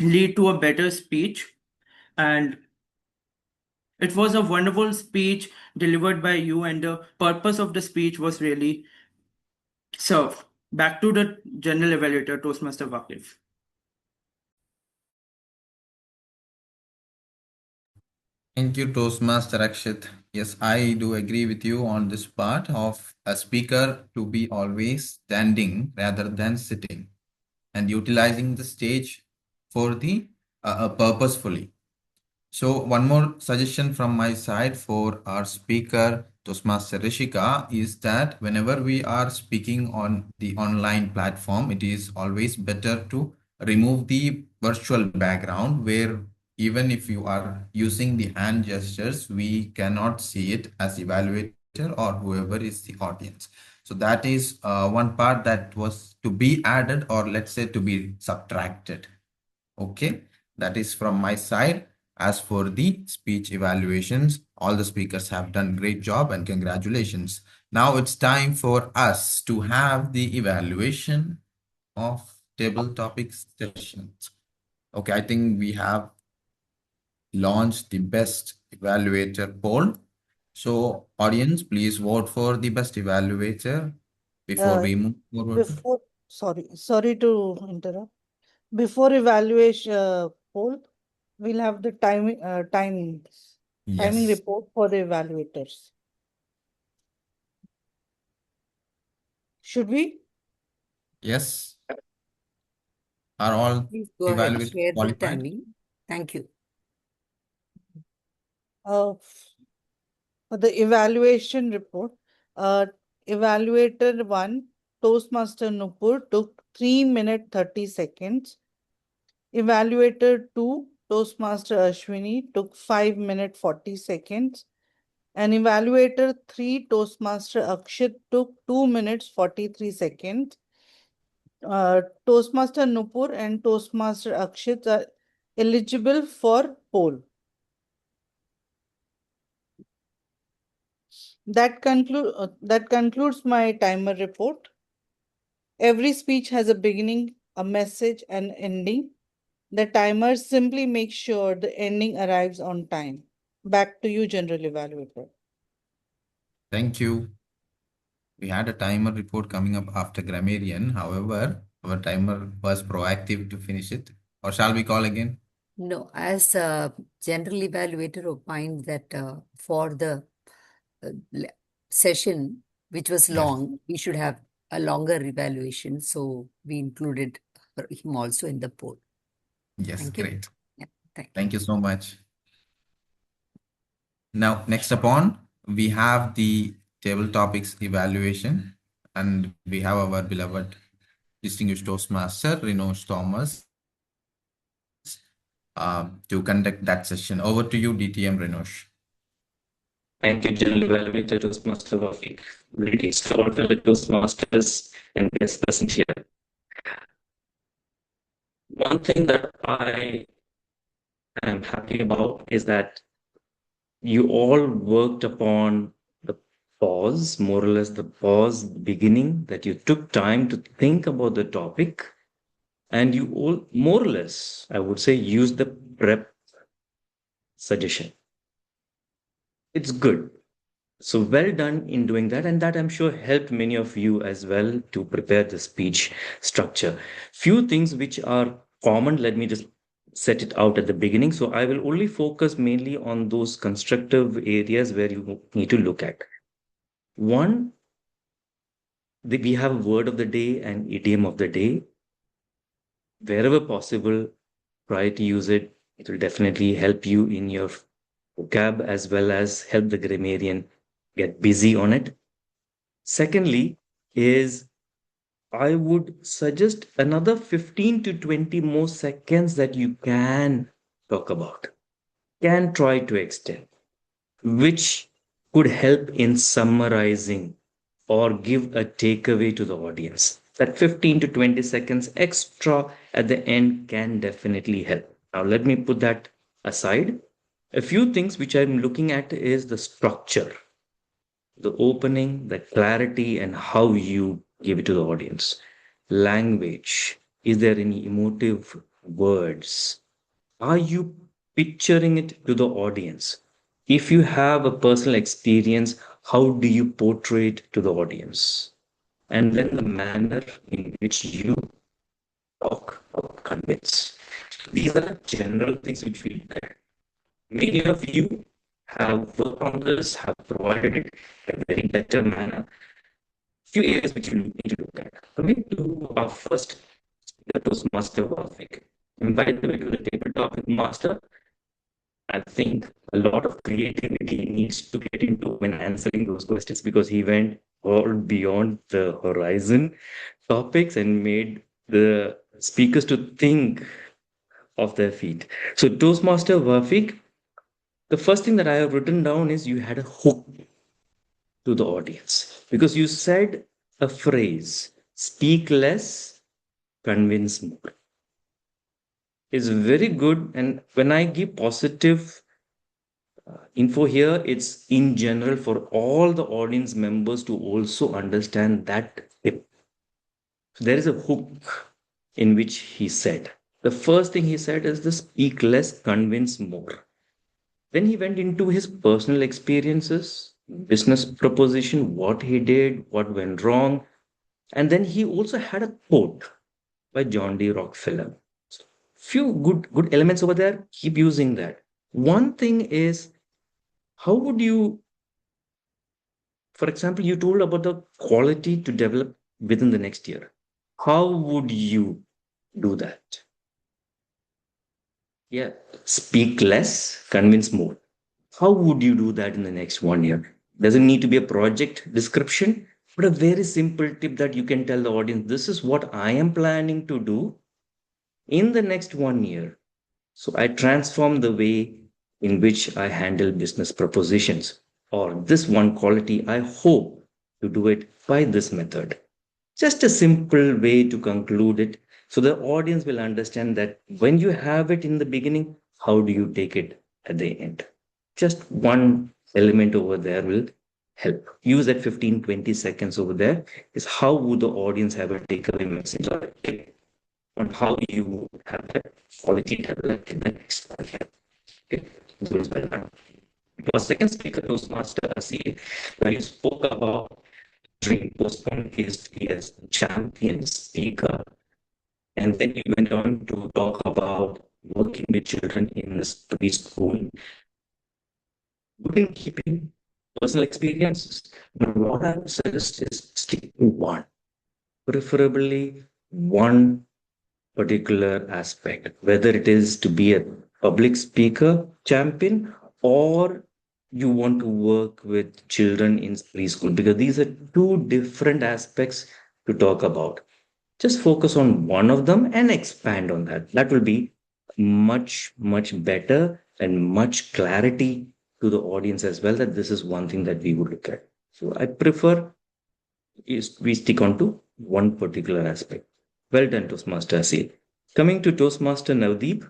U: lead to a better speech. And it was a wonderful speech delivered by you, and the purpose of the speech was really served. Back to the General Evaluator, Toastmaster Vakif.
K: Thank you, Toastmaster Akshit. Yes, I do agree with you on this part of a speaker to be always standing rather than sitting and utilizing the stage for the purposefully. So one more suggestion from my side for our speaker, Toastmaster Rishika, is that whenever we are speaking on the online platform, it is always better to remove the virtual background where even if you are using the hand gestures, we cannot see it as evaluator or whoever is the audience. So that is one part that was to be added, or let's say to be subtracted. Okay, that is from my side. As for the speech evaluations, all the speakers have done great job and congratulations. Now it's time for us to have the evaluation of table topic sessions. Okay, I think we have launched the best evaluator poll. So, audience, please vote for the best evaluator before
O: Uh,
K: we move forward.
O: sorry to interrupt. Before evaluation poll, we'll have the timing
K: Yes.
O: report for the evaluators. Should we?
K: Yes. Are all
B: Please go ahead,
K: evaluators
B: share the
K: qualified?
B: timing. Thank you.
O: For the evaluation report, evaluator 1, Toastmaster Nupur, took 3 minutes 30 seconds. Evaluator 2, Toastmaster Ashwini, took 5 minutes 40 seconds. And evaluator 3, Toastmaster Akshit, took 2 minutes 43 seconds. Toastmaster Nupur and Toastmaster Akshit are eligible for poll. That concludes my timer report. Every speech has a beginning, a message, and ending. The timer simply makes sure the ending arrives on time. Back to you, General Evaluator.
K: Thank you. We had a timer report coming up after Grammarian. However, our timer was proactive to finish it. Or shall we call again?
B: No, as general evaluator opined that for the session, which was
K: Yes.
B: long, we should have a longer evaluation. So we included him also in the poll.
K: Yes,
B: Thank you.
K: great.
B: Yeah,
K: Thank you so much. Now, next upon, we have the table topics evaluation, and we have our beloved distinguished Toastmaster, Rinosh Thomas, to conduct that session. Over to you, DTM Rinosh.
M: Thank you, General Evaluator Toastmaster Wafiq. Greetings to all fellow Toastmasters and guests present here. One thing that I am happy about is that you all worked upon the pause, more or less the pause beginning, that you took time to think about the topic, and you all more or less, I would say, use the prep suggestion. It's good. So well done in doing that, and that I'm sure helped many of you as well to prepare the speech structure. Few things which are common, let me just set it out at the beginning. So I will only focus mainly on those constructive areas where you need to look at. One, we have a word of the day and idiom of the day. Wherever possible, try to use it. It will definitely help you in your vocab as well as help the grammarian get busy on it. Secondly, is I would suggest another 15 to 20 more seconds that you can talk about, can try to extend, which could help in summarizing or give a takeaway to the audience. That 15 to 20 seconds extra at the end can definitely help. Now, let me put that aside. A few things which I'm looking at is the structure, the opening, the clarity, and how you give it to the audience. Language. Is there any emotive words? Are you picturing it to the audience? If you have a personal experience, how do you portray it to the audience? And then the manner in which you talk or convince. These are general things which we look at. Many of you have worked on this, have provided it in a very better manner. Few areas which you need to look at. Coming to our first, the Toastmaster Wafiq. And by the way, to the tabletop master, I think a lot of creativity needs to get into when answering those questions because he went all beyond the horizon topics and made the speakers to think off their feet. So, Toastmaster Wafiq, the first thing that I have written down is you had a hook to the audience because you said a phrase, speak less, convince more. Is very good. And when I give positive info here, it's in general for all the audience members to also understand that tip. So there is a hook in which he said. The first thing he said is the speak less, convince more. Then he went into his personal experiences, business proposition, what he did, what went wrong. And then he also had a quote by John D. Rockefeller. Few good elements over there. Keep using that. One thing is, how would you, for example, you told about the quality to develop within the next year. How would you do that? Yeah, speak less, convince more. How would you do that in the next 1 year? Doesn't need to be a project description, but a very simple tip that you can tell the audience, this is what I am planning to do in the next 1 year. So I transform the way in which I handle business propositions, or this one quality, I hope to do it by this method. Just a simple way to conclude it. So the audience will understand that when you have it in the beginning, how do you take it at the end? Just one element over there will help. Use that 15-20 seconds over there is how would the audience have a takeaway message or a tip on how you have that quality developed in the next 1 year. Okay, so it's well done. Your second speaker, Toastmaster Aseel, where you spoke about dream postponed his as champion speaker. And then you went on to talk about working with children in this preschool. Good in keeping personal experiences. But what I would suggest is stick to one, preferably one particular aspect, whether it is to be a public speaker champion or you want to work with children in preschool, because these are two different aspects to talk about. Just focus on one of them and expand on that. That will be much, much better and much clarity to the audience as well that this is one thing that we would look at. So I prefer is we stick on to one particular aspect. Well done, Toastmaster Aseel. Coming to Toastmaster Navdeep,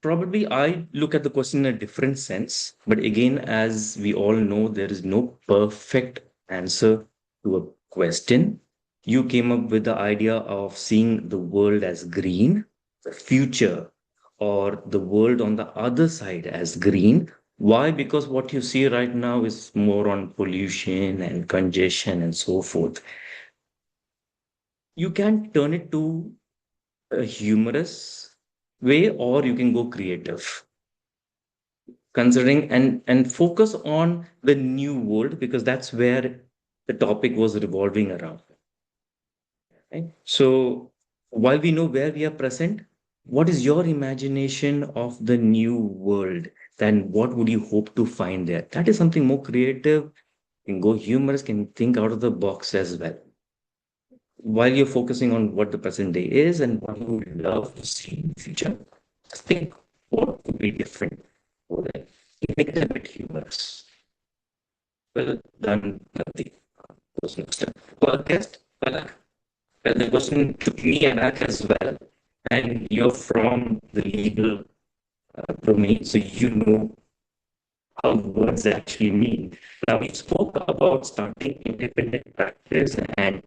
M: probably I look at the question in a different sense. But again, as we all know, there is no perfect answer to a question. You came up with the idea of seeing the world as green, the future, or the world on the other side as green. Why? Because what you see right now is more on pollution and congestion and so forth. You can turn it to a humorous way, or you can go creative, considering and focus on the new world, because that's where the topic was revolving around. Right? So while we know where we are present, what is your imagination of the new world? Then what would you hope to find there? That is something more creative, can go humorous, can think out of the box as well. While you're focusing on what the present day is and what you would love to see in the future, just think what would be different. Make it a bit humorous. Well done, Nati. Podcast. Well, the question took me aback as well. And you're from the legal domain, so you know how words actually mean. Now, we spoke about starting independent practice and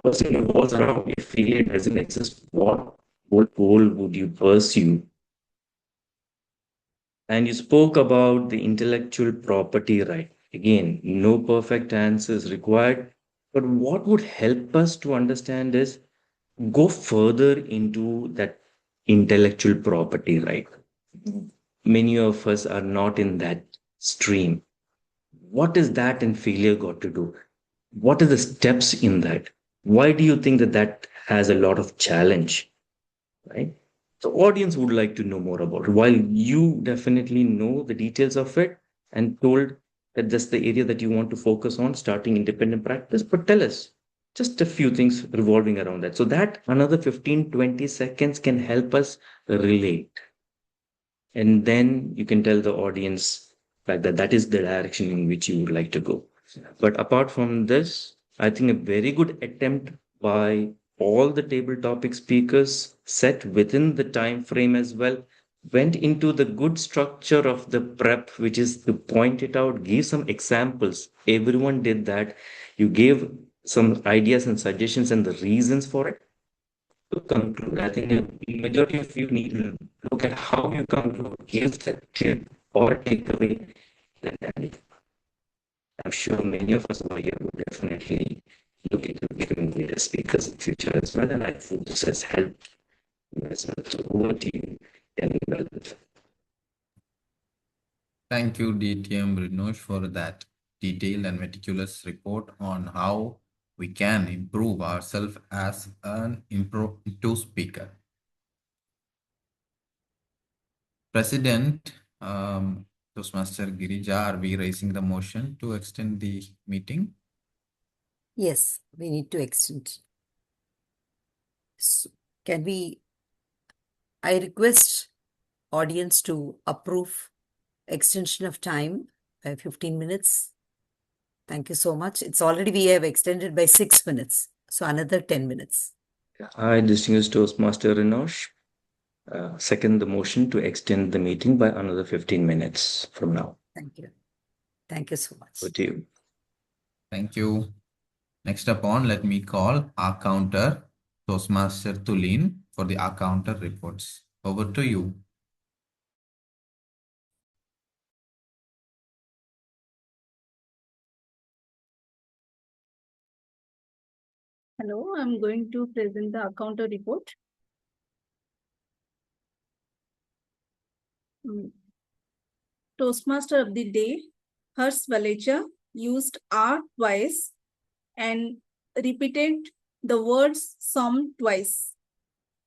M: person revolves around if failure doesn't exist, what goal would you pursue? And you spoke about the intellectual property right. Again, no perfect answer is required. But what would help us to understand is go further into that intellectual property right. Many of us are not in that stream. What is that and failure got to do? What are the steps in that? Why do you think that that has a lot of challenge? Right? The audience would like to know more about it. While you definitely know the details of it and told that that's the area that you want to focus on, starting independent practice, but tell us just a few things revolving around that. So that another 15-20 seconds can help us relate. And then you can tell the audience that that is the direction in which you would like to go. But apart from this, I think a very good attempt by all the table topic speakers set within the time frame as well, went into the good structure of the prep, which is to point it out, give some examples. Everyone did that. You gave some ideas and suggestions and the reasons for it. to conclude. I think a majority of you need to look at how you conclude. Give the tip or takeaway. Then I'm sure many of us over here will definitely look into becoming native speakers in future as well. And I think this has helped you as well. So over to you, and
K: Thank you, DTM Rinosh, for that detailed and meticulous report on how we can improve ourselves as an impromptu speaker. President, Toastmaster Girija, are we raising the motion to extend the meeting?
B: Yes, we need to extend. So can we, I request audience to approve extension of time by 15 minutes. Thank you so much. It's already, we have extended by 6 minutes. So another 10 minutes.
M: I, distinguished Toastmaster Rinosh, second the motion to extend the meeting by another 15 minutes from now.
B: Thank you. Thank you so much.
M: Over to you.
K: Thank you. Next upon, let me call our counter, Toastmaster Tulin, for the our counter reports. Over to you.
N: Hello, I'm going to present the accountant report. Toastmaster of the day, Hursh Valecha, used R twice and repeated the words some twice.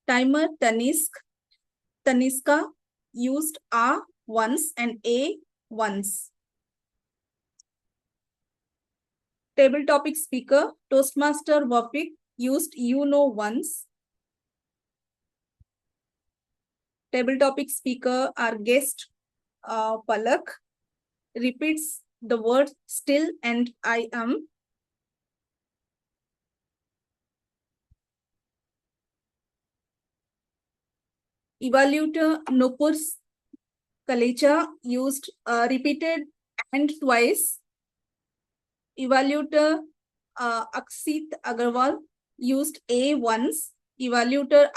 N: Timer Taniska used R once and A once. Table topic speaker, Toastmaster Wafik used you know once. Table topic speaker, our guest Palak repeats the word still and I am. Evaluator Nupur Saklecha used repeated and twice. Evaluator Akshit Agarwal used A once. Evaluator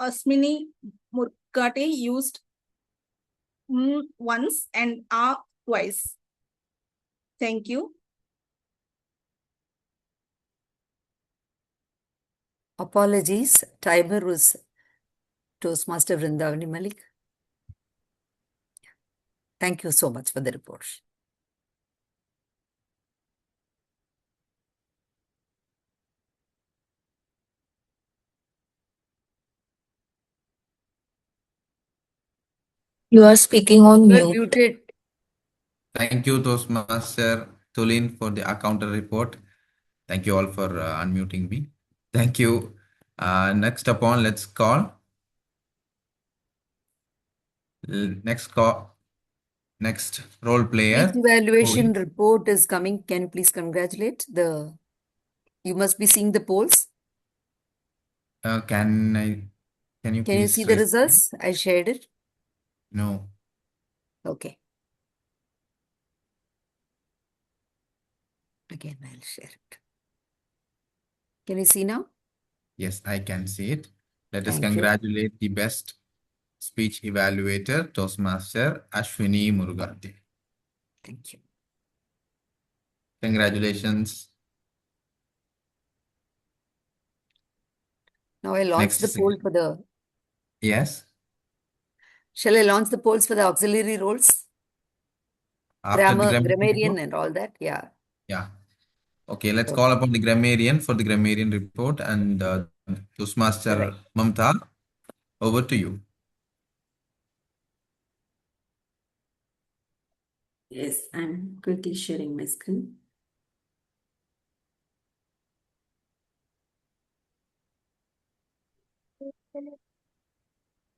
N: Ashwini Murukate used once and A twice. Thank you.
B: Apologies. Timer was Toastmaster Vrindavani Malik. Thank you so much for the report.
P: You are speaking on
B: You are
P: mute.
B: muted.
K: Thank you, Toastmaster Tulin, for the counter report. Thank you all for unmuting me. Thank you. Next upon, let's call. Next role player.
B: Each evaluation report is coming. Can you please congratulate the, you must be seeing the polls.
K: Can you
B: Can you
K: please
B: see the results? I shared it.
K: No.
B: Okay. Again, I'll share it. Can you see now?
K: Yes, I can see it. Let us
B: Thank you.
K: congratulate the best speech evaluator, Toastmaster Ashwini Murukate.
B: Thank you.
K: Congratulations.
B: Now I launch the poll for the.
K: Yes.
B: Shall I launch the polls for the auxiliary roles?
K: After the
B: Grammarian and all that. Yeah.
K: Yeah. Okay, let's call upon the grammarian for the grammarian report and Toastmaster Mamatha, over to you.
P: Yes, I'm quickly sharing my screen.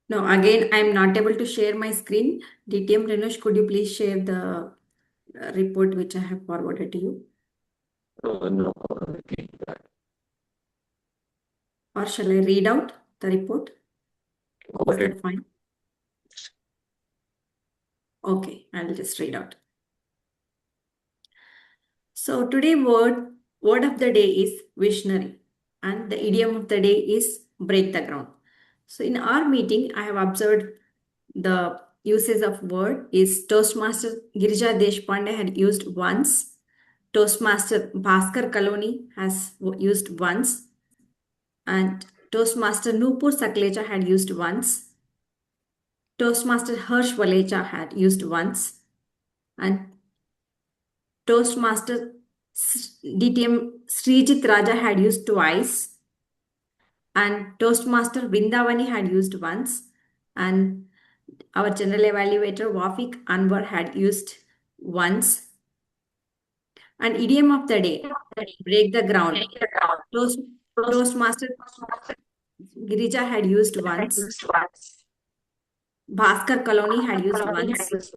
P: No, again, I'm not able to share my screen. DTM Rinosh, could you please share the report which I have forwarded to you?
M: No.
P: Or shall I read out the report? Is that fine? Okay, I'll just read out. So today word of the day is visionary and the idiom of the day is
L: break the ground. So in our meeting, I have observed the usage of word is Toastmaster Girija Deshpande had used once. Toastmaster Bhaskar Kaloni has used once. And Toastmaster Nupur Saklecha had used once. Toastmaster Hursh Valecha had used once. And Toastmaster DTM Sreejith Raja had used twice. And Toastmaster Vindavani had used once. And our general evaluator Wafik Anwar had used once. And idiom of the day, break the ground. Toastmaster Girija had used once. Bhaskar Kaloni had used once.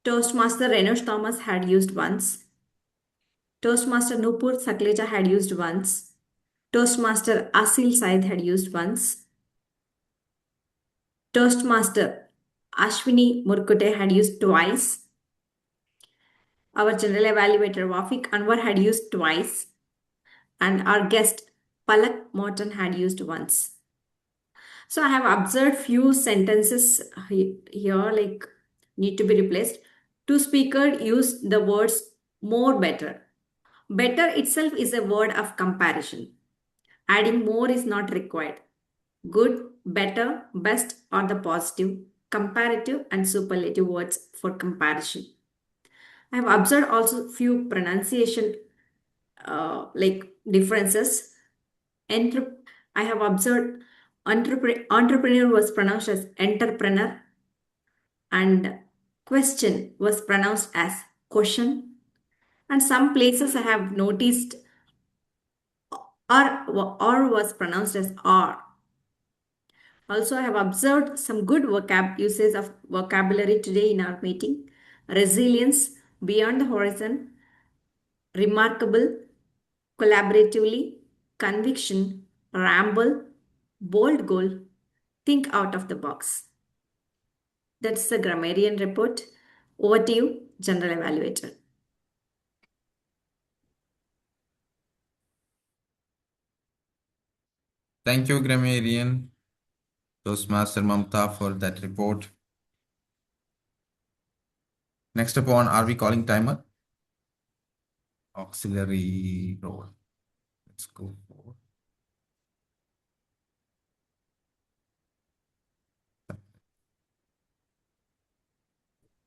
L: Toastmaster Renosh Thomas had used once. Toastmaster Nupur Saklecha had used once. Toastmaster Aseel Saeed had used once. Toastmaster Ashwini Murukate had used twice. Our general evaluator Wafik Anwar had used twice. And our guest Palak Morton had used once. So I have observed few sentences here like need to be replaced. To speaker use the words more better. Better itself is a word of comparison. Adding more is not required. Good, better, best are the positive, comparative and superlative words for comparison. I have observed also few pronunciation like differences. I have observed entrepreneur was pronounced as entrepreneur and question was pronounced as question. And some places I have noticed or was pronounced as R. Also, I have observed some good uses of vocabulary today in our meeting. Resilience, beyond the horizon, remarkable, collaboratively, conviction, ramble, bold goal, think out of the box. That's the grammarian report. Over to you, General Evaluator.
K: Thank you, Grammarian, Toastmaster Mamatha, for that report. Next upon, are we calling timer? Auxiliary role. Let's go for.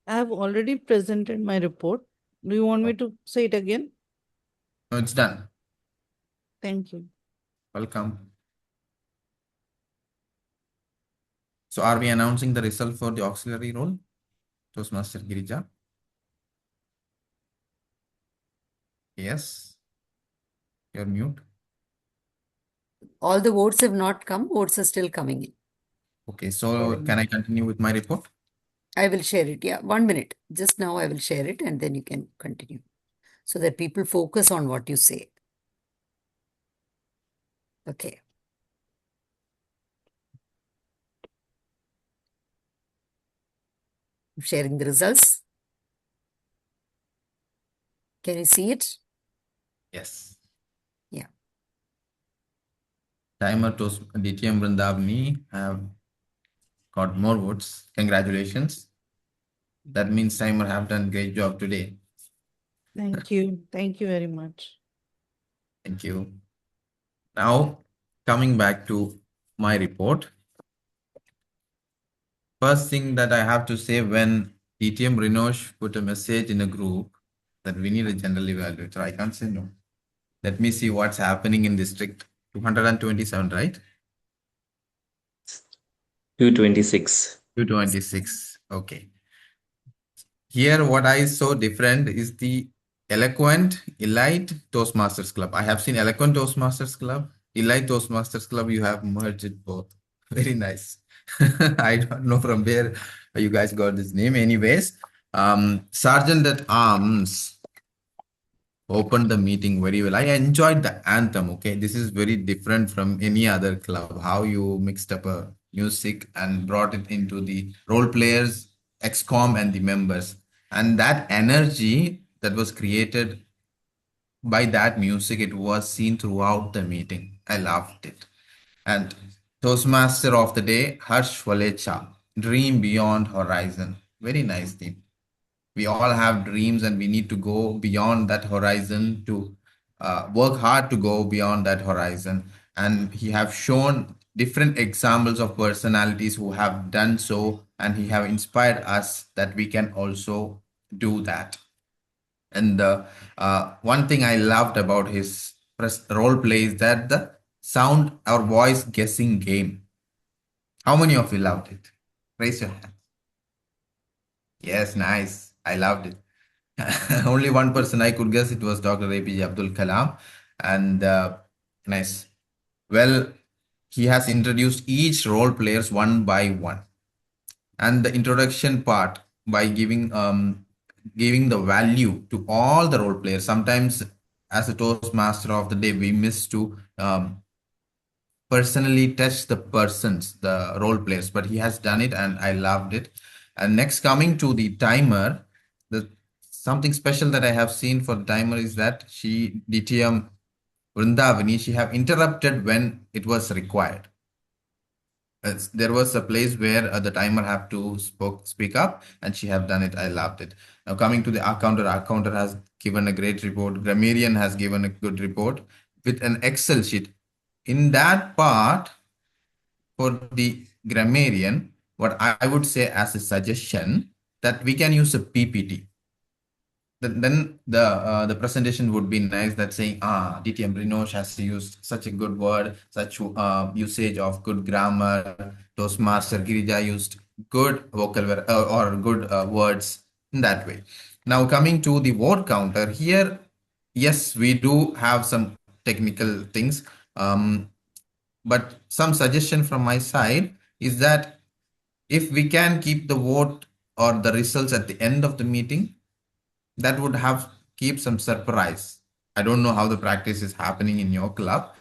O: I have already presented my report. Do you want me to say it again?
K: No, it's done.
O: Thank you.
K: Welcome. So are we announcing the result for the auxiliary role? Toastmaster Girija? Yes. You're mute.
B: All the votes have not come. Votes are still coming in.
K: Okay, so can I continue with my report?
B: I will share it. Yeah, 1 minute. Just now I will share it and then you can continue so that people focus on what you say. Okay. I'm sharing the results. Can you see it?
K: Yes.
B: Yeah.
K: Timer to DTM Vrindavani have got more votes. Congratulations. That means timer have done great job today.
O: Thank you. Thank you very much.
K: Thank you. Now, coming back to my report. First thing that I have to say, when DTM Rinosh put a message in a group that we need a general evaluator, I can't say no. Let me see what's happening in district 227, right?
M: 226.
K: 226. Okay. Here, what I saw different is the Eloquent Elite Toastmasters Club. I have seen Eloquent Toastmasters Club, Elite Toastmasters Club. You have merged both. Very nice. I don't know from where you guys got this name. Anyways, Sergeant at Arms opened the meeting very well. I enjoyed the anthem. Okay, this is very different from any other club. How you mixed up a music and brought it into the role players, XCOM, and the members, and that energy that was created by that music, it was seen throughout the meeting. I loved it. And Toastmaster of the day, Hursh Valecha, Dream Beyond Horizon. Very nice theme. We all have dreams and we need to go beyond that horizon to work hard to go beyond that horizon. And he have shown different examples of personalities who have done so, and he have inspired us that we can also do that. And one thing I loved about his role play is that the sound or voice guessing game. How many of you loved it? Raise your hand. Yes, nice. I loved it. Only one person I could guess it was Dr. APJ Abdul Kalam. And nice. Well, he has introduced each role players one by one. And the introduction part by giving the value to all the role players. Sometimes as a Toastmaster of the day, we miss to personally touch the persons, the role players, but he has done it and I loved it. And next, coming to the timer, the something special that I have seen for the timer is that DTM Vrindavani, she have interrupted when it was required. There was a place where the timer have to speak up, and she have done it. I loved it. Now coming to the our counter has given a great report. Grammarian has given a good report with an Excel sheet. In that part, for the grammarian, what I would say as a suggestion that we can use a PPT. Then the presentation would be nice, that saying, DTM Rinosh has used such a good word, such usage of good grammar. Toastmaster Girija used good vocal or good words in that way. Now coming to the word counter here, yes, we do have some technical things. But some suggestion from my side is that if we can keep the vote or the results at the end of the meeting, that would have keep some surprise. I don't know how the practice is happening in your club,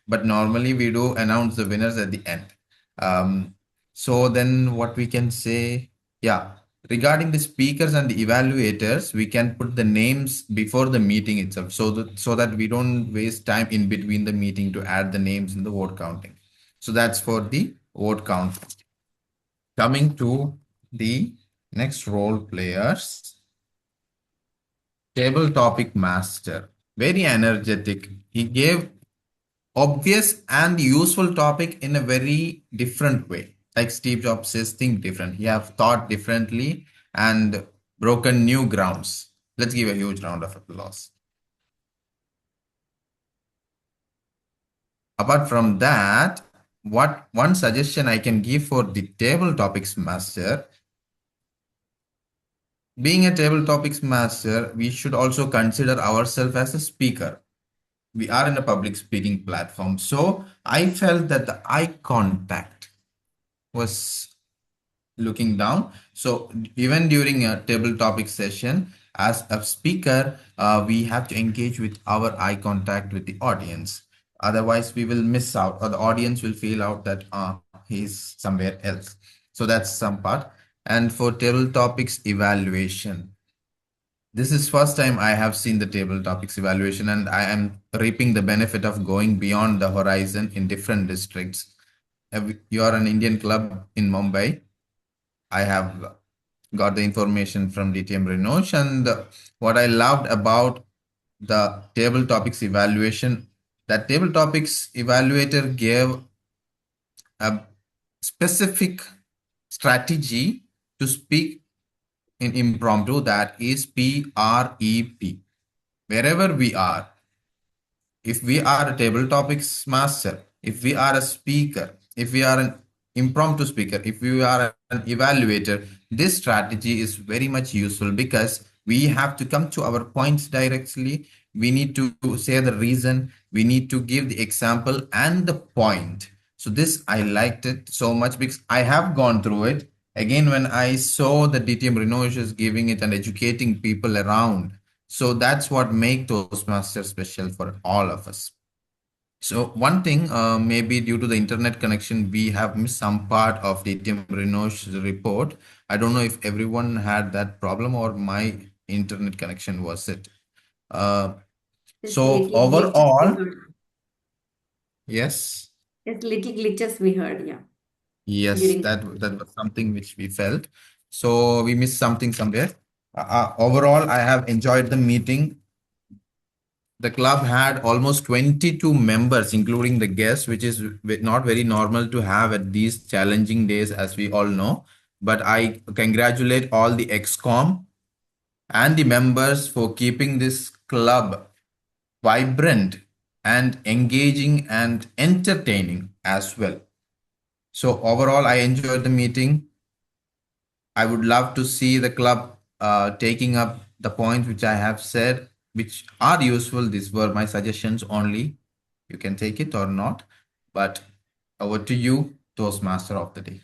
K: but normally we do announce the winners at the end. So then what we can say, yeah, regarding the speakers and the evaluators, we can put the names before the meeting itself, so that we don't waste time in between the meeting to add the names in the vote counting. So that's for the vote count. Coming to the next role players, table topic master, very energetic. He gave obvious and useful topic in a very different way. Like Steve Jobs says, think different. He have thought differently and broken new grounds. Let's give a huge round of applause. Apart from that, one suggestion I can give for the table topics master, being a table topics master, we should also consider ourselves as a speaker. We are in a public speaking platform. So I felt that the eye contact was looking down. So even during a table topic session, as a speaker, we have to engage with our eye contact with the audience. Otherwise, we will miss out, or the audience will feel out that he's somewhere else. So that's some part. And for table topics evaluation, this is first time I have seen the table topics evaluation, and I am reaping the benefit of going beyond the horizon in different districts. You are an Indian club in Mumbai. I have got the information from DTM Rinosh, and what I loved about the table topics evaluation, that table topics evaluator gave a specific strategy to speak in impromptu, that is PREP. Wherever we are, if we are a table topics master, if we are a speaker, if we are an impromptu speaker, if we are an evaluator, this strategy is very much useful because we have to come to our points directly. We need to say the reason, we need to give the example and the point. So this, I liked it so much because I have gone through it. Again, when I saw the DTM Rinosh is giving it and educating people around, so that's what make Toastmasters special for all of us. So one thing, maybe due to the internet connection, we have missed some part of DTM Rinosh's report. I don't know if everyone had that problem or my internet connection was it. So overall, Yes.
L: Yes, little glitches we heard, yeah.
K: Yes,
L: During
K: that was something which we felt. So we missed something somewhere. Overall, I have enjoyed the meeting. The club had almost 22 members, including the guests, which is not very normal to have at these challenging days, as we all know. But I congratulate all the ExCom and the members for keeping this club vibrant and engaging and entertaining as well. So overall, I enjoyed the meeting. I would love to see the club taking up the points which I have said, which are useful. These were my suggestions only. You can take it or not. But over to you, Toastmaster of the day.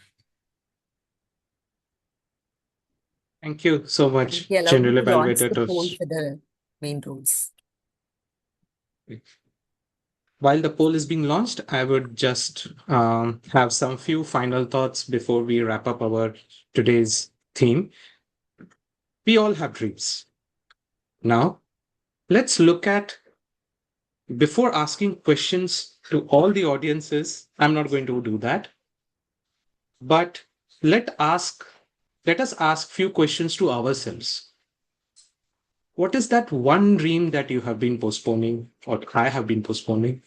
D: Thank you so much,
B: He allowed me
D: General
B: to launch
D: Evaluator.
B: the poll for the main rules.
D: While the poll is being launched, I would just have some few final thoughts before we wrap up our today's theme. We all have dreams. Now, let's look at, before asking questions to all the audiences, I'm not going to do that, but let us ask few questions to ourselves. What is that one dream that you have been postponing, or I have been postponing?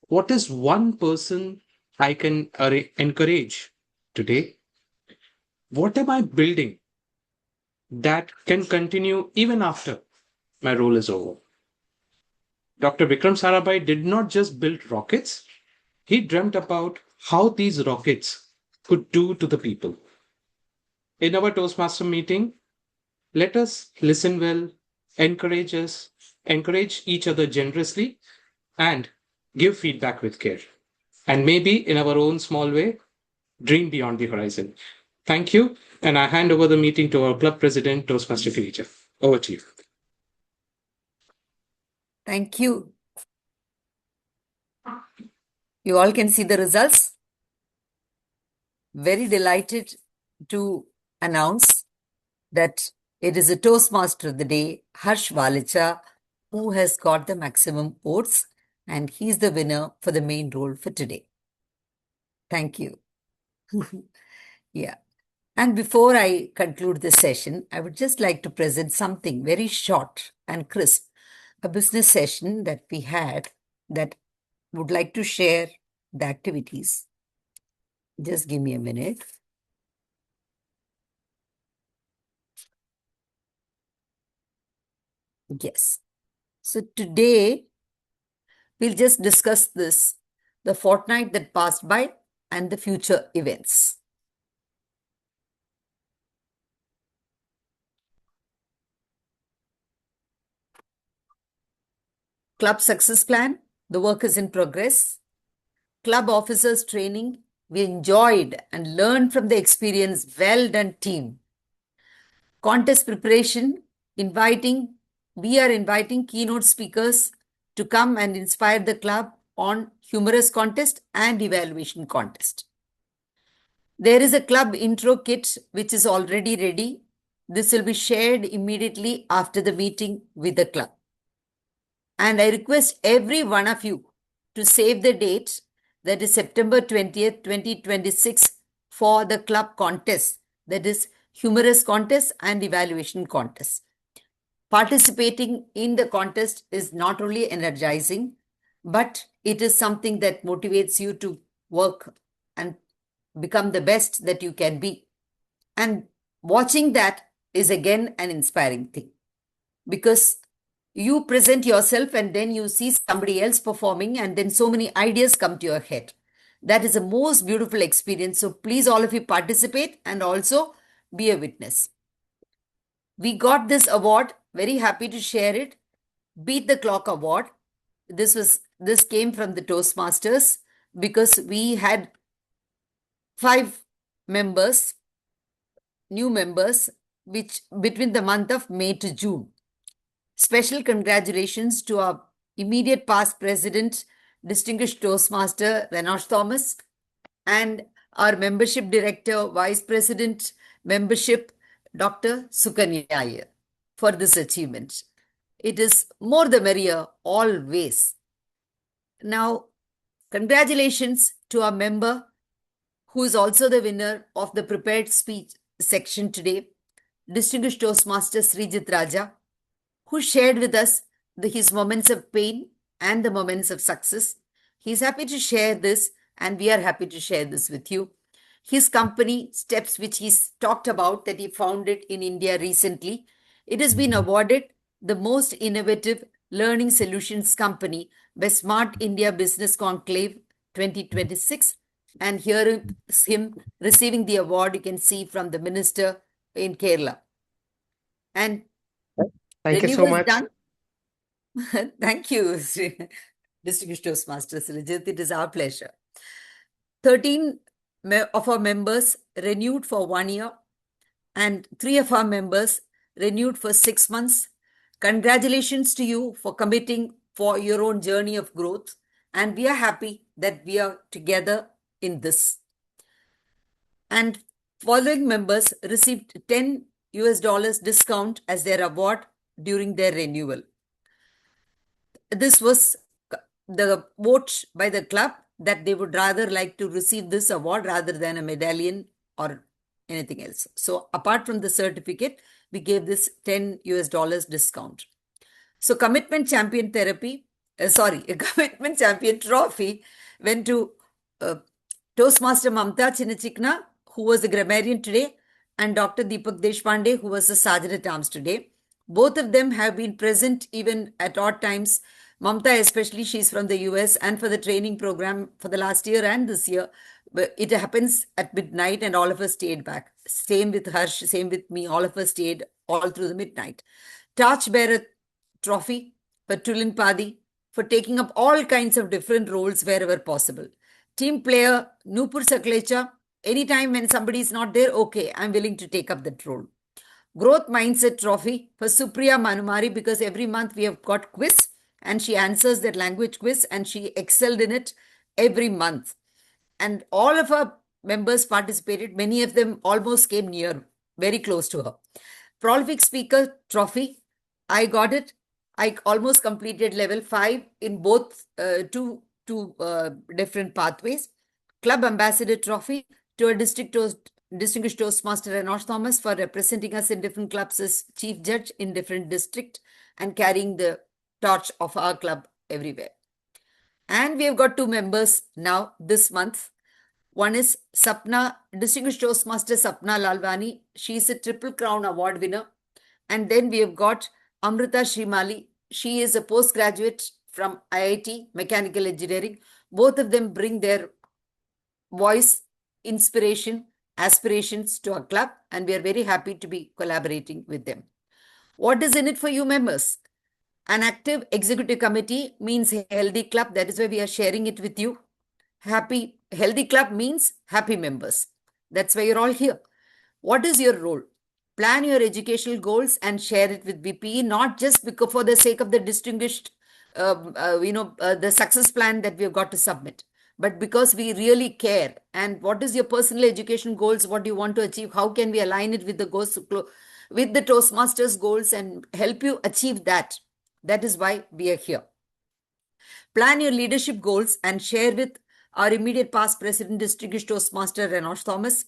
D: What is one person I can encourage today? What am I building that can continue even after my role is over? Dr. Vikram Sarabhai did not just build rockets, he dreamt about how these rockets could do to the people. In our Toastmaster meeting, let us listen well, encourage each other generously, and give feedback with care. And maybe in our own small way, dream beyond the horizon. Thank you. And I hand over the meeting to our club president, Toastmaster Girija. Over to you.
B: Thank you. You all can see the results. Very delighted to announce that it is a Toastmaster of the day, Hursh Valecha, who has got the maximum votes, and he's the winner for the main role for today. Thank you. Yeah. And before I conclude this session, I would just like to present something very short and crisp, a business session that we had that would like to share the activities. Just give me a minute. Yes. So today, we'll just discuss this, the fortnight that passed by and the future events. Club success plan, the work is in progress. Club officers training, we enjoyed and learned from the experience. Well done, team. Contest preparation, we are inviting keynote speakers to come and inspire the club on humorous contest and evaluation contest. There is a club intro kit which is already ready. This will be shared immediately after the meeting with the club. And I request every one of you to save the date, that is September 20th, 2026, for the club contest, that is humorous contest and evaluation contest. Participating in the contest is not only energizing, but it is something that motivates you to work and become the best that you can be. And watching that is again an inspiring thing, because you present yourself and then you see somebody else performing and then so many ideas come to your head. That is a most beautiful experience. So please, all of you, participate and also be a witness. We got this award, very happy to share it. Beat the Clock Award. This came from the Toastmasters because we had 5 members, new members, which between the month of May to June. Special congratulations to our immediate past president, distinguished Toastmaster Renosh Thomas, and our membership director, vice president, membership, Dr. Sukanya Iyer, for this achievement. It is more the merrier always. Now, Congratulations to our member who is also the winner of the prepared speech section today, Distinguished Toastmaster Sreejith Raja, who shared with us his moments of pain and the moments of success. He's happy to share this, and we are happy to share this with you. His company, Steps, which he's talked about, that he founded in India recently, it has been awarded the most innovative learning solutions company by Smart India Business Conclave 2026. And here is him receiving the award, you can see from the minister in Kerala. And
H: Thank you so
B: renewal is
H: much.
B: done. Thank you, Distinguished Toastmaster Sreejith. It is our pleasure. 13 of our members renewed for 1 year, and 3 of our members renewed for 6 months. Congratulations to you for committing for your own journey of growth, and we are happy that we are together in this. And following members received $10 discount as their award during their renewal. This was the vote by the club that they would rather like to receive this award rather than a medallion or anything else. So apart from the certificate, we gave this $10 discount. So Commitment Champion Commitment Champion Trophy went to Toastmaster Mamatha Chinnachikkannag, who was the Grammarian today, and Dr. Deepak Deshpande, who was the Sergeant at Arms today. Both of them have been present even at odd times. Mamatha especially, she's from the US, and for the training program for the last year and this year, it happens at midnight and all of us stayed back. Same with Hursh, same with me, all of us stayed all through the midnight. Torchbearer Trophy for Tulin Padi for taking up all kinds of different roles wherever possible. Team player Nupur Saklecha, anytime when somebody is not there, okay, I'm willing to take up that role. Growth Mindset Trophy for Supriya Manumari, because every month we have got quiz and she answers that language quiz and she excelled in it every month. And all of our members participated. Many of them almost came near, very close to her. Prolific Speaker Trophy, I got it. I almost completed level 5 in both two different pathways. Club Ambassador Trophy to a Distinguished Toastmaster Enosh Thomas for representing us in different clubs as Chief Judge in different districts and carrying the torch of our club everywhere. And we have got 2 members now this month. One is Sapna, Distinguished Toastmaster Sapna Lalwani. She is a Triple Crown Award winner. And then we have got Amrita Shrimali. She is a postgraduate from IIT, Mechanical Engineering. Both of them bring their voice, inspiration, aspirations to our club, and we are very happy to be collaborating with them. What is in it for you members? An active executive committee means a healthy club. That is why we are sharing it with you. Healthy club means happy members. That's why you're all here. What is your role? Plan your educational goals and share it with BPE, not just because for the sake of the distinguished, the success plan that we have got to submit, but because we really care. And what is your personal education goals? What do you want to achieve? How can we align it with the goals, with the Toastmasters goals and help you achieve that? That is why we are here. Plan your leadership goals and share with our immediate past president, Distinguished Toastmaster Enosh Thomas.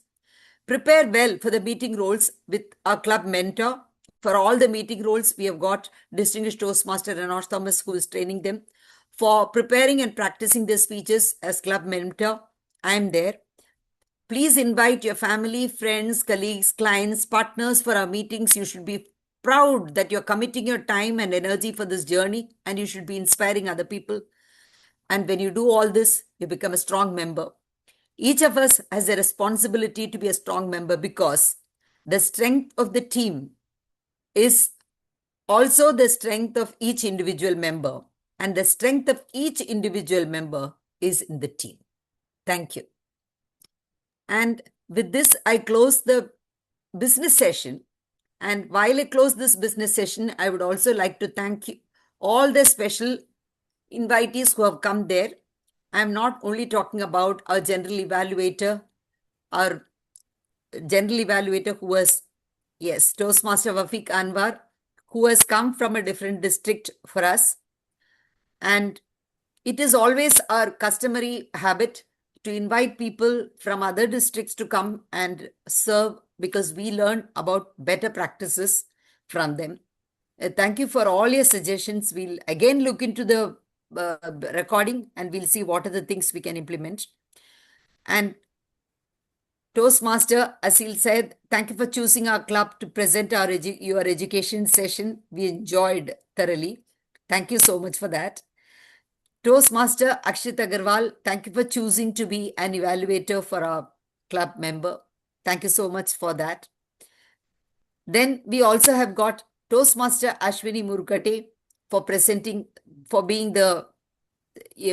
B: Prepare well for the meeting roles with our club mentor. For all the meeting roles, we have got Distinguished Toastmaster Enosh Thomas, who is training them. For preparing and practicing their speeches as club mentor, I am there. Please invite your family, friends, colleagues, clients, partners for our meetings. You should be proud that you're committing your time and energy for this journey, and you should be inspiring other people. And when you do all this, you become a strong member. Each of us has a responsibility to be a strong member, because the strength of the team is also the strength of each individual member, and the strength of each individual member is in the team. Thank you. And with this, I close the business session. And while I close this business session, I would also like to thank you, all the special invitees who have come there. I'm not only talking about our general evaluator who was, yes, Toastmaster Wafiq Anwar, who has come from a different district for us. And It is always our customary habit to invite people from other districts to come and serve because we learn about better practices from them. Thank you for all your suggestions. We'll again look into the recording and we'll see what are the things we can implement. And Toastmaster Aseel said, thank you for choosing our club to present your education session. We enjoyed thoroughly. Thank you so much for that. Toastmaster Akshit Agarwal, thank you for choosing to be an evaluator for our club member. Thank you so much for that. Then we also have got Toastmaster Ashwini Murukate for being the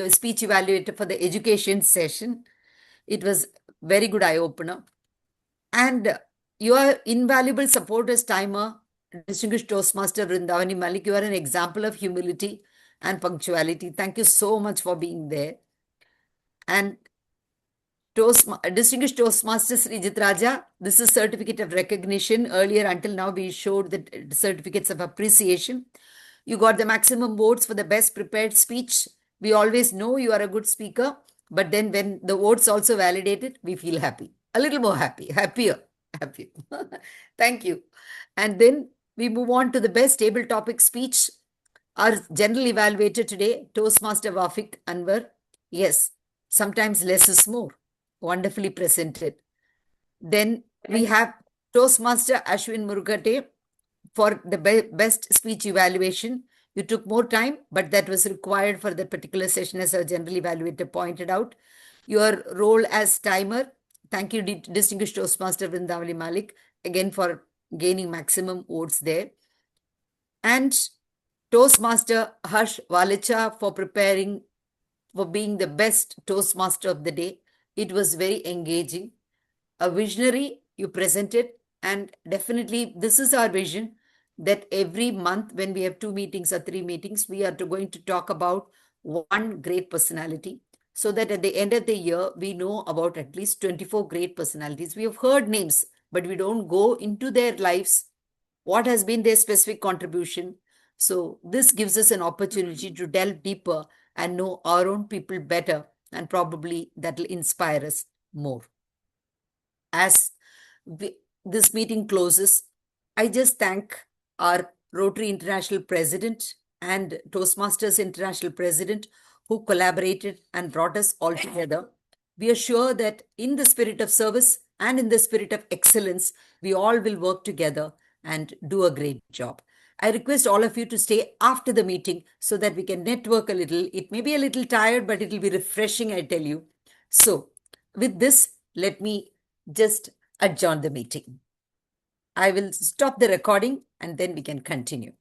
B: speech evaluator for the education session. It was very good eye-opener. And your invaluable support as timer, distinguished Toastmaster Vrindavani Malik, you are an example of humility and punctuality. Thank you so much for being there. And distinguished Toastmaster Sreejith Raja, this is certificate of recognition. Earlier until now, we showed the certificates of appreciation. You got the maximum votes for the best prepared speech. We always know you are a good speaker, but then when the votes also validated, we feel happy. A little more happier. Thank you. And then we move on to the best table topic speech. Our general evaluator today, Toastmaster Wafik Anwar. Yes, sometimes less is more. Wonderfully presented. Then we have Toastmaster Ashwin Murukate for the best speech evaluation. You took more time, but that was required for that particular session, as our general evaluator pointed out. Your role as timer, thank you, distinguished Toastmaster Vrindavani Malik, again for gaining maximum votes there. And Toastmaster Hursh Valecha for being the best Toastmaster of the day. It was very engaging. A visionary you presented, and definitely this is our vision that every month when we have 2 meetings or 3 meetings, we are going to talk about one great personality so that at the end of the year, we know about at least 24 great personalities. We have heard names, but we don't go into their lives. What has been their specific contribution? So this gives us an opportunity to delve deeper and know our own people better, and probably that will inspire us more. As this meeting closes, I just thank our Rotary International President and Toastmasters International President who collaborated and brought us all together. We are sure that in the spirit of service and in the spirit of excellence, we all will work together and do a great job. I request all of you to stay after the meeting so that we can network a little. It may be a little tired, but it will be refreshing, I tell you. So with this, let me just adjourn the meeting. I will stop the recording and then we can continue.